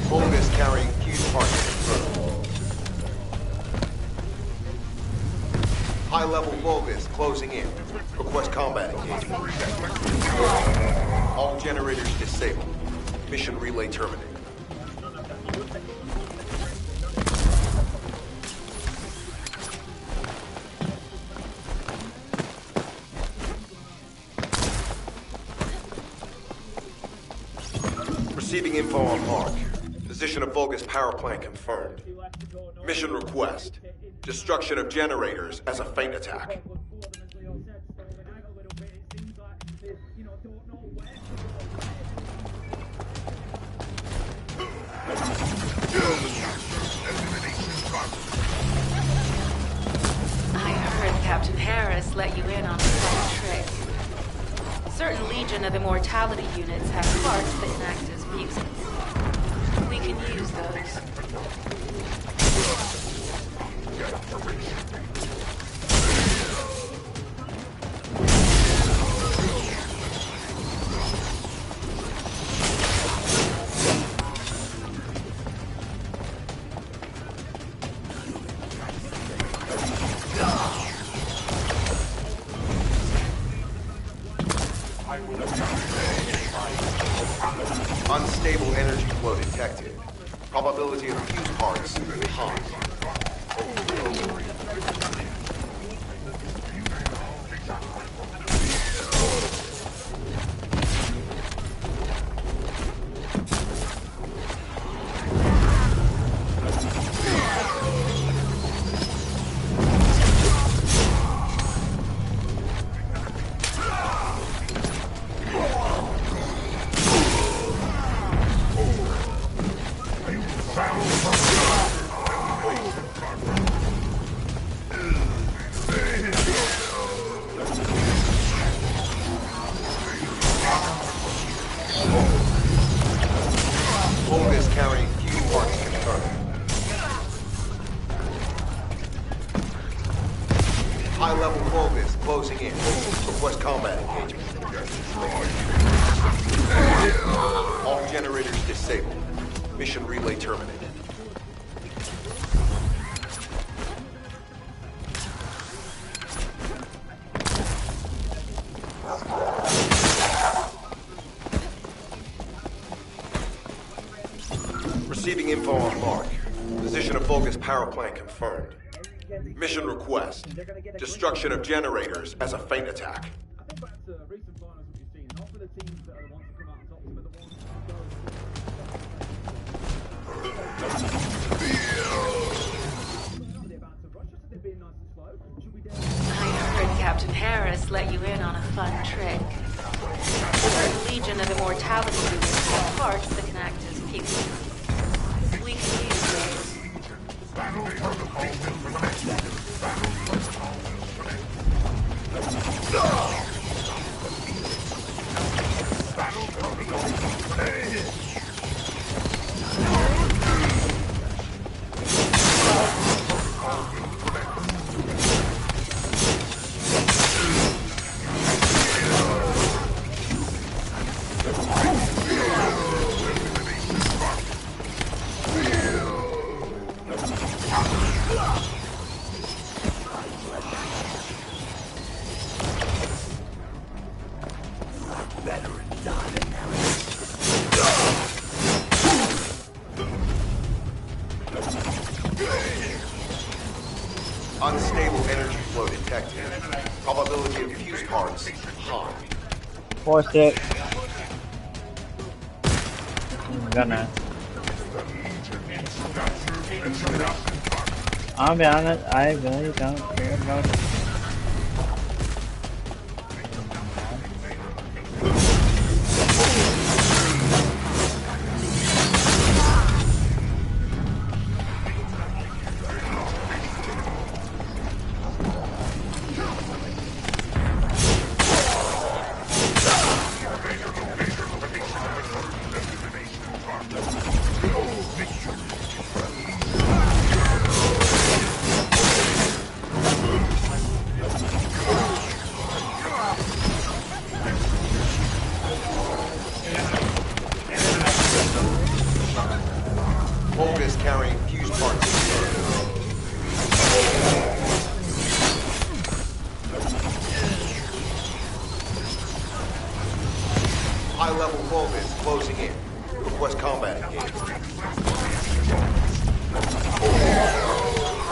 S17: Vulgus carrying fuse parts confirmed. High-level Vulgus closing in. Request combat engagement. All generators disabled. Mission relay terminated. Receiving info on mark. Position of Vulgus power plant confirmed. Mission request. Destruction of generators as a feint attack.
S5: I heard Captain Harris let you in on a fun trick. Certain Legion of Immortality units have parts that can act as fuses. We can use those.
S17: Unstable energy flow detected. Probability of fuse parts, high. Vulgus carrying fuse parts confirmed. High-level Vulgus closing in. Request combat engagement. All generators disabled. Mission relay terminated. Receiving info on mark. Position of Vulgus power plant confirmed. Mission request. Destruction of generators as a feint attack.
S5: I heard Captain Captain Harris let you in on a fun trick. The Legion of Immortality units have parts that can act as fuses. We can use those.
S17: Unstable energy flow detected. Probability of fuse parts high.
S2: Force it. I'm gonna. I'll be honest, I really don't care about it.
S17: Vulgus carrying fuse parts. High-level Vulgus closing in. Request combat engagement.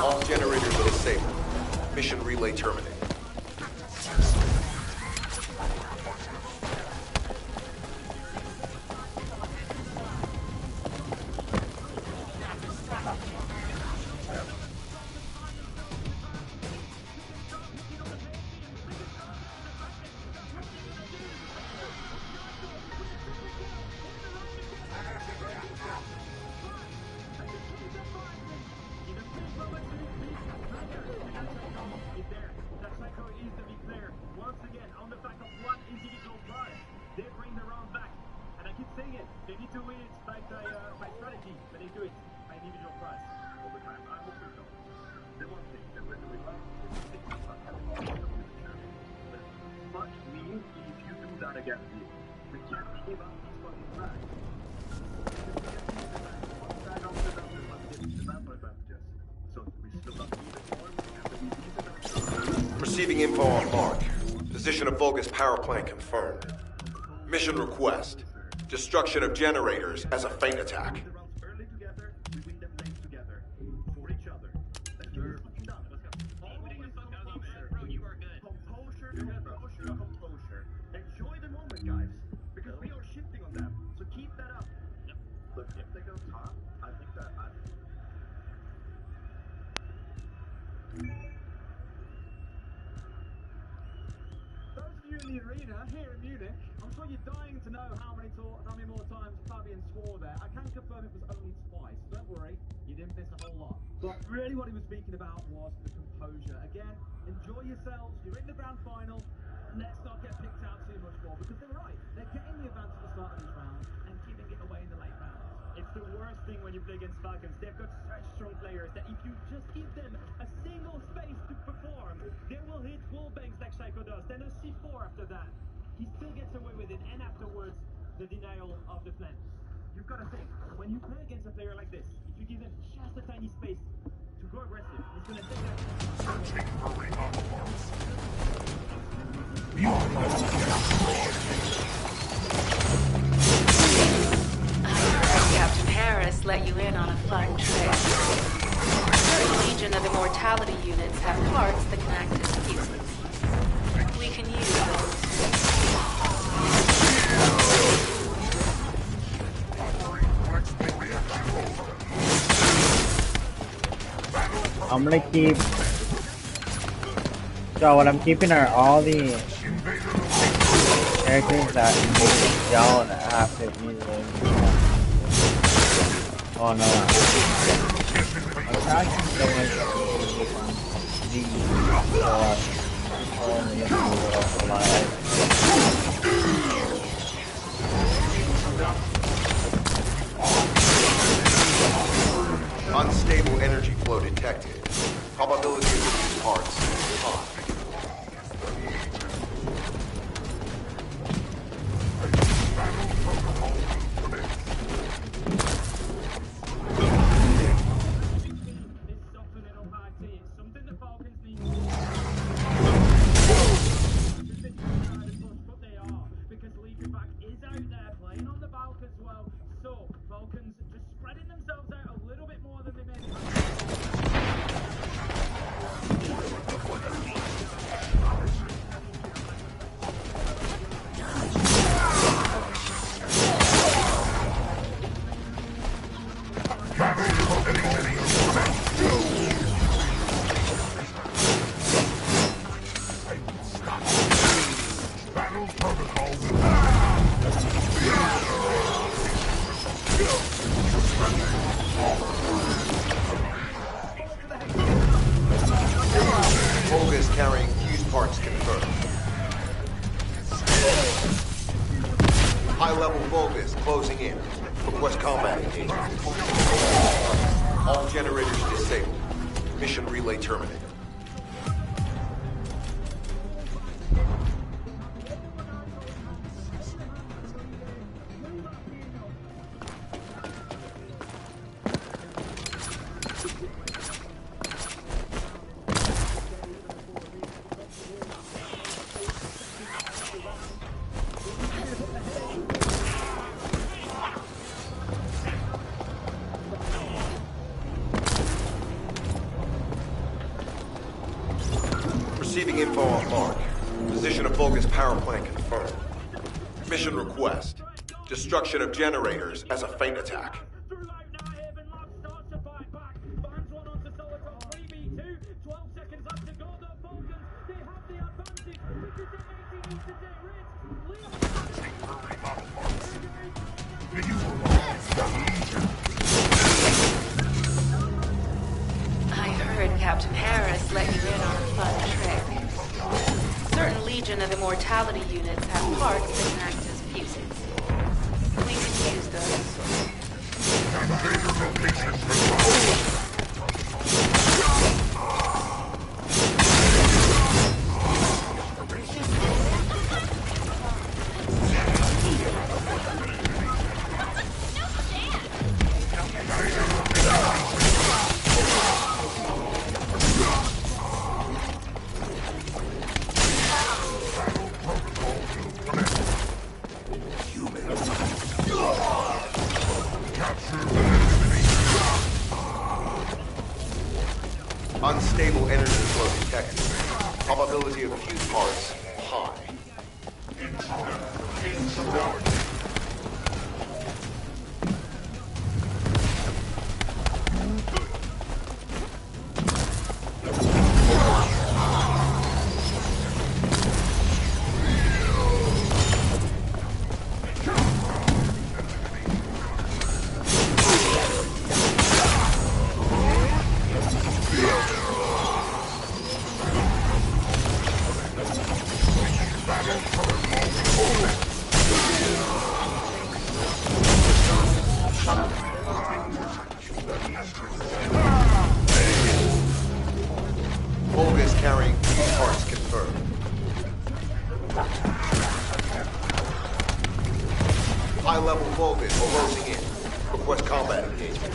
S17: All generators are disabled. Mission relay terminated. Receiving info on mark. Position of Vulgus power plant confirmed. Mission request. Destruction of generators as a feint attack.
S8: Enjoy the moment, guys, because we are shifting on them. So keep that up. Look, if they go top, I think that those of you in the arena here in Munich, I'm sure you're dying to know how many more times Fabian swore there. I can confirm it was only twice. Don't worry, you didn't miss a whole lot. But really what he was speaking about was the composure. Again, enjoy yourselves. You're in the grand final. Let's not get picked out too much more, because they're right. They're getting the advantage at the start of these rounds and giving it away in the late rounds.
S16: It's the worst thing when you play against Falcons. They've got such strong players that if you just give them a single space to perform, they will hit wall bangs like Shaiko does. Then a C4 after that. He still gets away with it, and afterwards, the denial of the flanks. You've got to think, when you play against a player like this, if you give him just a tiny space to go aggressive, he's going to take that.
S15: Searching for rearmaments.
S5: Captain Harris let you in on a fun trick. The Legion of Immortality units have parts that can act as fuses. We can use those.
S2: I'm gonna keep So what I'm keeping are all the characters that you don't have to easily. Oh no. I'm trying to stay away from
S17: Unstable energy flow detected. Probability of use parts high. Volgus carrying fused parts confirmed. High-level Volgus closing in. Request combat engagement. All generators disabled. Mission relay terminated. Receiving info on mark. Position of Volgus power plant confirmed. Mission request. Destruction of generators as a feint attack.
S5: I heard Captain Harris let you in on a fun trick. Certain Legion of Immortality units have parts that can act as fuses. We can use those.
S17: Unstable energy flow detected. Probability of fused parts high. Volgus carrying fused parts confirmed. High-level Volgus closing in. Request combat engagement.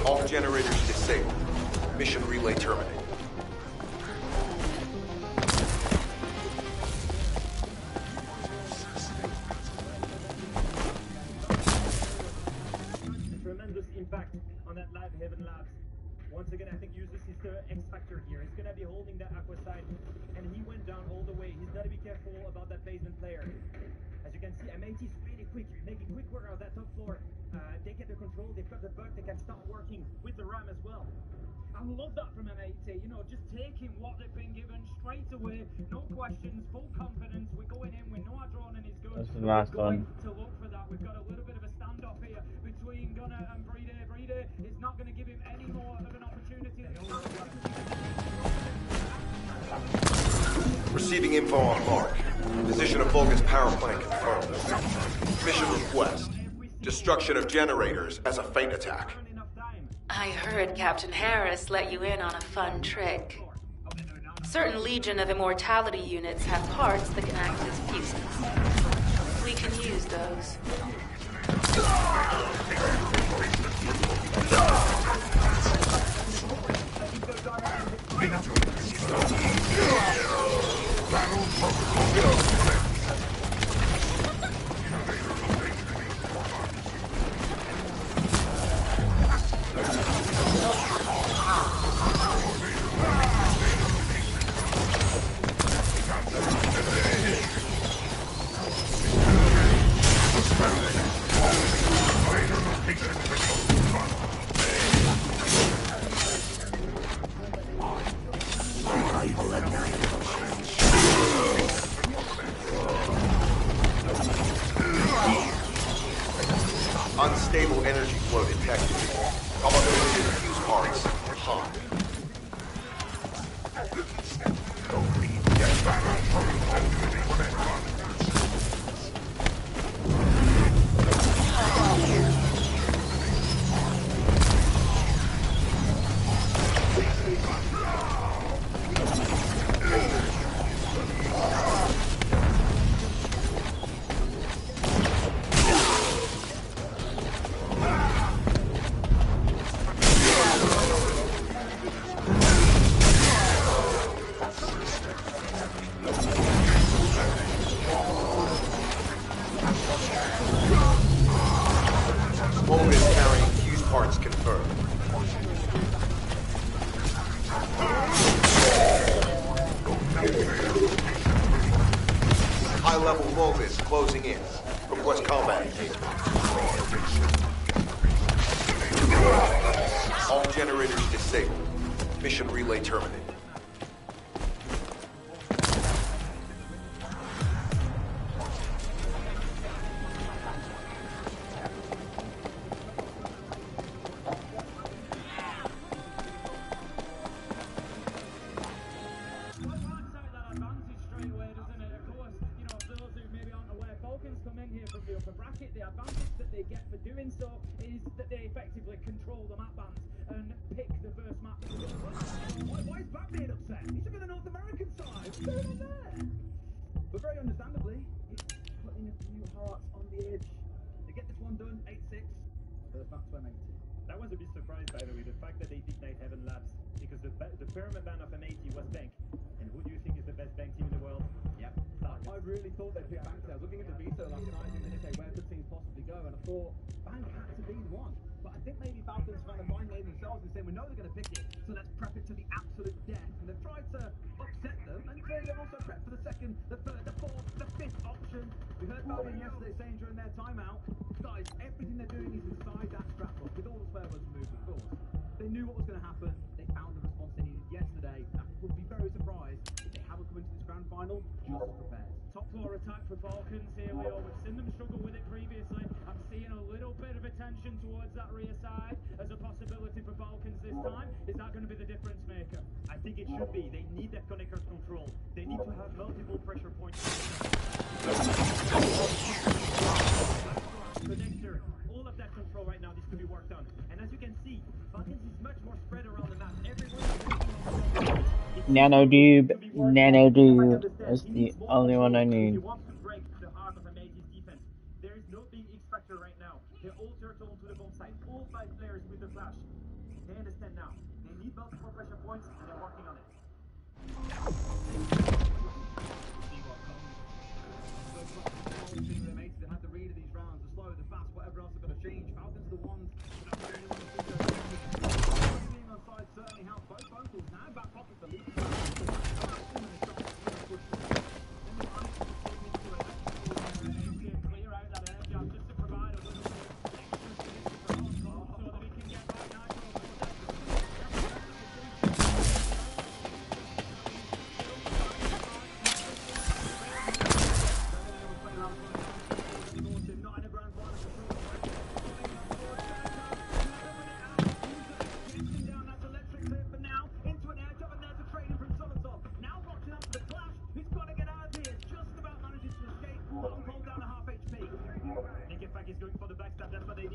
S17: All generators disabled. Mission relay terminated.
S16: Tremendous impact on that Live Haven Labs. Once again, I think Usus is the X factor here. He's gonna be holding that aqua side, and he went down all the way. He's gotta be careful about that basement player. As you can see, MAT is really quick, making quick work of that top floor. They get the control, they've got the bug, they can start working with the RAM as well.
S19: I love that from M80, you know, just taking what they've been given straight away, no questions, full confidence. We're going in, we know our droning is good.
S2: That's the last one.
S19: To look for that, we've got a little bit of a standoff here between Gunner and Brede. Brede is not going to give him any more of an opportunity.
S17: Receiving info on mark. Position of Vulcan's power plant confirmed. Mission request. Destruction of generators as a feint attack.
S5: I heard Captain Harris let you in on a fun trick. Certain Legion of Immortality units have parts that can act as fuses. We can use those.
S17: Unstable energy flow detected. Probability of fuse parts high. High-level Vulgus closing in. Request combat engagement. All generators disabled. Mission relay terminated.
S18: But very understandably, it's putting a few hearts on the edge. To get this one done, 8-6. First map to M80.
S16: That was a bit surprised, by the way, the fact that they picked Night Heaven Labs, because the pyramid ban of M80 was Bank. And who do you think is the best Bank team in the world? Yep.
S18: I really thought they'd pick Bank. I was looking at the veto last night, thinking, okay, where could teams possibly go? And I thought Bank had to be the one. But I think maybe Falcons kind of mind games themselves and saying, we know they're going to pick it, so let's prep it to the absolute death. And they've tried to upset them, and clearly they've also prepped for the second, the third, the fourth, the fifth option. We heard Valiant yesterday saying during their timeout, guys, everything they're doing is inside that strap book, with all the swear words removed, of course. They knew what was going to happen. They found the response they needed yesterday. I would be very surprised if they haven't come into this grand final just as prepared.
S19: Top floor attack for Falcons here, Leo. We've seen them struggle with it previously. I'm seeing a little bit of attention towards that rear side as a possibility for Falcons this time. Is that going to be the difference maker?
S16: I think it should be. They need that connector control. They need to have multiple pressure points. Connector, all of that control right now needs to be worked on. And as you can see, Falcons is much more spread around the map.
S2: Nanodube, Nanodube. That's the only one I need.
S16: He wants to break the heart of M80's defense. There is no big X factor right now. They're all turtle to the bomb site. All 5 players with the flash. They understand now. They need multiple pressure points, and they're working on it.
S18: They had the read of these rounds, the slow, the fast, whatever else they're going to change. Falcons are the ones that are being on side certainly helps both vocals. Now back pocket the lead.
S19: Clear out that air jump just to provide a little extra so that he can get right nitro.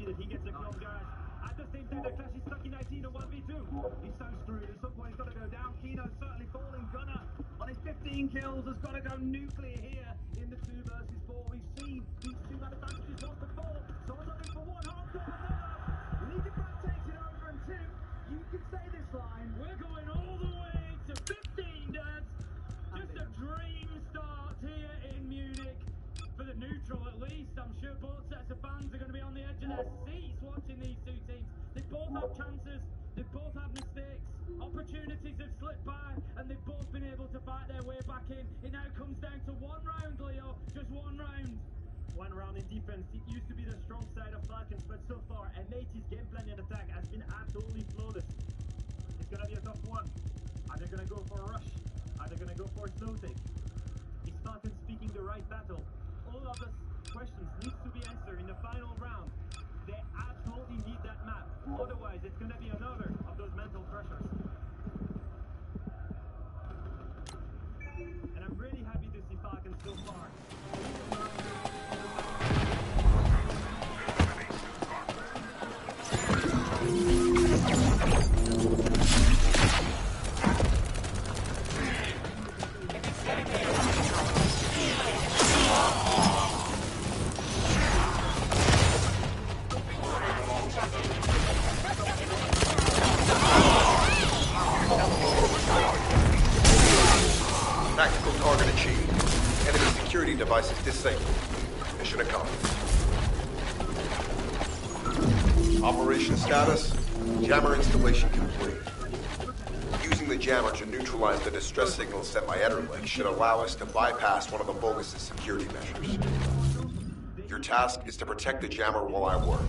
S16: guarantee that he gets a kill, guys. At the same time, the Clash is stuck in 19 on 1v2. He's so screwed. At some point, he's got to go down. Kino's certainly falling. Gunner on his 15 kills has got to go nuclear here in the 2 versus 4. We've seen these 2 man advantages once before. Someone's looking for one, hardcore another. Leaderback takes it over, and 2. You can say this line.
S19: We're going all the way to 15, Dad. Just a dream start here in Munich. For the neutral, at least, I'm sure both sets of fans are going to be on the edge of their seats watching these 2 teams. They both have chances, they've both had mistakes, opportunities have slipped by, and they've both been able to fight their way back in. It now comes down to 1 round, Leo, just 1 round.
S16: 1 round in defense. It used to be the strong side of Falcons, but so far, M80's game plan and attack has been absolutely flawless. It's going to be a tough one. Are they going to go for a rush? Are they going to go for a slow take? Is Falcons speaking the right battle? All of those questions needs to be answered in the final round. They absolutely need that map. Otherwise, it's going to be another of those mental pressures. And I'm really happy to see Falcons so far.
S17: Tactical target achieved. Enemy security devices disabled. Mission accomplished. Operation status: jammer installation complete. Using the jammer to neutralize the distress signal sent by Ederlich should allow us to bypass one of the Vulgus' security measures. Your task is to protect the jammer while I work.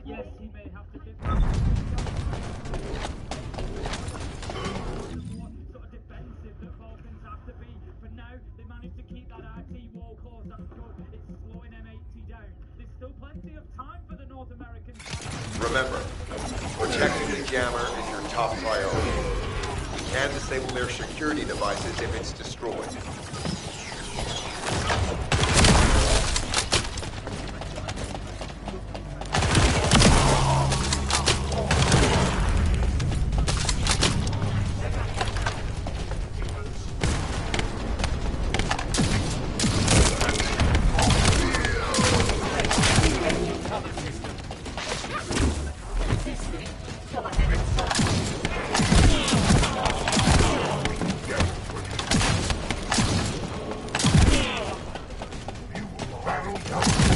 S19: Yes, he may have to get sort of defensive that Falcons have to be. For now, they managed to keep that RT wall closed. That's good. It's slowing M80 down. There's still plenty of time for the North Americans.
S17: Remember, protecting the jammer is your top priority. We can disable their security devices if it's destroyed.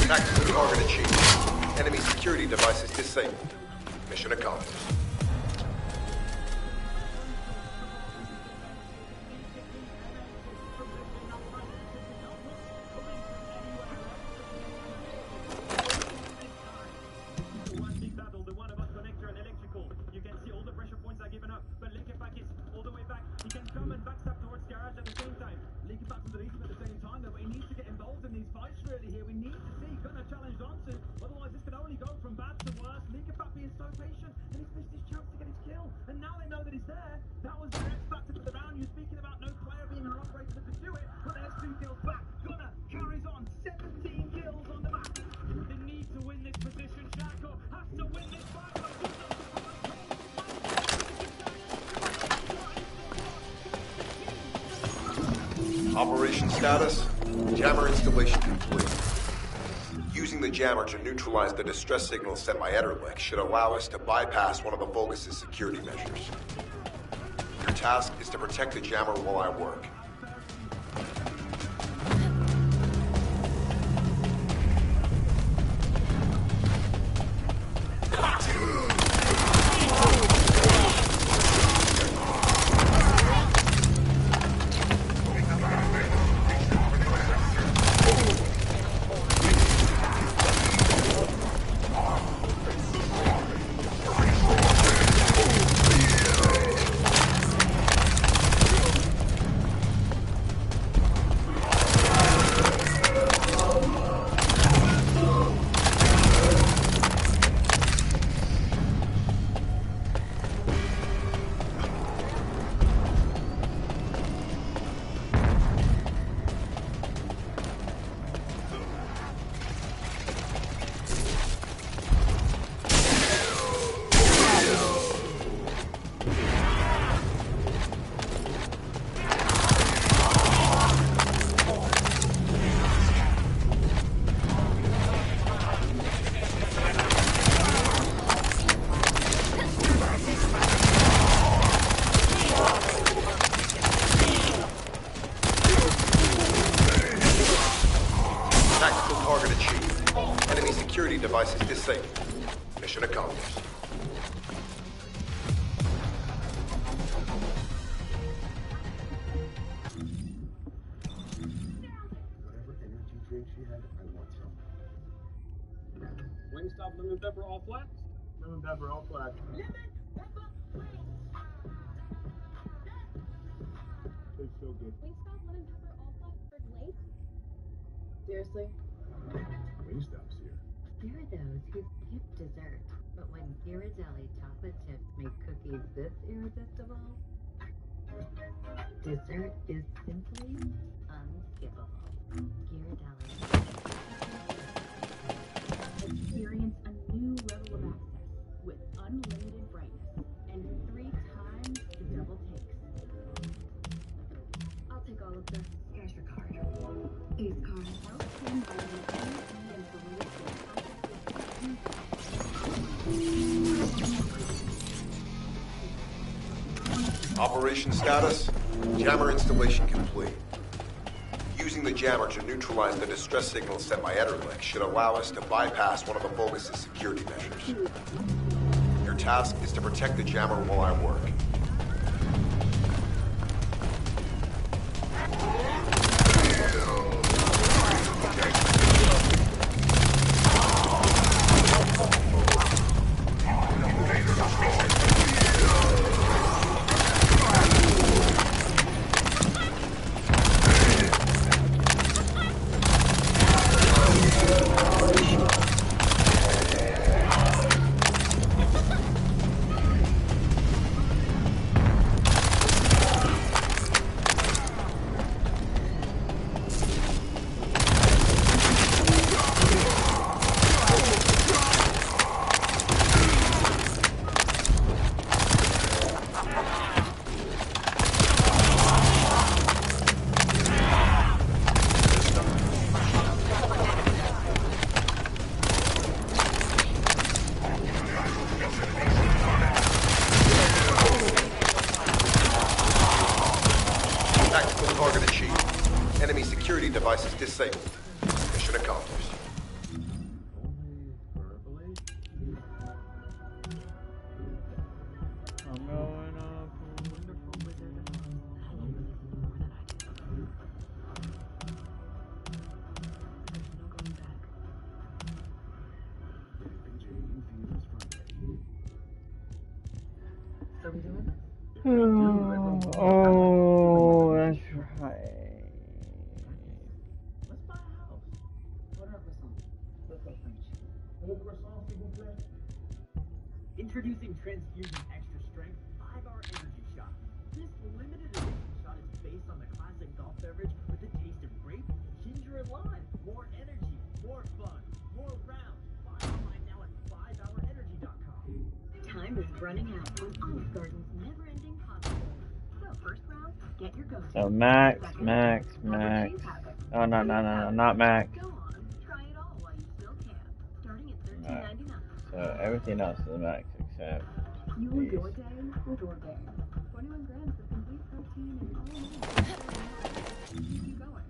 S17: Tactical target achieved. Enemy security devices disabled. Mission accomplished.
S16: One big battle, the one about connector and electrical. You can see all the pressure points are given up, but Linkenback is all the way back. He can come and backstab towards garage at the same time.
S18: Linkenback's underneath him at the same time, though, but he needs to get involved in these fights really here. We need to see Gunner challenged onto, otherwise this could only go from bad to worse. Linkenback being so patient, and he's missed his chance to get his kill. And now they know that he's there. That was the X factor to the round. You're speaking about no player being an operator that could do it, but there's 2 kills back. Gunner carries on, 17 kills on the back.
S19: They need to win this position. Sharko has to win this fight.
S17: Operation status: jammer installation complete. Using the jammer to neutralize the distress signal sent by Ederlich should allow us to bypass one of the Vulgus' security measures. Your task is to protect the jammer while I work. devices disabled. Mission accomplished.
S11: Whatever energy drink she had, I want some.
S1: Wingstop lemon pepper all flats? Lemon pepper all flats. Tastes so good.
S12: Wingstop lemon pepper all flats for glaze? Seriously?
S1: Wingstop's here.
S13: There are those who skip dessert, but when Ghirardelli chocolate chips make cookies this irresistible, dessert is simply unskippable. Ghirardelli.
S12: Experience a new level of access with unlimited brightness and 3 times the double takes. I'll take all of this. Here's your card. Ace card. Outstanding vitamin C, and
S17: Operation status, jammer installation complete. Using the jammer to neutralize the distress signal sent by Ederlich should allow us to bypass one of the Vulgus' security measures. Your task is to protect the jammer while I work. Devices disabled. Mission accomplished.
S2: I'm going up.
S13: Wonderful Wizard of Oz. That'll really be more than I do. There's no going back. So we doing this?
S2: Oh, that's right.
S8: Let's buy a house. Order a croissant. Let's go French.
S1: Un croissant, s'il vous plaît.
S8: Introducing Transfusion Extra Strength 5-hour energy shot. This limited edition shot is based on the classic golf beverage with the taste of grape, ginger, and lime. More energy, more fun, more rounds. Buy online now at 5hourenergy.com.
S13: Time is running out on Olive Garden's never-ending possibilities. So first round, get your go-to.
S2: So Max. Oh, no, not Max.
S13: Go on, try it all while you still can. Starting at $13.99.
S2: So everything else is Max except
S12: Fuel
S2: these.
S12: your day with Orgain. 21 grams of complete protein and all in. Keep you going.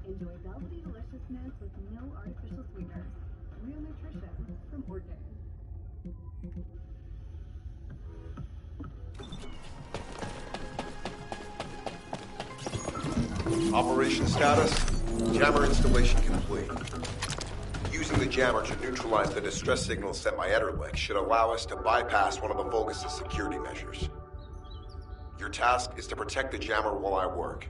S12: Enjoy velvety deliciousness with no artificial sweeteners. Real nutrition from Orgain.
S17: Operation status, jammer installation complete. Using the jammer to neutralize the distress signal sent by Ederlich should allow us to bypass one of the Vulgus' security measures. Your task is to protect the jammer while I work.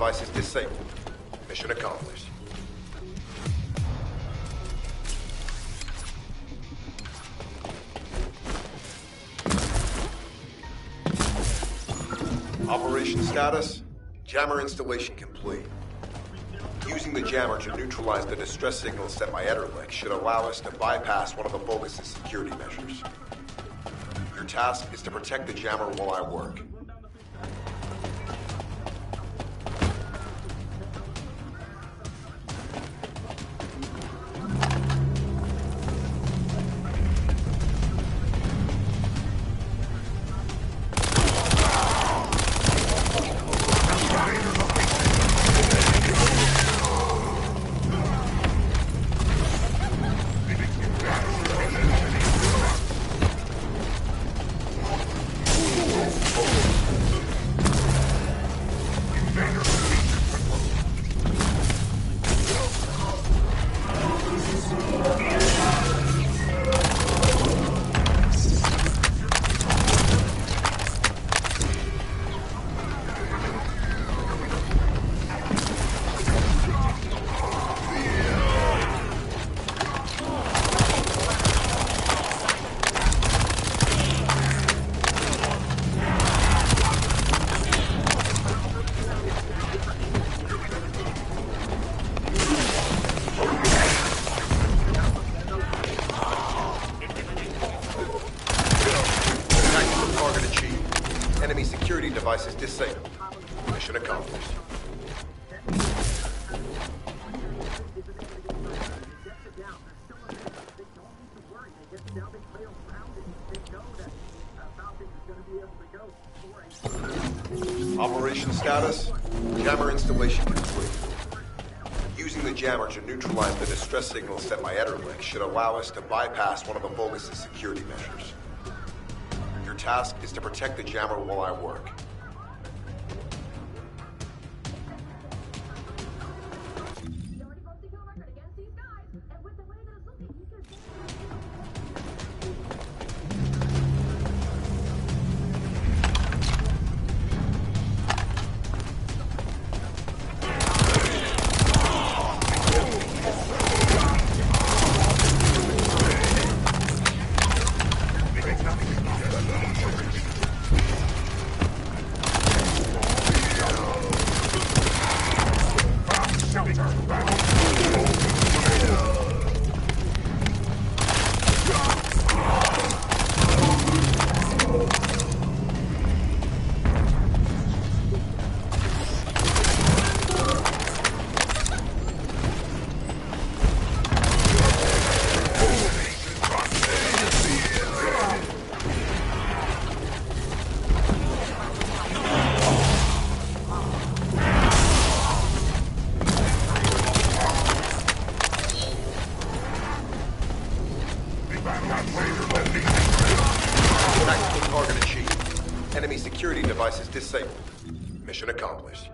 S17: devices disabled. Mission accomplished. Operation status, jammer installation complete. Using the jammer to neutralize the distress signal sent by Ederlick should allow us to bypass one of the Vulgus' security measures. Your task is to protect the jammer while I work. Devices disabled. Mission accomplished. Operation status, jammer installation complete. Using the jammer to neutralize the distress signal sent by Ederlick should allow us to bypass one of the Vulgus' security measures. Your task is to protect the jammer while I work. Target achieved. Enemy security devices disabled. Mission accomplished.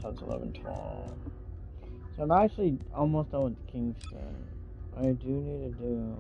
S2: So it's 11:12. So I'm actually almost done with Kingston. I do need to do...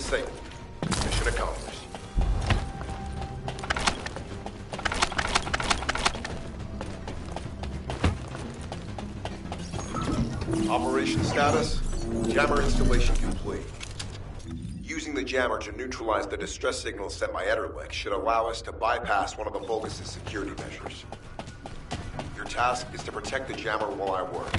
S17: disabled. Mission accomplished. Operation status, jammer installation complete. Using the jammer to neutralize the distress signal sent by Ederlich should allow us to bypass one of the Vulgus' security measures. Your task is to protect the jammer while I work.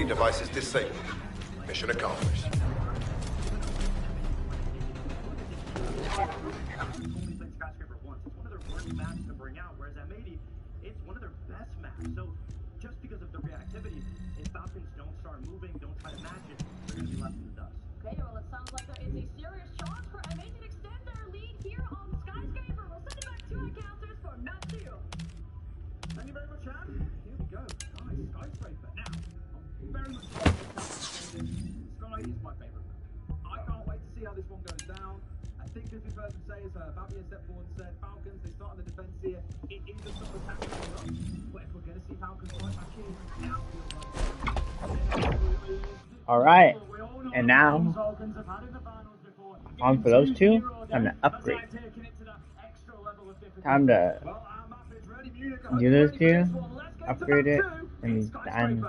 S17: Devices disabled. Mission accomplished.
S16: Skyscraper once. It's one of their worst maps to bring out, whereas at maybe it's one of their best maps. So just because of the reactivity, if Falcons don't start moving, don't try to match it, they're going to be left in the dust.
S12: Okay, well it sounds like there is a serious chance for MA to extend their lead here on Skyscraper. We'll send it back to our counters for map 2.
S16: Thank you very much, Anne. Here we go. Nice Skyscraper. Now, I'm very much Sky is my favourite map. I can't wait to see how this one goes down. I think as we've heard them say, as Babia stepped forward and said, Falcons, they start on the defence here. It is a sort of attack coming up. But if we're going to see Falcons fight back in, now
S2: Alright, and now, on for those two, time to upgrade. Time to do those two, upgrade it, and then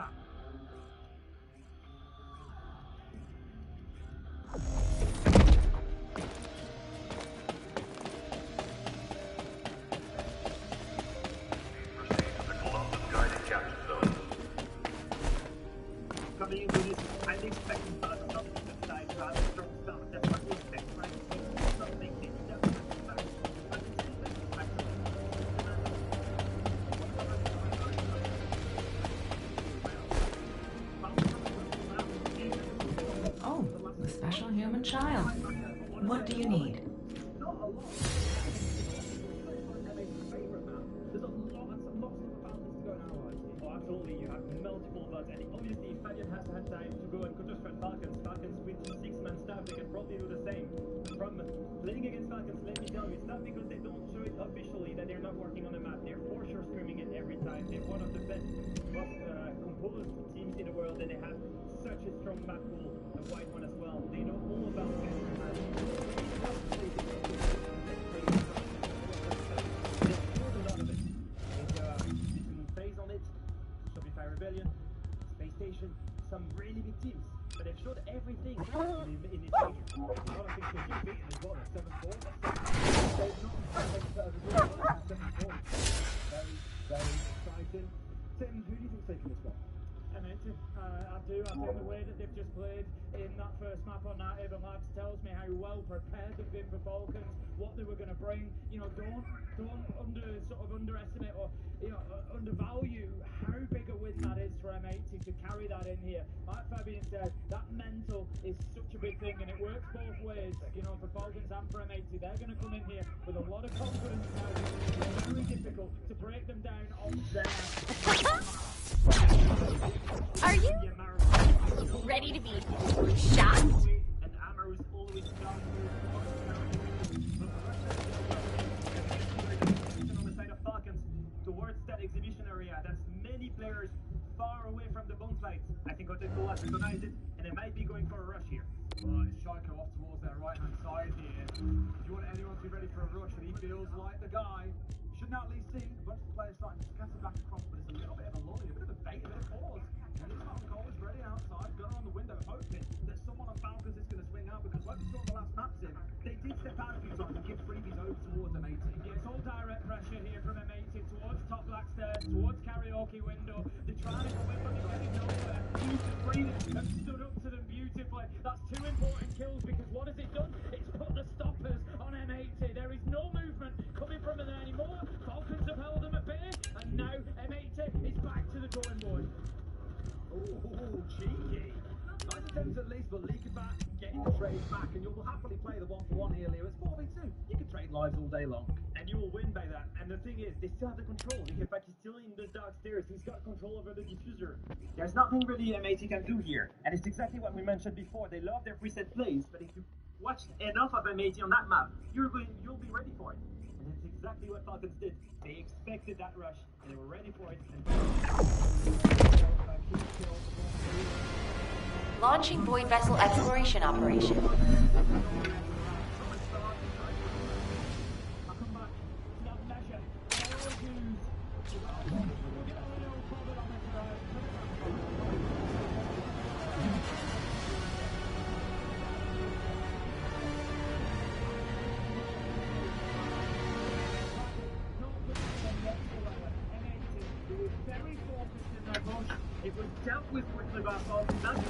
S16: coming into this, I'm expecting something that dies rather strong stuff. That's what we expect, right? Something
S20: Oh, a special human child. What do you need?
S16: Absolutely, you have multiple bugs, and obviously Fabian has had time to go and just run Falcons. Falcons with 6-man staff, they can probably do the same. From playing against Falcons, let me tell you, it's not because they don't show it officially that they're not working on the map. They're for sure streaming it every time. They're one of the best composed teams in the world, and they have such a strong map pool, a wide one as well. They know all about the map. Rebellion, Space Station, some really big teams, but they've showed everything in this region. A lot of things they've just beaten as well, 7-4, they've not very, very exciting. Tim, who do you think's taking this one?
S19: I do. I think the way that they've just played in that first map on that Ava Labs tells me how well prepared they've been for Falcons, what they were going to bring. You know, don't underestimate or undervalue how big a win that is for M80 to carry that in here. Like Fabian said, that mental is such a big thing, and it works both ways. You know, for Falcons and for M80, they're going to come in here with a lot of confidence now. It's very difficult to break them down on their.
S5: Are you ready to be shot?
S16: players far away from the bomb sites. I think Hotel Goal has recognized it, and they might be going for a rush here.
S18: Well, it's Shaiko off towards their right-hand side here. If you want anyone to be ready for a rush, and he feels like the guy, shouldn't at least see a bunch of players starting to scatter back across, but it's a little bit of a lolly, a bit of a bait, a bit of pause. And this time Cole is ready outside, gunner on the window, hoping that someone on Falcons is going to swing out, because like we saw in the last map sim, they did step out a few times and give freebies over towards M80.
S19: Yeah, it's all direct pressure here from M80 towards top black stairs, towards karaoke window. They're trying to go in, but they're getting nowhere. Use the freedom and stood up to them beautifully. That's two important kills, because what has it done? It's put the stoppers on M80. There is no movement coming from them anymore. Falcons have held them at bay, and now M80 is back to the drawing board.
S18: Ooh, cheeky. Nice attempts at least, but leaking back, getting the trade back, and you'll happily play the 1-for-1 here, Leo. It's 4v2. You can trade lives all day long.
S16: And you will win by that. And the thing is, they still have the control. In fact, he's still in the dark stairs. He's got control over the diffuser. There's nothing really M80 can do here. And it's exactly what we mentioned before. They love their preset plays, but if you watch enough of M80 on that map, you'll be ready for it. And it's exactly what Falcons did. They expected that rush, and they were ready for it.
S5: Launching void vessel exploration operation.
S16: Very focused in their push. It was dealt with quickly by Falcons. That's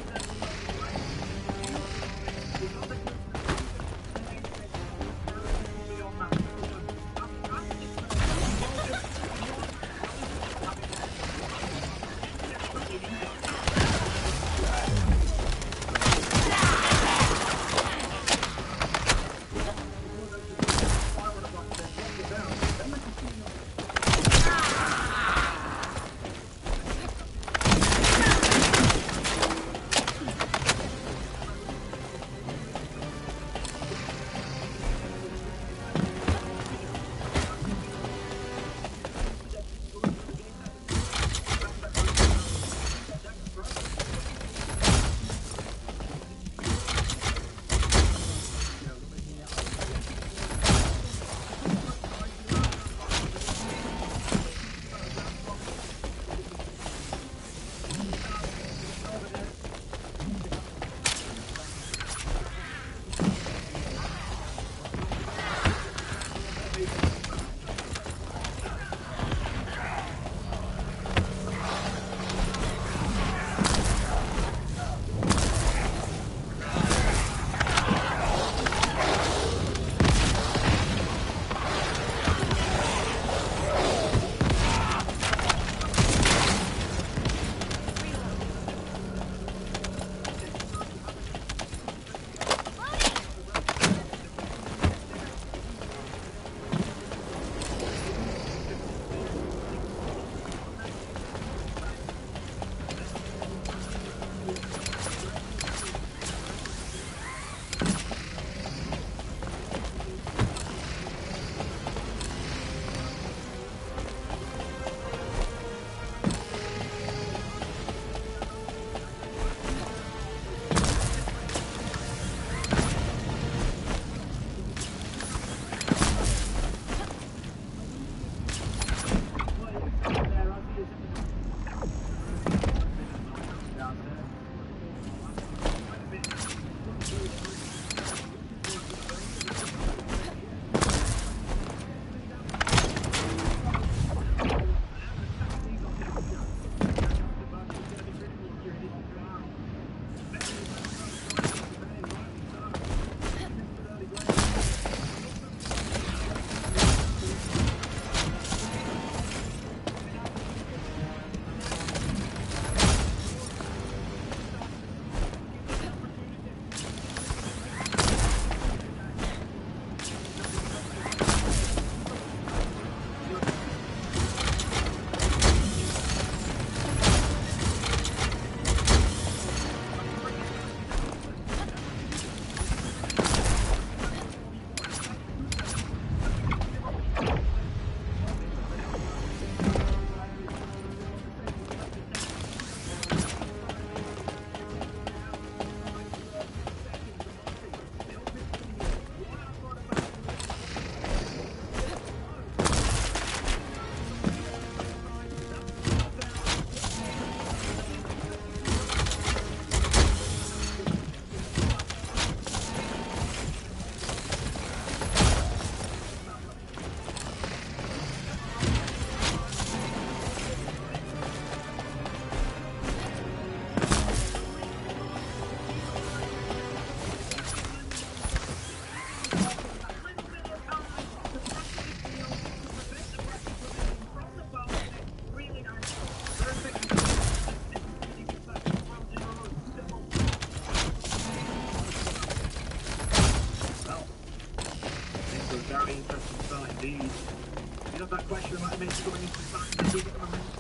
S16: damage going into the back. They do get the momentum.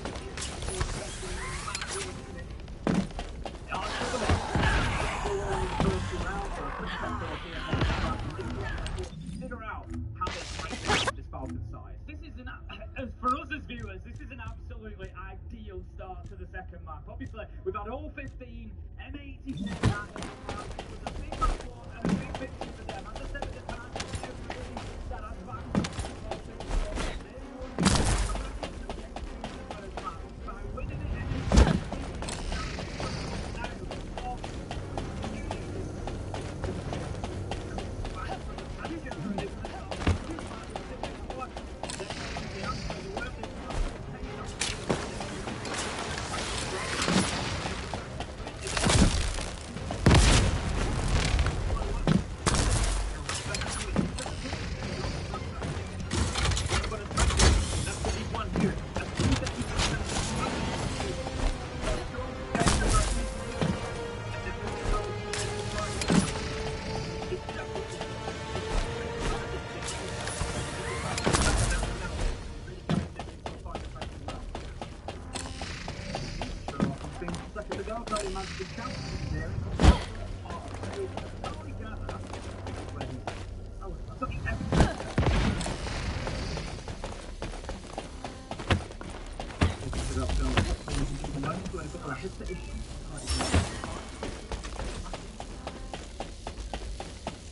S16: Figure out how they break this Falcon size. This is for us as viewers, this is an absolutely ideal start to the second map. Obviously, we've had all 15 M80 matches. The big map one and a big victory for them. As I said at the time, everybody that advanced by winning it.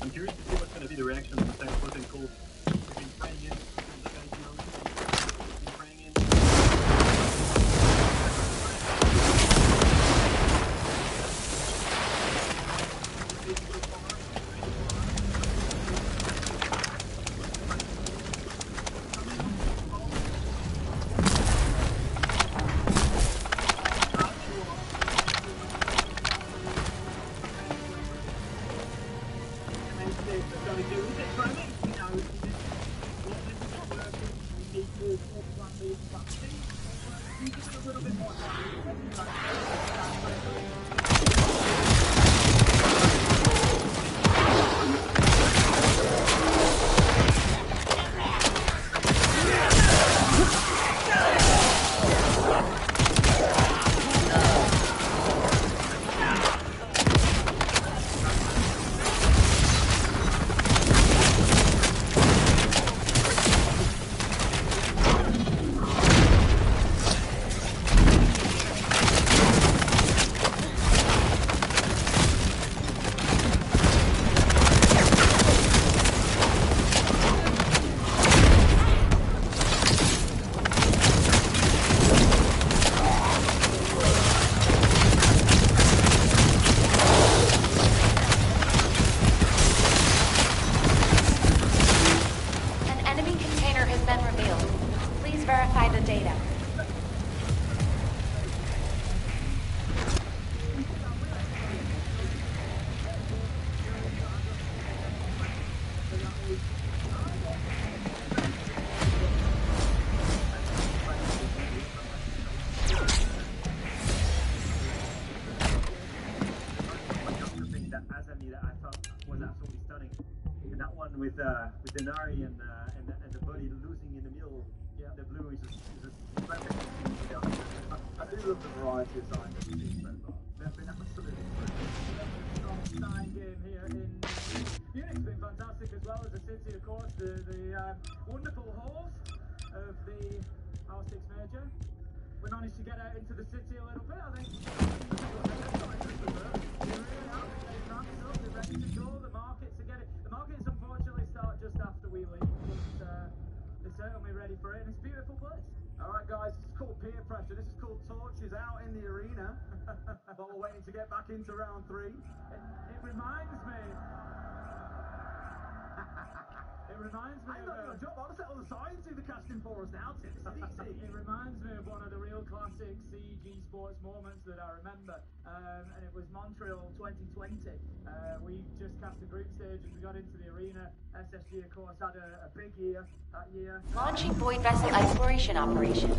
S16: I'm curious to see what's going to be the reaction of the second person called. We've been praying in.
S5: verify the data.
S16: With Denari and the buddy losing in the middle, the blue is just perfect. I do love the variety of signs that we've seen so far. They've been absolutely brilliant. Strong sign game here in Munich's been fantastic as well as the city, of course, the wonderful host of the R6 Major. We managed to get out into the city a little bit, I think. They're ready to go. The markets are getting. The markets unfortunately start just after we leave, but they're certainly ready for it, and it's a beautiful place.
S18: Alright guys, this is called peer pressure. This is called torches out in the arena. But we're waiting to get back into round 3.
S16: It reminds me. It reminds me
S18: I'm not going to jump. I'll set all the signs through the casting for us now, Tim. This is easy.
S16: It reminds me of one of the real classic CG sports moments that I remember, and it was Montreal 2020. We just cast the group stage as we got into the arena. SSG, of course, had a big year that year.
S5: Launching Void Vessel Exploration Operation.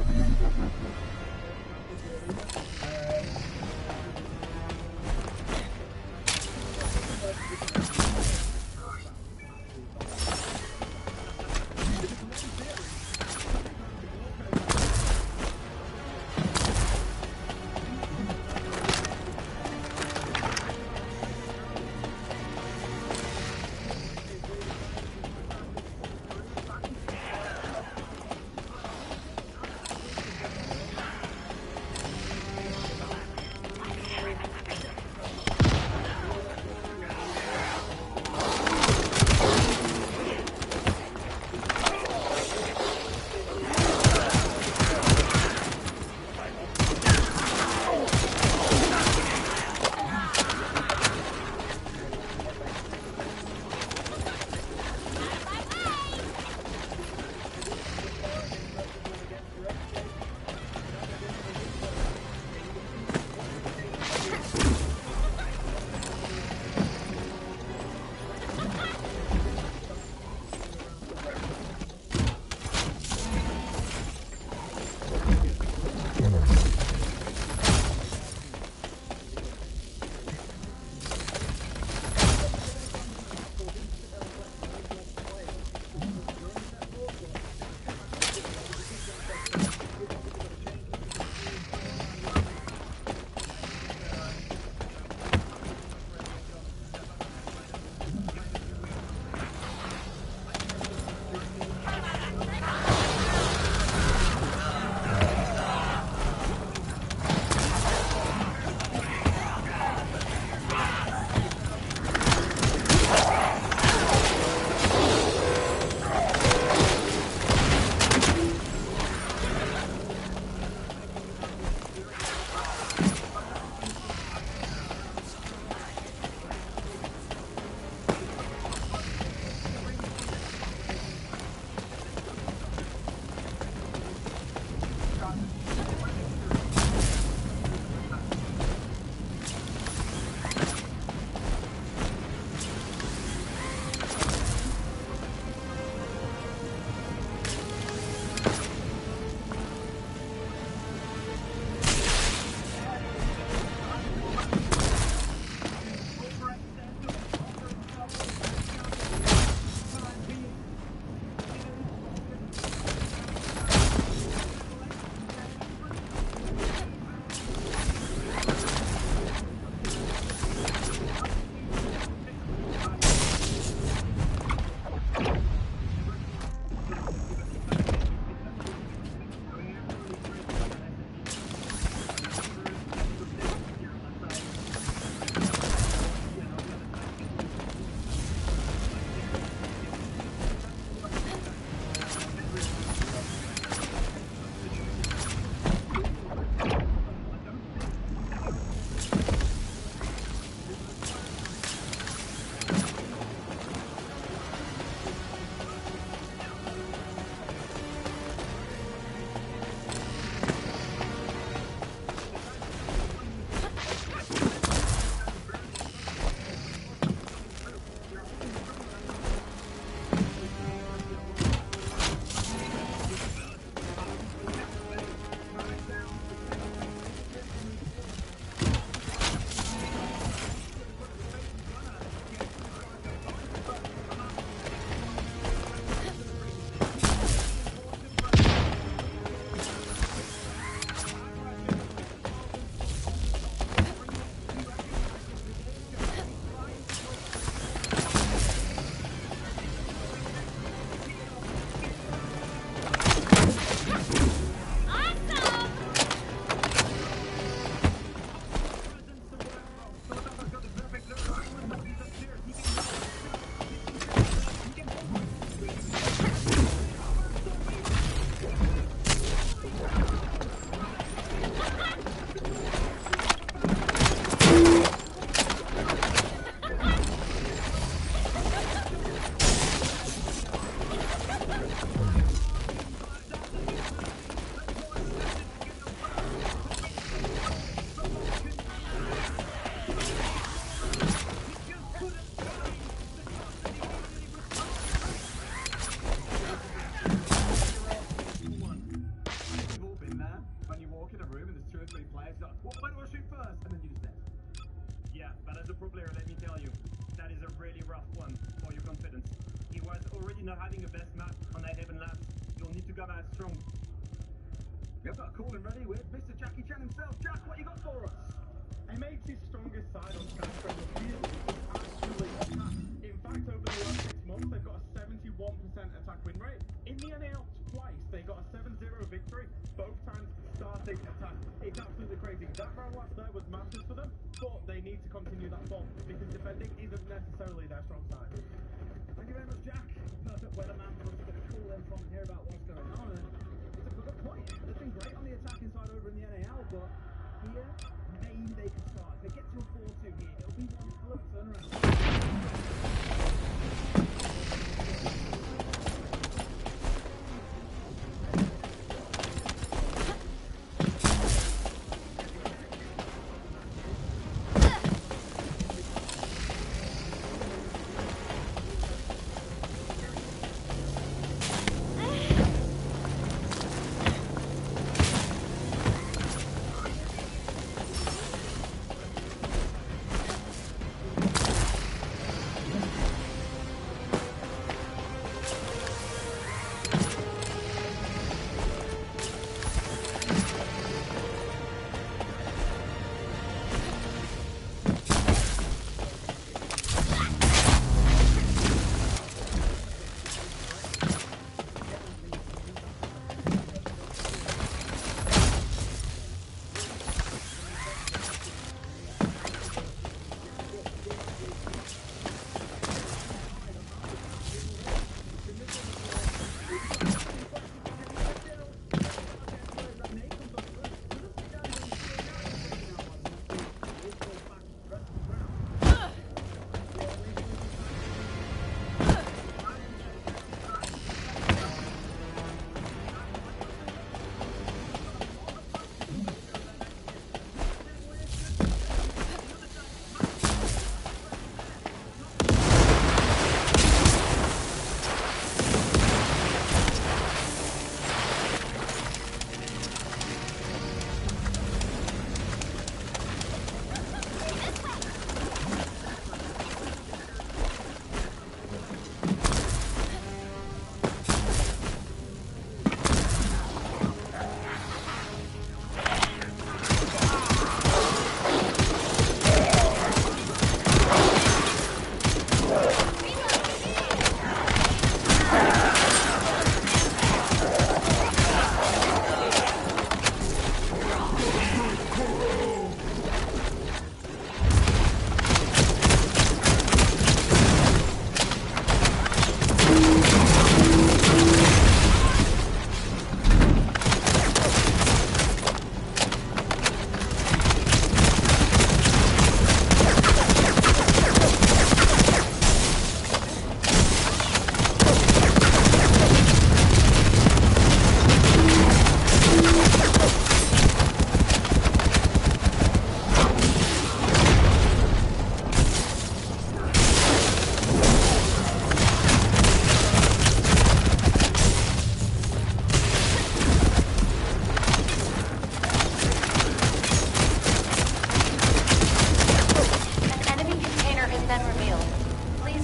S16: player, let me tell you, that is a really rough one for your confidence. He was already not having the best map on that 11 laps. You'll need to come out strong.
S18: We've got a call in ready with Mr. Jackie Chan himself. Jack, what you got for us?
S8: MH's strongest side on transfer in the field is actually attack. In fact, over the last 6 months, they've got a 71% attack win rate. In the NAL twice, they got a 7-0 victory, both times starting attack. It's absolutely crazy. That round last there was massive for them, but they need to continue that form because defending isn't necessarily their strong side.
S18: Thank you very much, Jack. Perfect weatherman for us to get a call in from here about what's going on. And it's a good point. They've been great on the attacking side over in the NAL, but here, maybe they could start. If they get to a 4-2 here, it'll be one hell of a turnaround.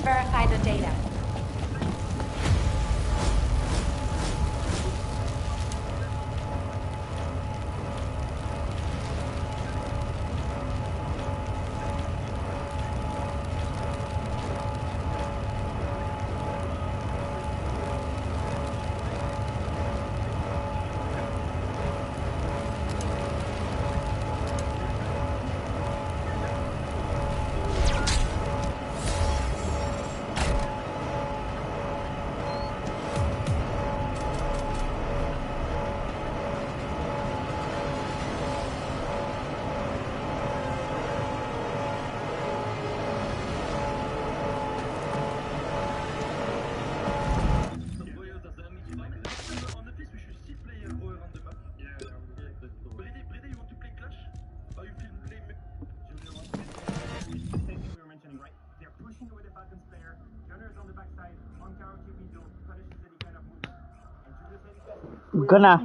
S5: verify the data.
S2: Gonna.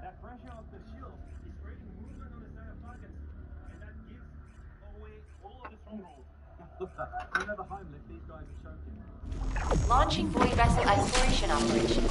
S16: That pressure of the shield is creating movement on the side of targets, and that gives away all of the strongholds.
S7: Another Heimlich, these guys are choking.
S5: Launching buoy vessel exploration operation.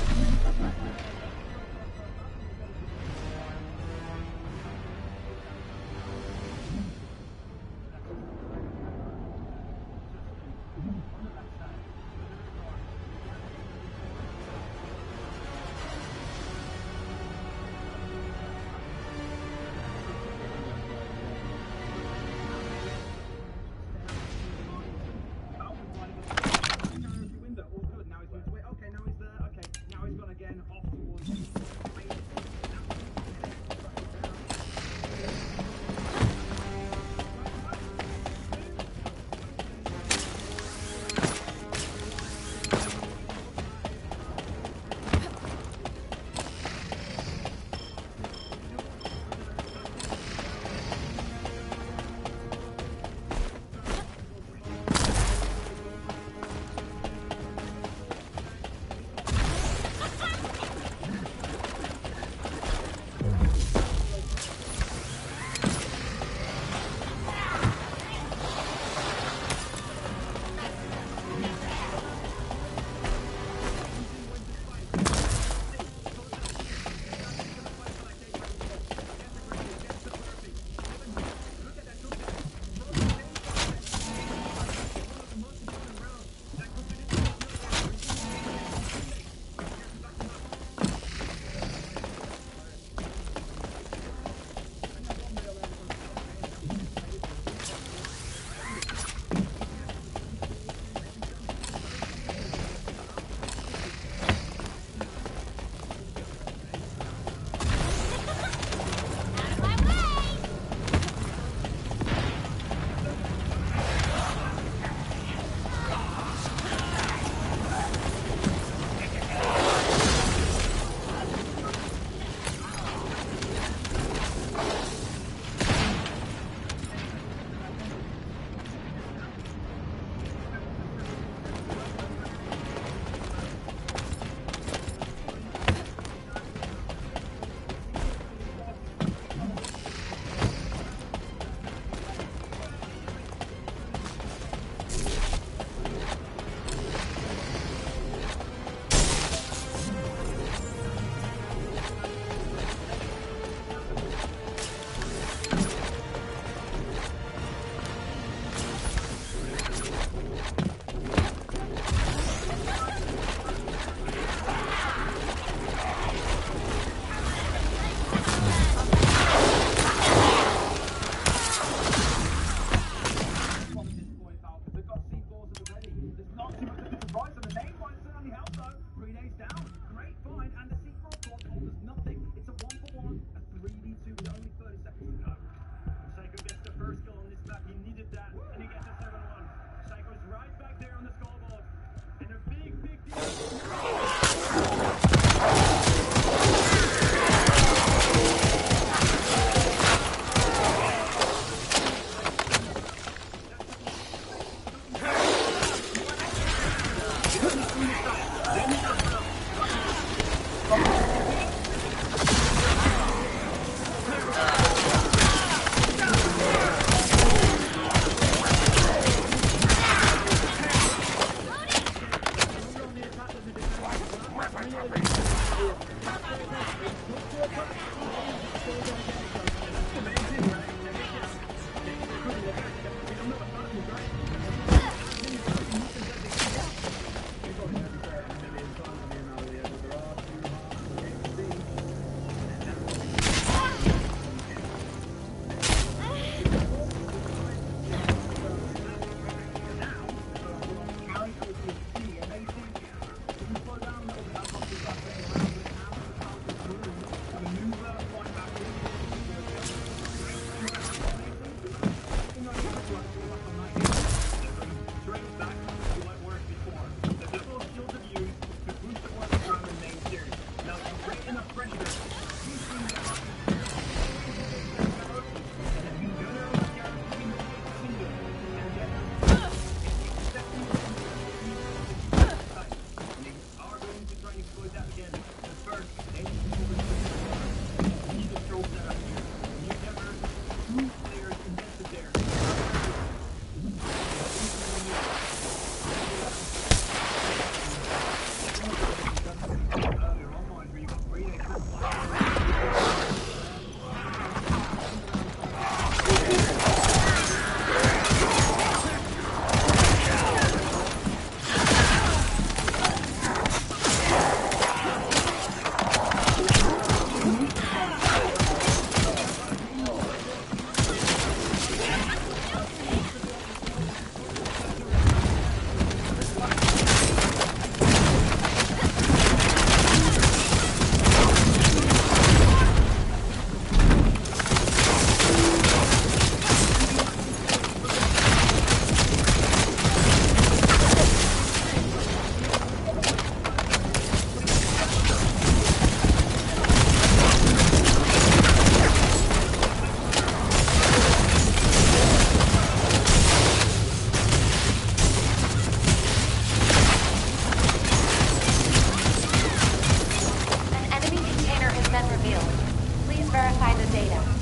S5: data.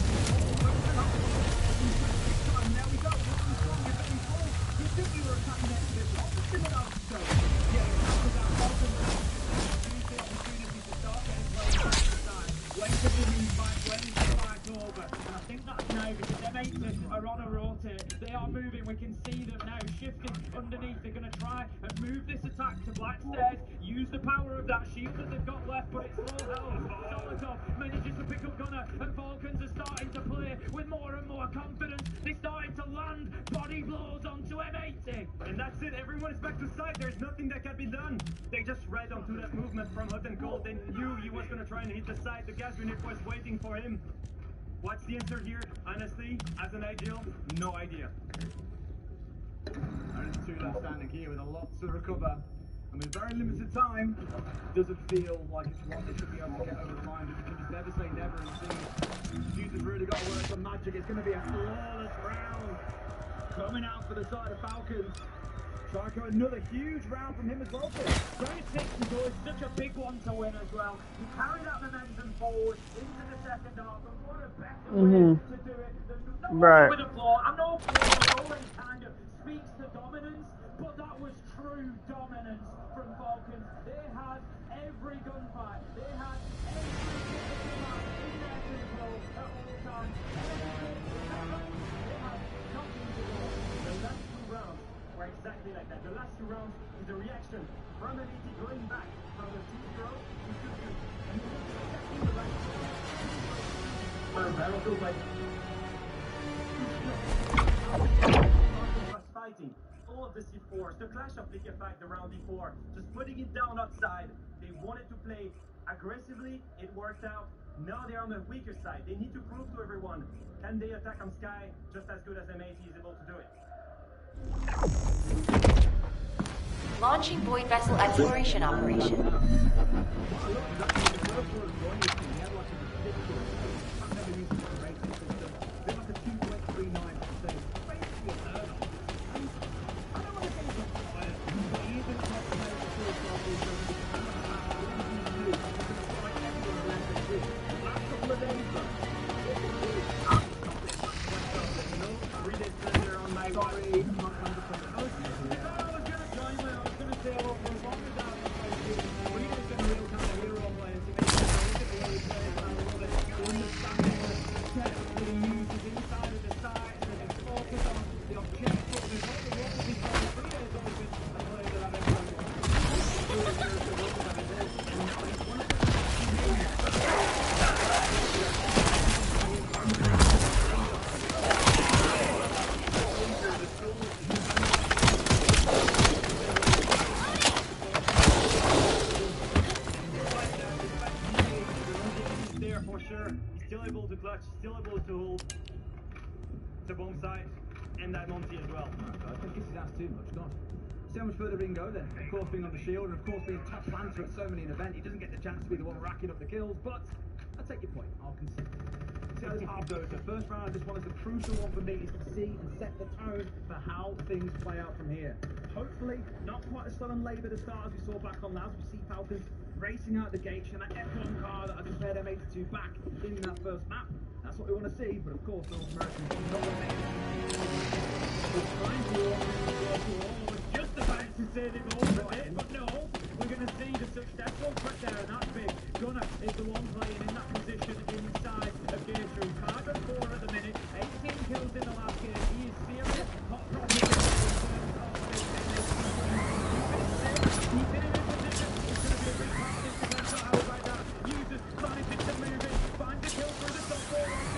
S19: I think that's now because M8 are on a rotate. They are moving. We can see them now shifting underneath. They're going to try and move this attack to Black Stairs. Use the power of that shield that they've got left, but it's low health. Solokov manages to pick up Gunner, and Falcons are starting to play with more and more confidence. They're starting to land body blows onto M80.
S16: And that's it. Everyone is back to site. There's nothing that can be done. They just read onto that movement from Hot and Cold. They knew he was going to try and hit the site. The gas unit was waiting for him. What's the answer here? Honestly, as an ideal, no idea.
S18: Only two left standing here with a lot to recover. And with very limited time, doesn't feel like it's one they should be able to get over the line, but you can just never say never and see. Fuse has really got to work some magic. It's going to be a flawless round. Coming out for the side of Falcons. Trico, another huge round from him as well.
S19: 26 and goal is such a big one to win as well. You carry that momentum forward into the second half, and what a better way to do it than
S2: Right.
S19: with a flaw. I know flaw always kind of speaks to dominance, but that was true dominance from Falcons. They had every gunfight. They had every match in their control at all times. They had nothing to do.
S16: The last two rounds were exactly like that. The last two rounds is the reaction from Elite going back from the 2-0 to 2-2. And you can see exactly the right Battlefield like was fighting all of the C4s, the clash of liquefied the round before, just putting it down outside. They wanted to play aggressively, it worked out. Now they're on the weaker side. They need to prove to everyone, can they attack on Sky just as good as M80 is able to do it?
S5: Launching Void Vessel Exploration Operation.
S16: Still able to hold the bomb site and that Monty as well.
S18: I think this is asked too much. God. See how much further he can go then. Of course, being on the shield, and of course, being top planter at so many an event, he doesn't get the chance to be the one racking up the kills. But I take your point. I'll concede. See how this half goes. The first round, this one is the crucial one for me, is to see and set the tone for how things play out from here. Hopefully, not quite as slow and laboured a start as we saw back on Labs. We see Falcons racing out the gates, and that F1 car that I compared M82 back in that first map. That's what we want to see, but of course, North American is not what
S19: just about to say they've all got it, but no, we're going to see the successful quick there, and that's big. Gunner is the one playing in that position inside of Gate Room. Target 4 at the minute, 18 kills in the last game. He is serious, hot property. He's in a good position. It's going to be a big part of this defense. How about that? Users managing to move in, find the kill through the top 4.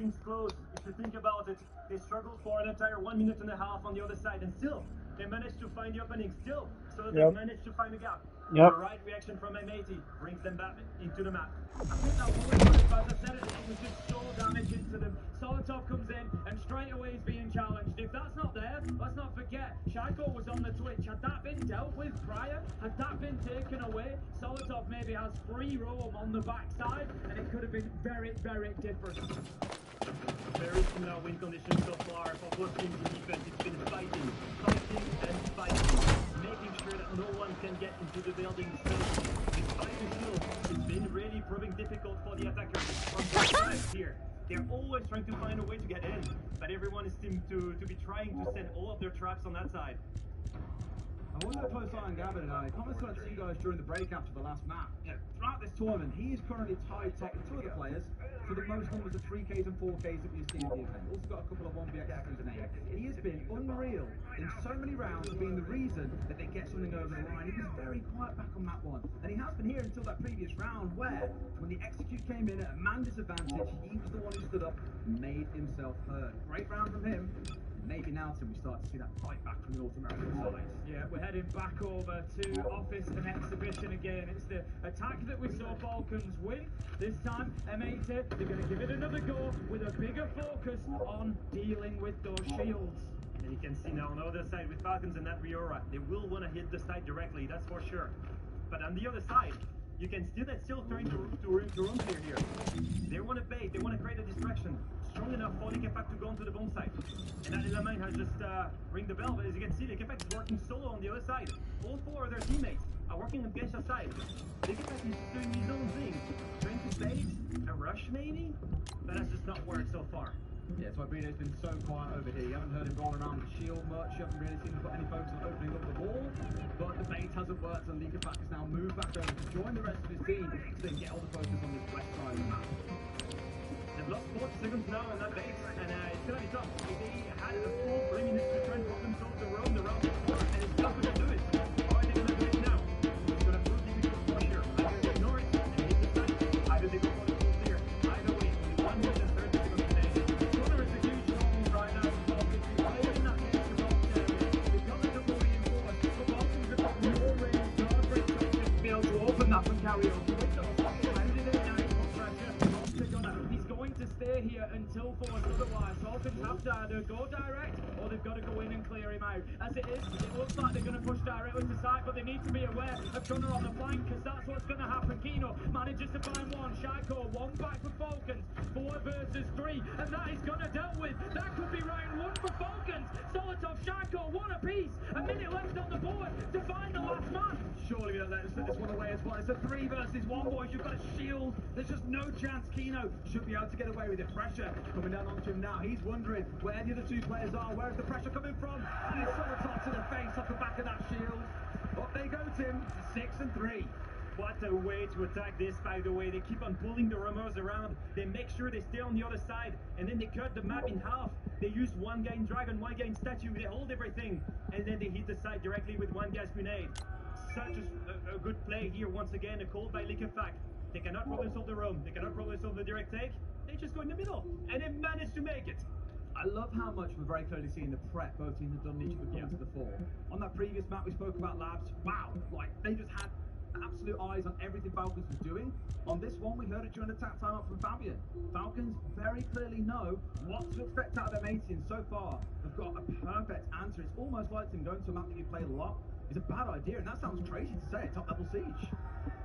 S16: things close. If you think about it, they struggled for an entire 1.5 minutes on the other side, and still, they managed to find the opening still, so that they managed to find a gap. The right reaction from M80 brings them back into the map. I think that was, as I said, it was just so damaging to them. Solotov comes in, and straight away he's being challenged. If that's not there, let's not forget, Shaiko was on the Twitch. Had that been dealt with prior, had that been taken away, Solotov maybe has free roam on the backside, and it could have been very, very different. Very similar win conditions so far for both teams in defense. It's been fighting, making sure that no one can get into the building. So, despite the shield, it's been really proving difficult for the attackers on both sides here. They're always trying to find a way to get in, but everyone seems to be trying to send all of their traps on that side.
S18: I was a close eye on Gavin and I commented on you guys during the break after the last map. Yeah, throughout this tournament, he is currently tied top with two other players for the most numbers of 3Ks and 4Ks that we've seen at the event. Also got a couple of 1BX and 8. He has been unreal in so many rounds of being the reason that they get something over the line. He was very quiet back on map 1. And he has been here until that previous round where, when the execute came in at a man disadvantage, he was the one who stood up and made himself heard. Great round from him. Maybe now till we start to see that fight back from the North American side.
S19: Yeah, we're heading back over to Office and Exhibition again. It's the attack that we saw Falcons win. This time, M80, they're going to give it another go with a bigger focus on dealing with those shields.
S16: And you can see now on the other side with Falcons and that Riora, they will want to hit the side directly, that's for sure. But on the other side, you can see that still trying to roam clear here. They want to bait, they want to create a distraction. Strong enough for Liquefact to go onto the bomb site. And that Elamine has just ring the bell, but as you can see, Liquefact is working solo on the other side. All four of their teammates are working on Gesha's side. Liquefact is doing his own thing, trying to bait a rush maybe, but that's just not worked so far.
S18: Yeah, that's why Brino's been so quiet over here. You haven't heard him rolling around with the shield much. You haven't really seen him put any focus on opening up the wall. But the bait hasn't worked, and Liquefact has now moved back over to join the rest of his team to then get all the focus on this west side of the map.
S16: They've lost 40 seconds now on that base, and it's gonna be tough. They had a full 3 minutes to try and put themselves around the round before, and it's not gonna do it. Are they gonna do it now? It's gonna prove the
S19: Snap and carry on. He's going to stay here until forced otherwise. Falcons have to either go direct or they've got to go in and clear him out. As it is, it looks like they're going to push directly to site, but they need to be aware of Gunner on the flank because that's what's going to happen. Kino manages to find one. Shaiko, one back for Falcons. 4 versus 3, and that is Gunner dealt with. That could be round 1 for Falcons. Solotov, Shaiko, 1 apiece. A minute left on the board to find the last man.
S18: Surely we don't let them set this one away as well. It's a 3 versus 1, boys. You've got a shield. There's just no chance. Kino should be able to get away with it. Pressure coming down onto him now. He's wondering where the other 2 players are. Where's the pressure coming from? And it's Solotov to the face off the back of that shield. Up they go, Tim. 6 and 3.
S16: What a way to attack this, by the way. They keep on pulling the runners around. They make sure they stay on the other side. And then they cut the map in half. They use one guy in dragon, one guy in statue. They hold everything. And then they hit the side directly with one gas grenade. Such a good play here. Once again, a call by Liquefact. They cannot problem solve the roam. They cannot problem solve the direct take. They just go in the middle. And they manage to make it.
S18: I love how much we're very clearly seeing the prep both teams have done each of the coming to the fore. On that previous map we spoke about Labs, wow, like they just had absolute eyes on everything Falcons was doing. On this one we heard it during the tap timeout from Fabian. Falcons very clearly know what to expect out of them 80, and so far they've got a perfect answer. It's almost like them going to a map that you played a lot is a bad idea, and that sounds crazy to say at top level Siege.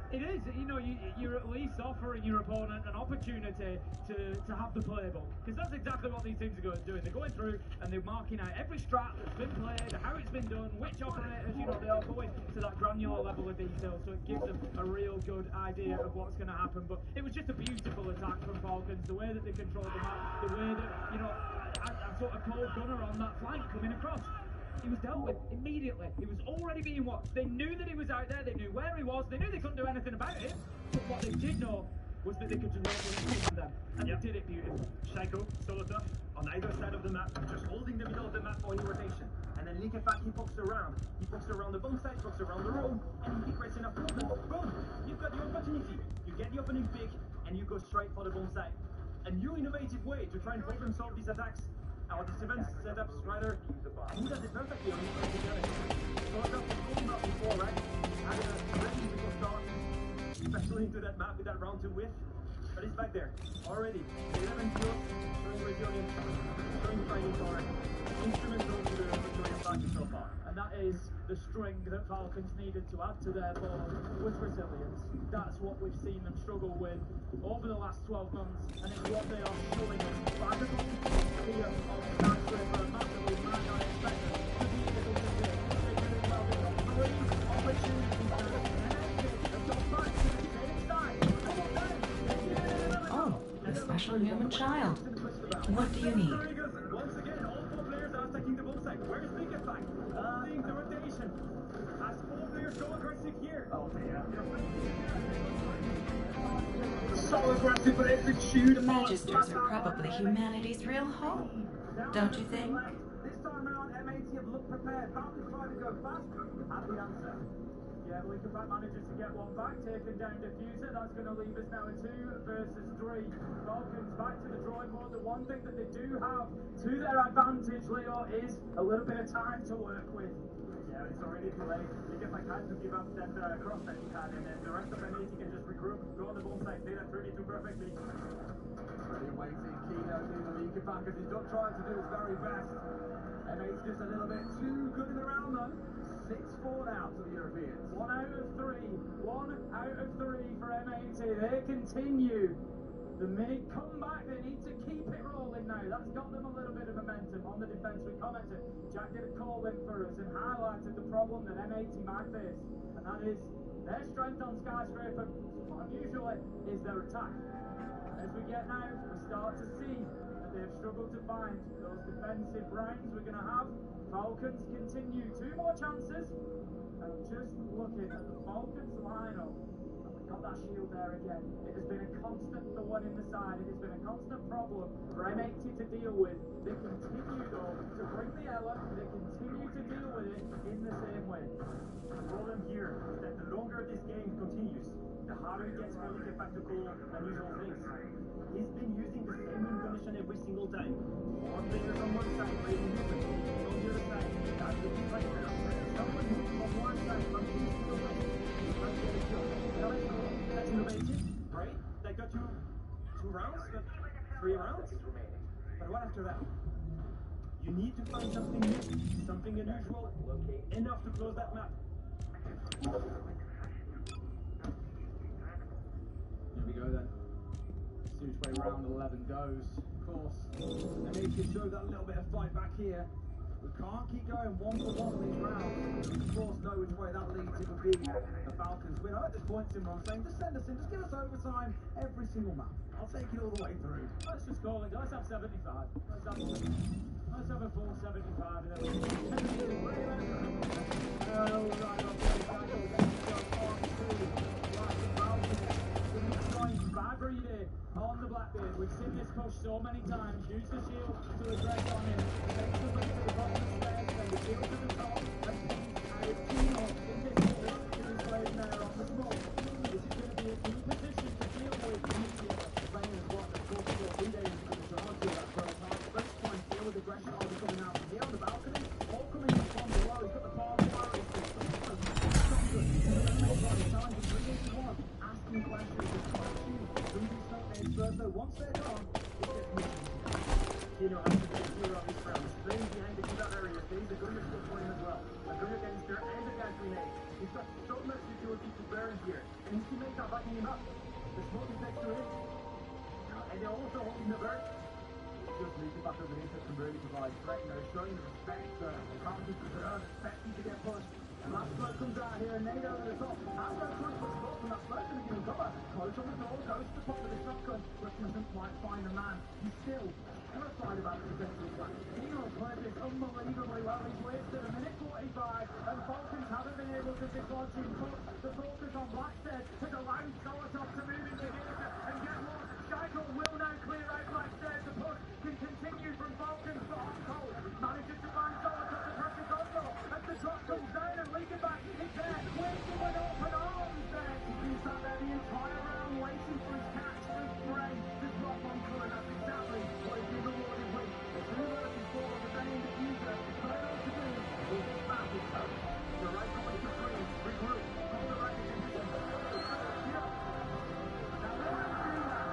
S19: It is, you know, you're at least offering your opponent an opportunity to have the playbook, because that's exactly what these teams are doing. They're going through and they're marking out every strat that's been played, how it's been done, which operators, you know, they are going to that granular level of detail, so it gives them a real good idea of what's going to happen. But it was just a beautiful attack from Falcons, the way that they controlled the map, the way that, you know, I sort of called Gunner on that flank coming across. He was dealt with immediately. He was already being watched. They knew that he was out there. They knew where he was. They knew they couldn't do anything about it. But what they did know was that they could direct it to them. And they did it beautifully.
S16: Shaiko, Solotov, on either side of the map, just holding the middle of the map for any rotation. And then Liquefact, he pokes around. He pokes around the bomb side, pokes around the room, and he creates enough movement. Boom! You've got the opportunity. You get the opening pick, and you go straight for the bomb side. A new innovative way to try and problem solve these attacks. Our defense setups, rather, he does it perfectly on the together. So I've talked about before, right? Had a very difficult start, especially into that map with that round 2 whiff. But he's back there, already. 11 kills, showing resilience, showing fighting power. Instrumental to the victory of Falcons so far.
S19: And that is the string that Falcons needed to add to their ball was resilience. That's what we've seen them struggle with over the last 12 months, and it's what they are showing us. But I just want to here on Skyscraper, massively man I expected to be able to do. They did it well. They've got 3 opportunities now, and they've got back to the same side. Come on down.
S20: Oh, a special human child. What do you need?
S16: Once again, all 4 players are attacking the bomb site. Where's Liquefact? Seeing the rotation. As 4 players go aggressive here. Oh, yeah.
S18: So aggressive, but it's a shoot.
S20: Magisters are probably humanity's real home, don't you think?
S18: This time around, M80 have looked prepared. Falcons trying to go fast. Have the answer.
S19: Yeah, Liquefact manages to get one back, taken down Diffuser. That's going to leave us now at 2 versus 3. Falcons back to the drawing board. The one thing that they do have to their advantage, Leo, is a little bit of time to work with.
S16: Yeah, it's already too late. Liquefact had to give up that cross that he had, and then the rest of M80 can just regroup, go on the bomb side, play that 32 perfectly.
S18: Ready waiting, Kino doing the Liquefact as he's not trying to do his very best. M8's just a little bit too good in the round though. 6-4 now to the Europeans.
S19: 1 out of 3. 1 out of 3 for M80. They continue. The minute comeback, they need to keep it rolling now. That's got them a little bit of momentum on the defence. We commented. Jack did a call in for us and highlighted the problem that M80 might face. And that is their strength on Skyscraper, unusually, is their attack. As we get now, we start to see that they've struggled to find those defensive rounds we're going to have. Falcons continue. 2 more chances. And just looking at the Falcons lineup, got that shield there again. It has been a constant thorn in the side. It has been a constant problem for M80 to deal with. They continue though to bring the Ella. They continue to deal with it in the same way.
S16: The problem here is that the longer this game continues, the harder it gets for Liquefact to call unusual things. He's been using the same win condition every single time. 4 players on one side, creating movement. On the other side, that's the key factor. Someone moves from one side from east to the west. You can't get a kill. they got two rounds, but 3 rounds. But what after that? You need to find something new, something unusual, enough to close that map.
S18: Here we go then. See which way round 11 goes. Of course, they need to show that little bit of fight back here. We can't keep going 1 for 1 in these rounds. Of course, know which way that leads. It would be the Falcons' winner. At this point, Simon, I'm saying just send us in, just give us overtime every single map. I'll take it all the way through.
S19: Let's just call it. Let's have 75. Let's have a full 75 and then we'll on the Blackbeard. We've seen this push so many times. Use the shield to address on him. Takes the way to the bottom of the stairs, then the shield to the top, and a team up in this case to his blade there on the smoke. This is going to be a key position to deal with immediately. Playing as what the course of 3 days is going to charge to that first half. First point, deal with aggression. Are they coming out from here on the balcony? All coming in from below. He's got the power fire. He's got the good. Asking questions, first, though, once they're gone, it gets mission. Kino has to get a hero of his friends. Staying behind the killer area, stays a good missile for him as well. A good against her and a gas grenade. He's got so much utility to burn here, and his teammates are backing him up. The smoke is next to him, and they're also holding the bird. Just leaping back over here can really provide threat, you know, showing the respect. The Falcons deserve, expecting to get pushed. And last blood comes out here, NATO over the top. How's that trying to push the from that blood going to give him cover? Close on the door, goes to the top of the shotgun, but doesn't quite find a man. He's still terrified about the potential plan. Kino played this unbelievably well. He's wasted a minute 45, and Falcons haven't been able to dislodge him. But the focus on Blackstead has allowed Solotov to move into here and get one. Scheickel will now clear out Blackstead. The push can continue from Falcons, but on cold. Manages to find Solotov to press his own goal. As the drop comes down and Leaking back, he's there, waiting with open arms there. He's sat there the entire round waiting for his catch, for his brain to drop on through, and that's exactly what he's been rewarded with. The 2 versus 4 of the Bane diffuser, final to do is this map is tough. The right way to freeze, regroup, hold the right position. Now why do that?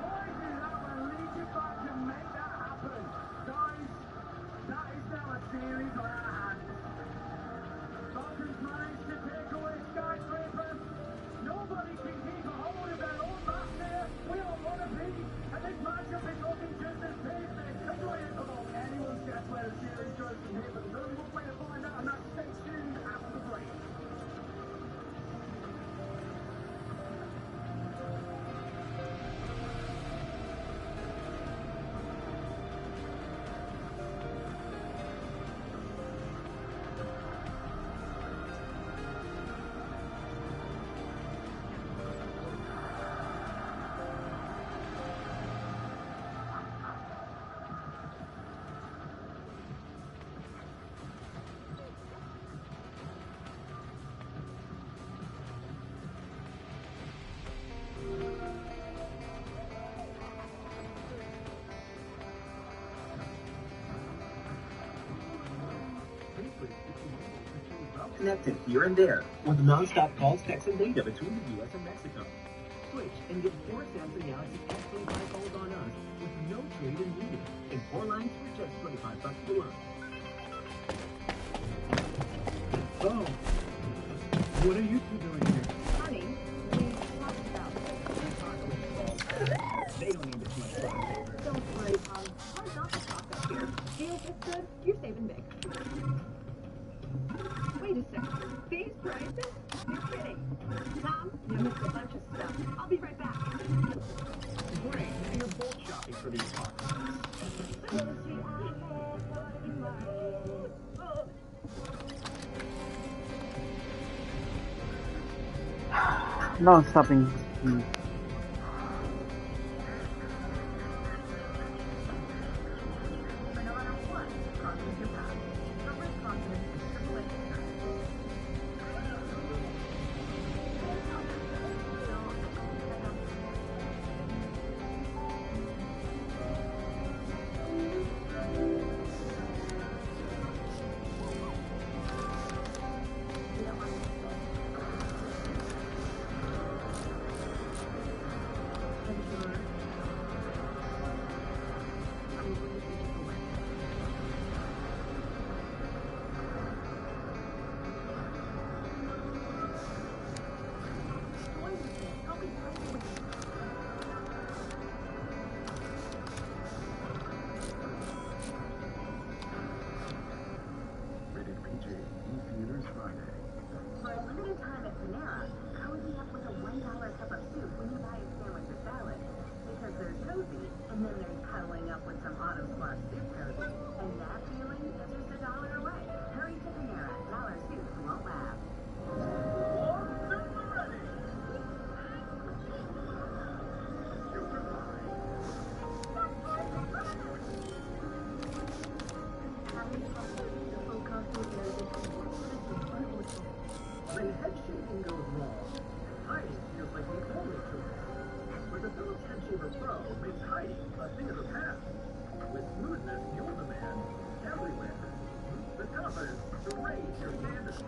S19: Why do that when Legion back can make that happen? Guys, that is now a series on our hands. Falcons managed to take away Skyscraper. Nobody can keep a hold of their own map there. We all want to be. And this matchup is looking just as tasty. That's why it's about anyone's guess where the series goes from here. But there's only one way to find out, and that's stay tuned after the break.
S1: Connected here and there with non-stop calls, texts, and data between the U.S. and Mexico. Switch and get 4 Samsung Galaxy S25 phones on us with no trade-in needed. And 4 lines for just $25 per month. So, what are you two doing here?
S12: Honey, we talked about
S1: They don't need this much toilet paper.
S12: Don't worry, Tom. Hard not to talk up here. Deal gets good, you're saving big. Wait a second. These prices? You're kidding. Tom, you missed a bunch of stuff. I'll be right back.
S1: Great, you're both shopping for these parts.
S2: Non-stopping.
S10: might a thing of the past. With smoothness, you'll demand everywhere. The confidence to raise your standards.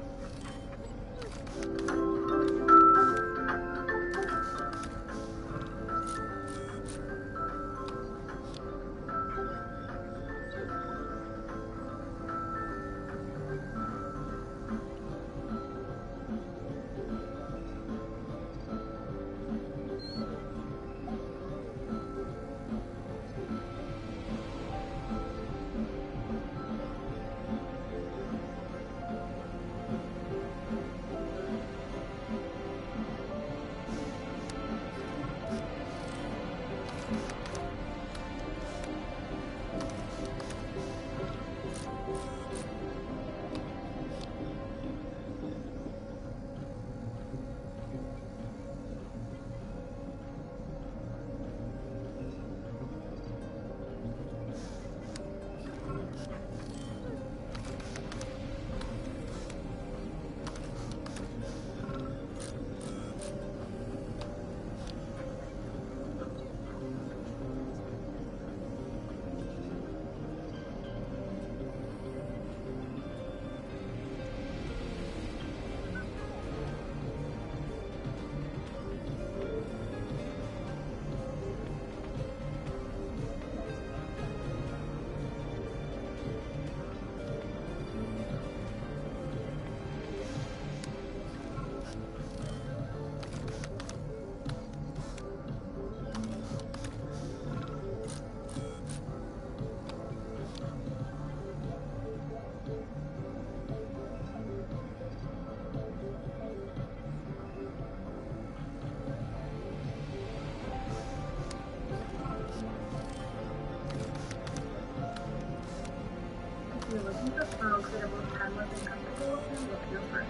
S21: If you're looking for clothes that are both timeless and comfortable, then look no further.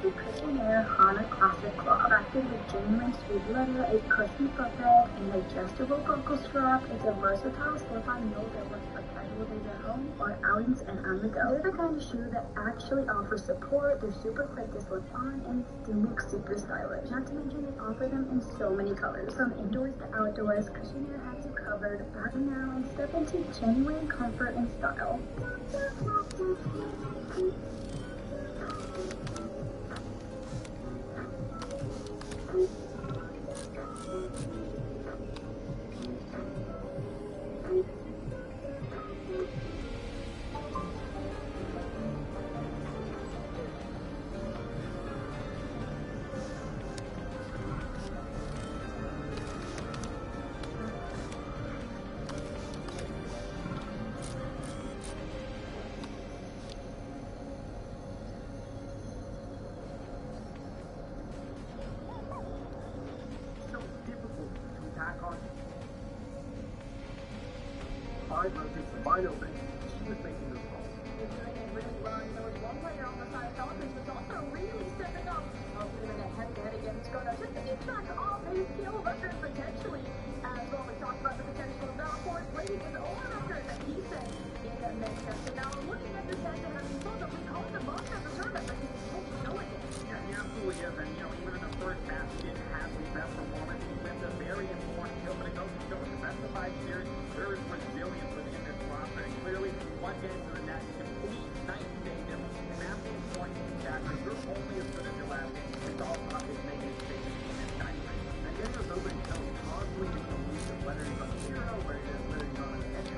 S21: The Cushion Air Hana Classic Cloth, crafted with genuine sweet leather, a cushy foot bed, and adjustable buckle strap. It's a versatile slip-on yoke that works for casual days at home or outings and on the go. They're the kind of shoe that actually offers support. They're super quick to slip on and still look super stylish. Not to mention they offer them in so many colors. From indoors to outdoors, Cushion Air has you covered. Buy now and step into genuine comfort and style.
S10: Five rotates the wide open. She was making those calls.
S12: You're doing it really well. There was one player on the side of Dolphins was also really stepping up. Putting in a head-to-head against Skoda. Just to keep track of his skill record potentially. As well, we talked about the potential of Valcourt's leading his own record that he set in Manchester. Now, looking at this head-to-head, we saw that we called the most at the tournament, but he's still showing it.
S8: Yeah, he absolutely is. And, even in the first half, he didn't have the best performance. He missed a very important kill, but it goes to show in the best of 5 years, there is resilience within this roster. And clearly, one gets to the net, complete night and day difference. And that's the point that you're only as good as your last game. It's all about his making statements and dynamite. And getting those opening kills constantly is the least of whether he's on a hero, whether he's on an edge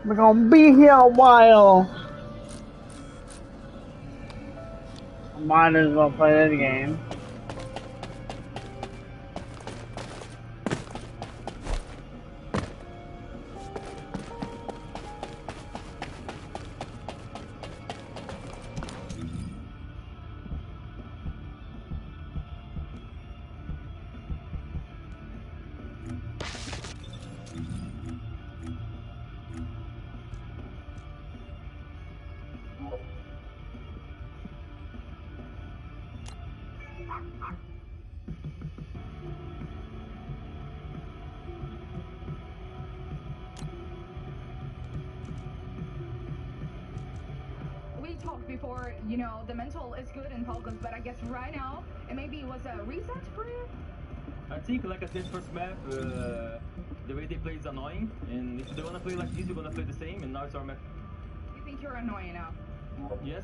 S2: We're gonna be here a while. Might as well play this game.
S9: We talked before, you know, the mental is good in Falcons, but I guess right now, it maybe was a reset for you?
S22: I think, like I said, first map, the way they play is annoying, and if they wanna play like this, we're gonna play the same, and now it's our map.
S9: You think you're annoying now?
S22: Yes.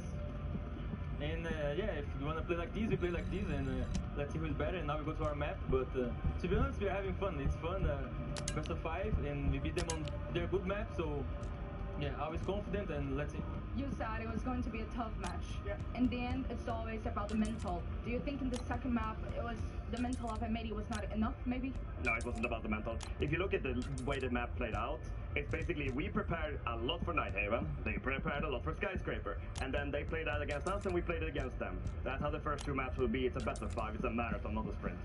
S22: And yeah, if we wanna play like this, we play like this, and let's see who's better, and now we go to our map, but to be honest, we're having fun. It's fun, best of 5, and we beat them on their good map, so yeah, I was confident, and let's see.
S9: You said it was going to be a tough match. Yeah. In the end, it's always about the mental. Do you think in the second map, it was the mental of Amedi was not enough, maybe?
S16: No, it wasn't about the mental. If you look at the way the map played out, it's basically we prepared a lot for Nighthaven, they prepared a lot for Skyscraper, and then they played that against us and we played it against them. That's how the first 2 maps will be. It's a best of 5, it's a marathon, not a sprint.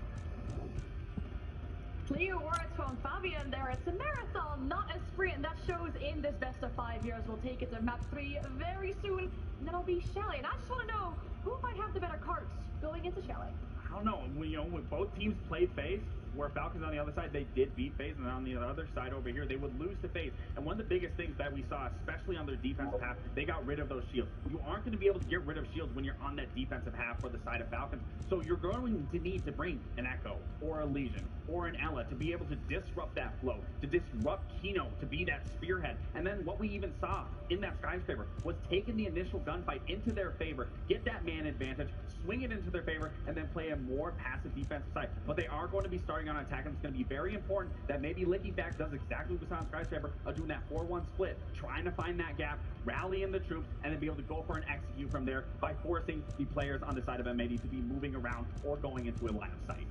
S12: Clear words from Fabian there. It's a marathon, not a sprint. That shows in this best of 5 years. We'll take it to map 3 very soon. And that'll be Chalet. And I just want to know who might have the better cards going into Chalet.
S23: I don't know. When both teams played FaZe, where Falcons on the other side, they did beat FaZe, and on the other side over here, they would lose to FaZe. And one of the biggest things that we saw, especially on their defensive half, they got rid of those shields. You aren't going to be able to get rid of shields when you're on that defensive half for the side of Falcons. So you're going to need to bring an Echo, or a Legion, or an Ella to be able to disrupt that flow, to disrupt Kino, to be that spearhead. And then what we even saw in that Skyscraper was taking the initial gunfight into their favor, get that man advantage, swing it into their favor, and then play a more passive defensive side. But they are going to be starting on attack, and it's going to be very important that maybe Licky Back does exactly what we saw in Skyscraper, doing that 4-1 split, trying to find that gap, rallying the troops, and then be able to go for an execute from there by forcing the players on the side of M80 to be moving around or going into a line of sight.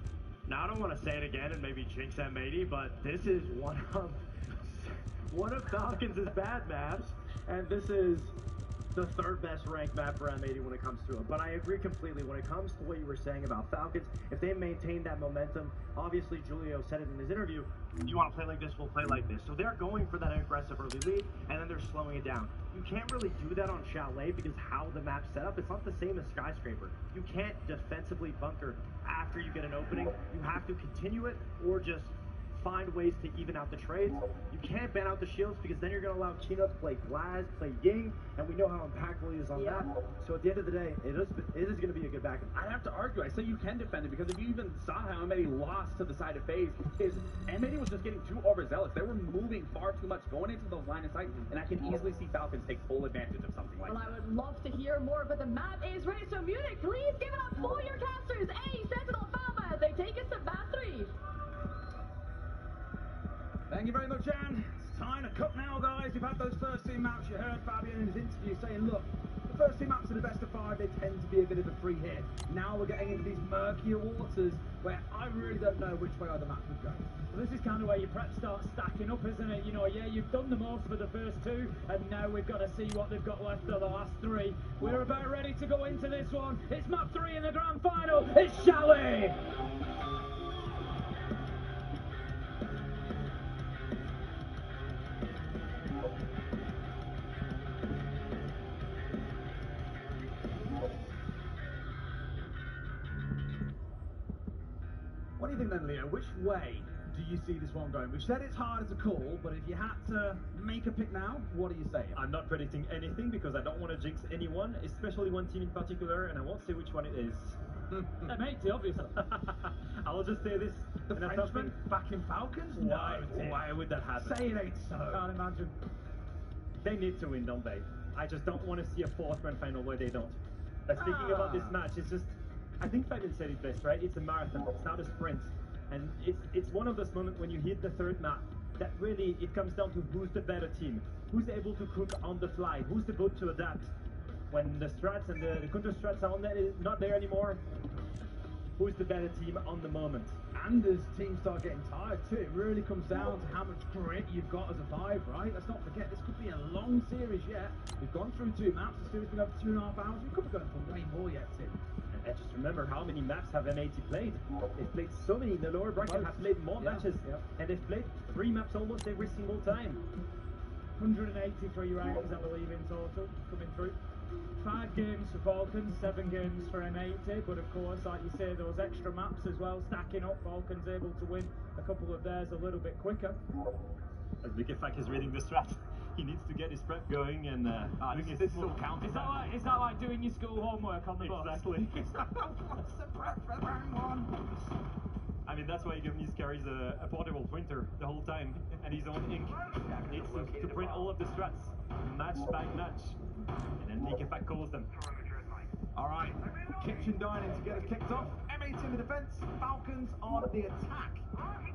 S16: Now, I don't want to say it again and maybe jinx M80, but this is one of Falcons' bad maps, and this is the 3rd best ranked map for M80 when it comes to it. But I agree completely when it comes to what you were saying about Falcons. If they maintain that momentum, obviously Julio said it in his interview, you want to play like this, we'll play like this. So they're going for that aggressive early lead, and then they're slowing it down. You can't really do that on Chalet because how the map's set up, it's not the same as Skyscraper. You can't defensively bunker after you get an opening. You have to continue it or just find ways to even out the trades. You can't ban out the shields because then you're going to allow Kino to play Glaz, play Ying, and we know how impactful he is on that. So at the end of the day, it is going to be a good backup.
S18: I have to argue. I say you can defend it because if you even saw how M80 lost to the side of FaZe, is M80 was just getting too overzealous. They were moving far too much going into those line of sight, and I can easily see Falcons take full advantage of something like
S12: Well,
S18: that.
S12: I would love to hear more, but the map is ready. So Munich, please give it up for your casters. A Sentinel Falma. They take us to map 3.
S18: Thank you very much, Anne. It's time to cut now, guys. We've had those first 2 maps. You heard Fabian in his interview saying, look, the first 2 maps are the best of 5. They tend to be a bit of a free hit. Now we're getting into these murkier waters where I really don't know which way either map would go.
S19: Well, this is kind of where your prep starts stacking up, isn't it? You know, yeah, you've done the most for the first 2, and now we've got to see what they've got left of the last 3. We're about ready to go into this one. It's map 3 in the grand final. It's Chalet!
S18: What do you think then, Leo? Which way do you see this one going? We've said it's harder to call, but if you had to make a pick now, what are you saying?
S16: I'm not predicting anything because I don't want to jinx anyone, especially one team in particular, and I won't say which one it is.
S19: M80, obviously.
S16: I'll just say this.
S18: The Frenchman back in Falcons?
S16: Why would that happen?
S18: Say it ain't so.
S19: Can't imagine.
S16: They need to win, don't they? I just don't want to see a 4th grand final where they don't. Speaking about this match, it's just, I think Fabian said it best, right? It's a marathon, it's not a sprint. And it's one of those moments when you hit the 3rd map that really it comes down to who's the better team, who's able to cook on the fly, who's the boat to adapt. When the strats and the counter strats are not there anymore, who's the better team on the moment?
S18: And as teams start getting tired too, it really comes down to how much grit you've got as a five, right? Let's not forget, this could be a long series yet. We've gone through 2 maps, the series been over 2.5 hours. We could be going for way more yet, Tim.
S16: And just remember how many maps have M80 played. They've played so many in the lower bracket, have played more matches, and they've played 3 maps almost every single time.
S19: 183 rounds, I believe, in total coming through. 5 games for Falcons, 7 games for M80, but of course, like you say, those extra maps as well, stacking up, Falcons able to win a couple of theirs a little bit quicker.
S22: As Likafak is reading the strat, he needs to get his prep going, and
S19: this is all counting. Is that like doing your school homework on the bus?
S22: Exactly.
S19: What's the prep for round 1?
S22: I mean, that's why Gummies carries a portable printer the whole time, and his own ink. He needs to print all of the strats, match by match. And then Likafak calls them.
S18: Alright, kitchen dining to get us kicked off. M80 in the defence, Falcons on the attack.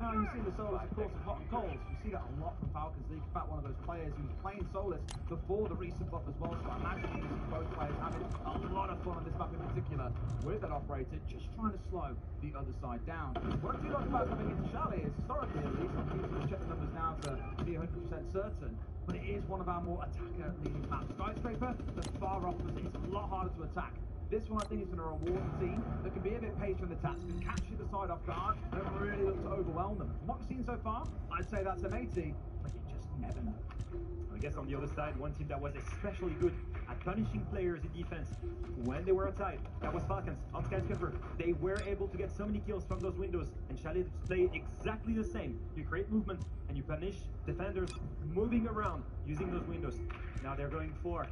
S18: Now, you see the Solus, of course, of hot and cold. You see that a lot from Falcons. Likafak, one of those players who was playing Solus before the recent buff as well. So I imagine you can see both players having a lot of fun on this map in particular with that operator, just trying to slow the other side down. What I do like about coming into Chalet is, historically at least, I'm keen to check the numbers now to be 100% certain, but it is one of our more attacker-leading maps. Skyscraper, the far opposite. It's a lot harder to attack. This one, I think, is going to reward the team that can be a bit patient on the attacks, can catch the side off guard, and really look to overwhelm them. From what we've seen so far, I'd say that's M80, but you just never know.
S22: I guess on the other side, one team that was especially good at punishing players in defense when they were outside, that was Falcons on Skyscraper. They were able to get so many kills from those windows, and Chalet play exactly the same. You create movement, and you punish defenders moving around using those windows. Now they're going for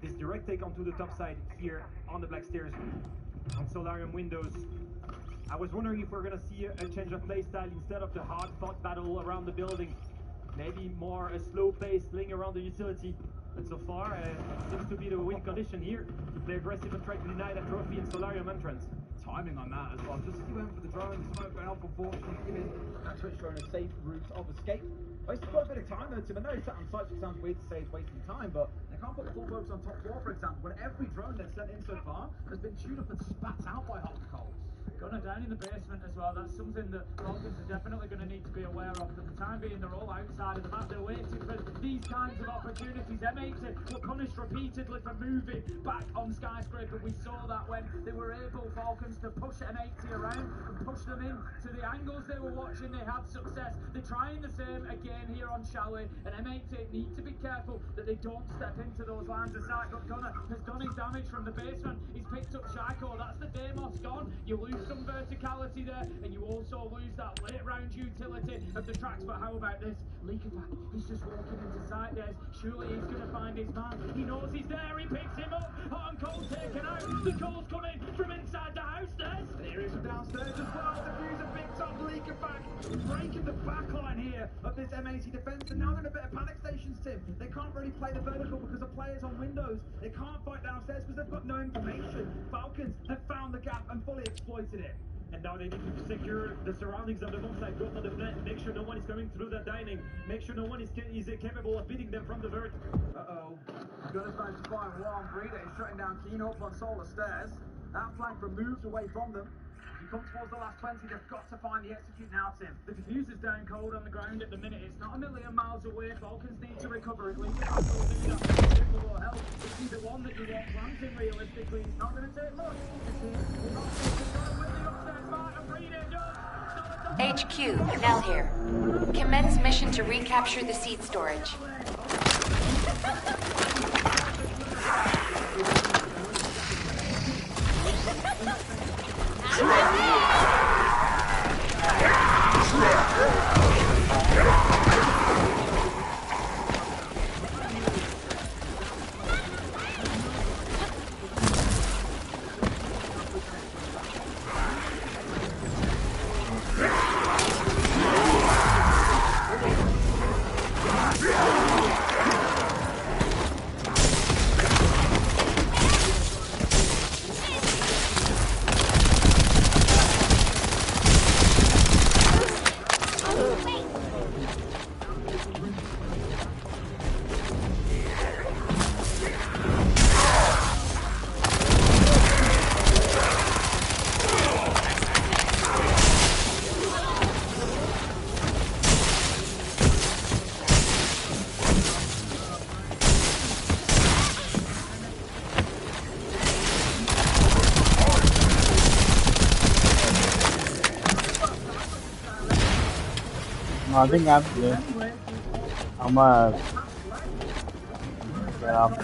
S22: this direct take onto the top side here on the Black Stairs on Solarium windows. I was wondering if we're going to see a change of play style instead of the hard-fought battle around the building. Maybe more a slow pace playing around the utility. But so far, it seems to be the win condition here to play aggressive and try to deny that trophy in Solarium entrance.
S18: Timing on that as well. Just as he went for the drone, the smoke going off, unfortunately, giving that Twitch drone a safe route of escape. Wasted quite a bit of time though, Tim. I know he's sat on site, so it sounds weird to say it's wasting time, but they can't put the full focus on top floor, for example, when every drone they've sent in so far has been chewed up and spat out by hot and cold.
S19: Gunner down in the basement as well. That's something that Falcons are definitely going to need to be aware of. For the time being, they're all outside of the map. They're waiting for these kinds of opportunities. M80 were punished repeatedly for moving back on Skyscraper. We saw that when they were able, Falcons, to push M80 around and push them in to the angles they were watching. They had success. They're trying the same again here on Chalet, and M80 need to be careful that they don't step into those lines of sight. But Gunner has done his damage from the basement. He's picked up Shaiko. That's the Deimos gone. You lose some verticality there, and you also lose that late round utility of the tracks. But how about this? Likafak, he's just walking into sight there. Surely he's going to find his man. He knows he's there. He picks him up. Hot and cold taken out. The cold's coming from inside the house.
S18: There is from downstairs as well. The Diffuser picks up Likafak, breaking the backline here of this M80 defense, and now they're in a bit of panic stations, Tim. They can't really play the vertical because of players on windows. They can't fight downstairs because they've got no information. Falcons have found the gap and fully exploited it.
S22: And now they need to secure the surroundings of the bomb site, both on the plant, make sure no one is coming through that dining, make sure no one is capable of beating them from the vert.
S18: Uh-oh. Gunners managed to find one. Breeder is shutting down Keen up on Solar Stairs. That flank removed away from them. As you come towards the last 20, they've got to find the execute now, Tim.
S19: The diffuser's down cold on the ground at the minute. It's not a million miles away. Falcons need to recover. At least Likafak will do that for below help. It's either one that you want planting realistically. It's not going to take much. It's not with the upstairs mark and Breeder does.
S5: HQ, Nell here. Commence mission to recapture the seed storage.
S2: No, I think I'm good. I'm get off.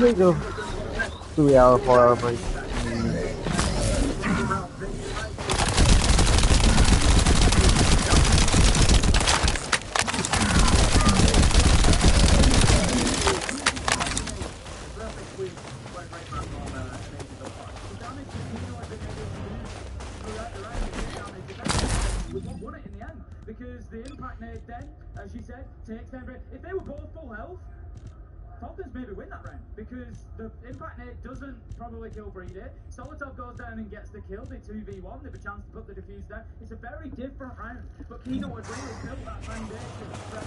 S2: Let's go 3 hour, 4 hour break.
S18: Because the impact nade then, as you said, takes them. If they were both full health, Falcons maybe win that round because the impact nade doesn't probably kill Breeder. Solotov goes down and gets the kill. They 2v1. They have a chance to put the defuse there. It's a very different round, but Kino has really built that foundation for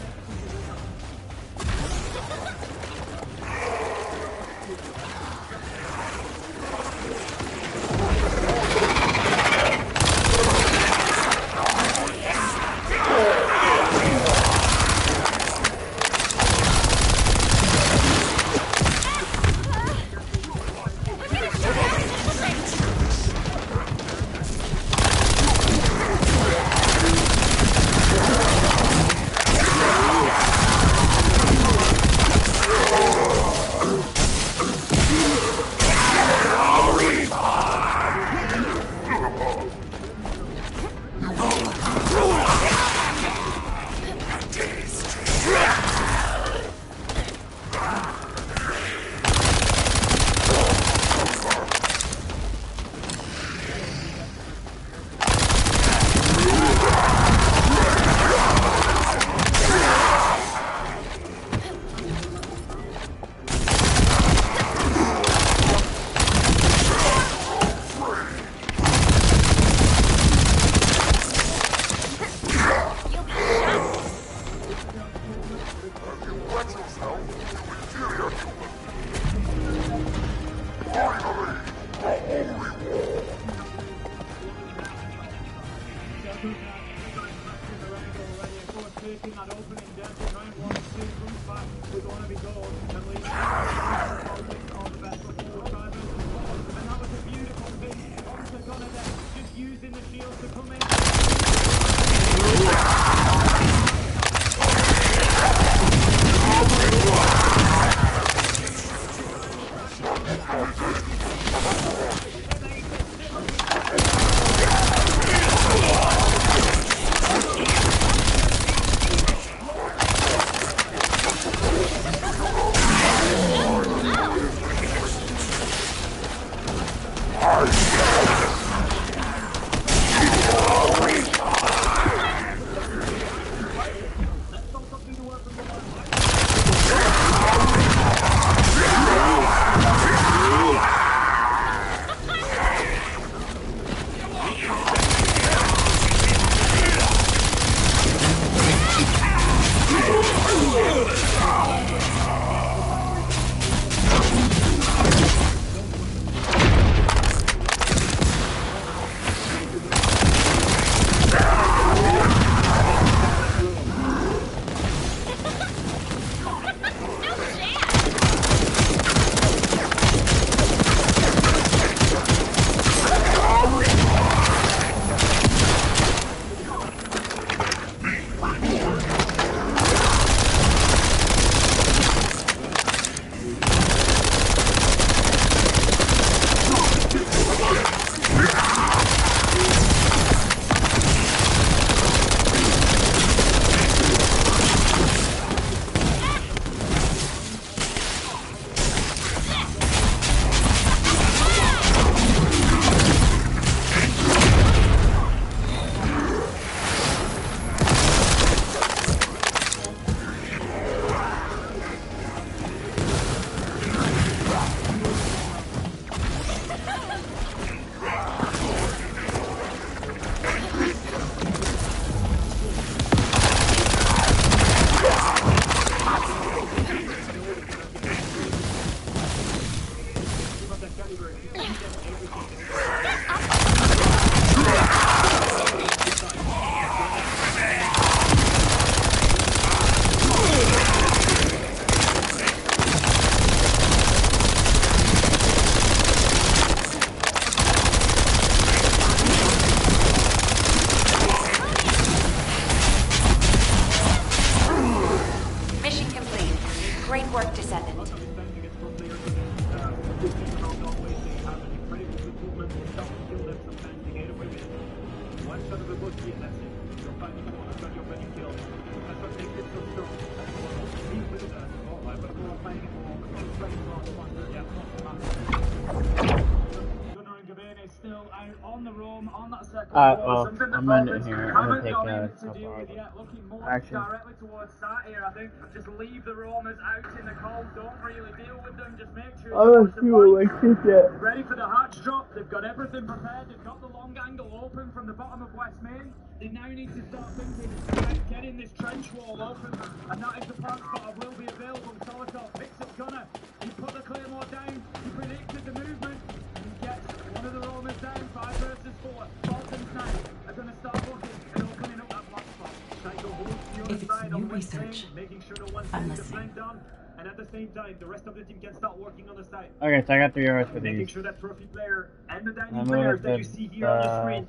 S2: Well, I'm ending here. I'm gonna take a couple action.
S8: Directly towards Sat here, I think. Just leave the roamers out in the cold. Don't really deal with them. Just make sure
S2: I'm gonna see what my kid's at.
S8: ready for the hatch drop. They've got everything prepared. They've got the long angle open from the bottom of West Main. They now need to start thinking about getting this trench wall open. And that is the plan spot will be available. Solitaire picks up Gunner. He put the Claymore down. He predicted the movement. He gets one of the roamers down. 5 versus 4. Falcons now are going to start looking and opening up that black spot. Psycho holds the other side on West Main, making sure no one sees the flank down. And at the same time, the rest of the team can start working on the side.
S2: Okay, so I got 3 hours for
S8: Making
S2: these.
S8: sure that trophy player and the dining players that you see here on the screen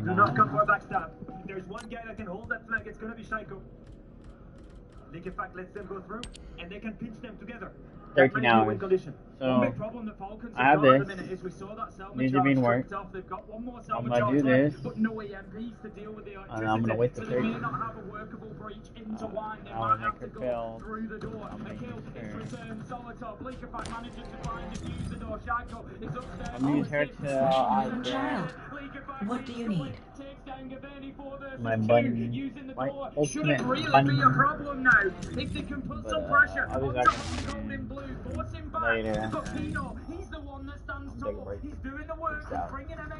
S8: do not come for a backstab. If there's one guy that can hold that flank, it's going to be Psycho. Nick, in fact, lets them go through, and they can pinch them together.
S2: 13 hours. So, I have this. These are being worked. I'm gonna do this. And I'm gonna wait the 30. I'm gonna make her build. I'm making sure. I'm gonna use her till
S20: Child, what do you need?
S2: my button, my ultimate button. I'll be back later.
S8: He's the one that stands tall. He's doing the work. He's bringing an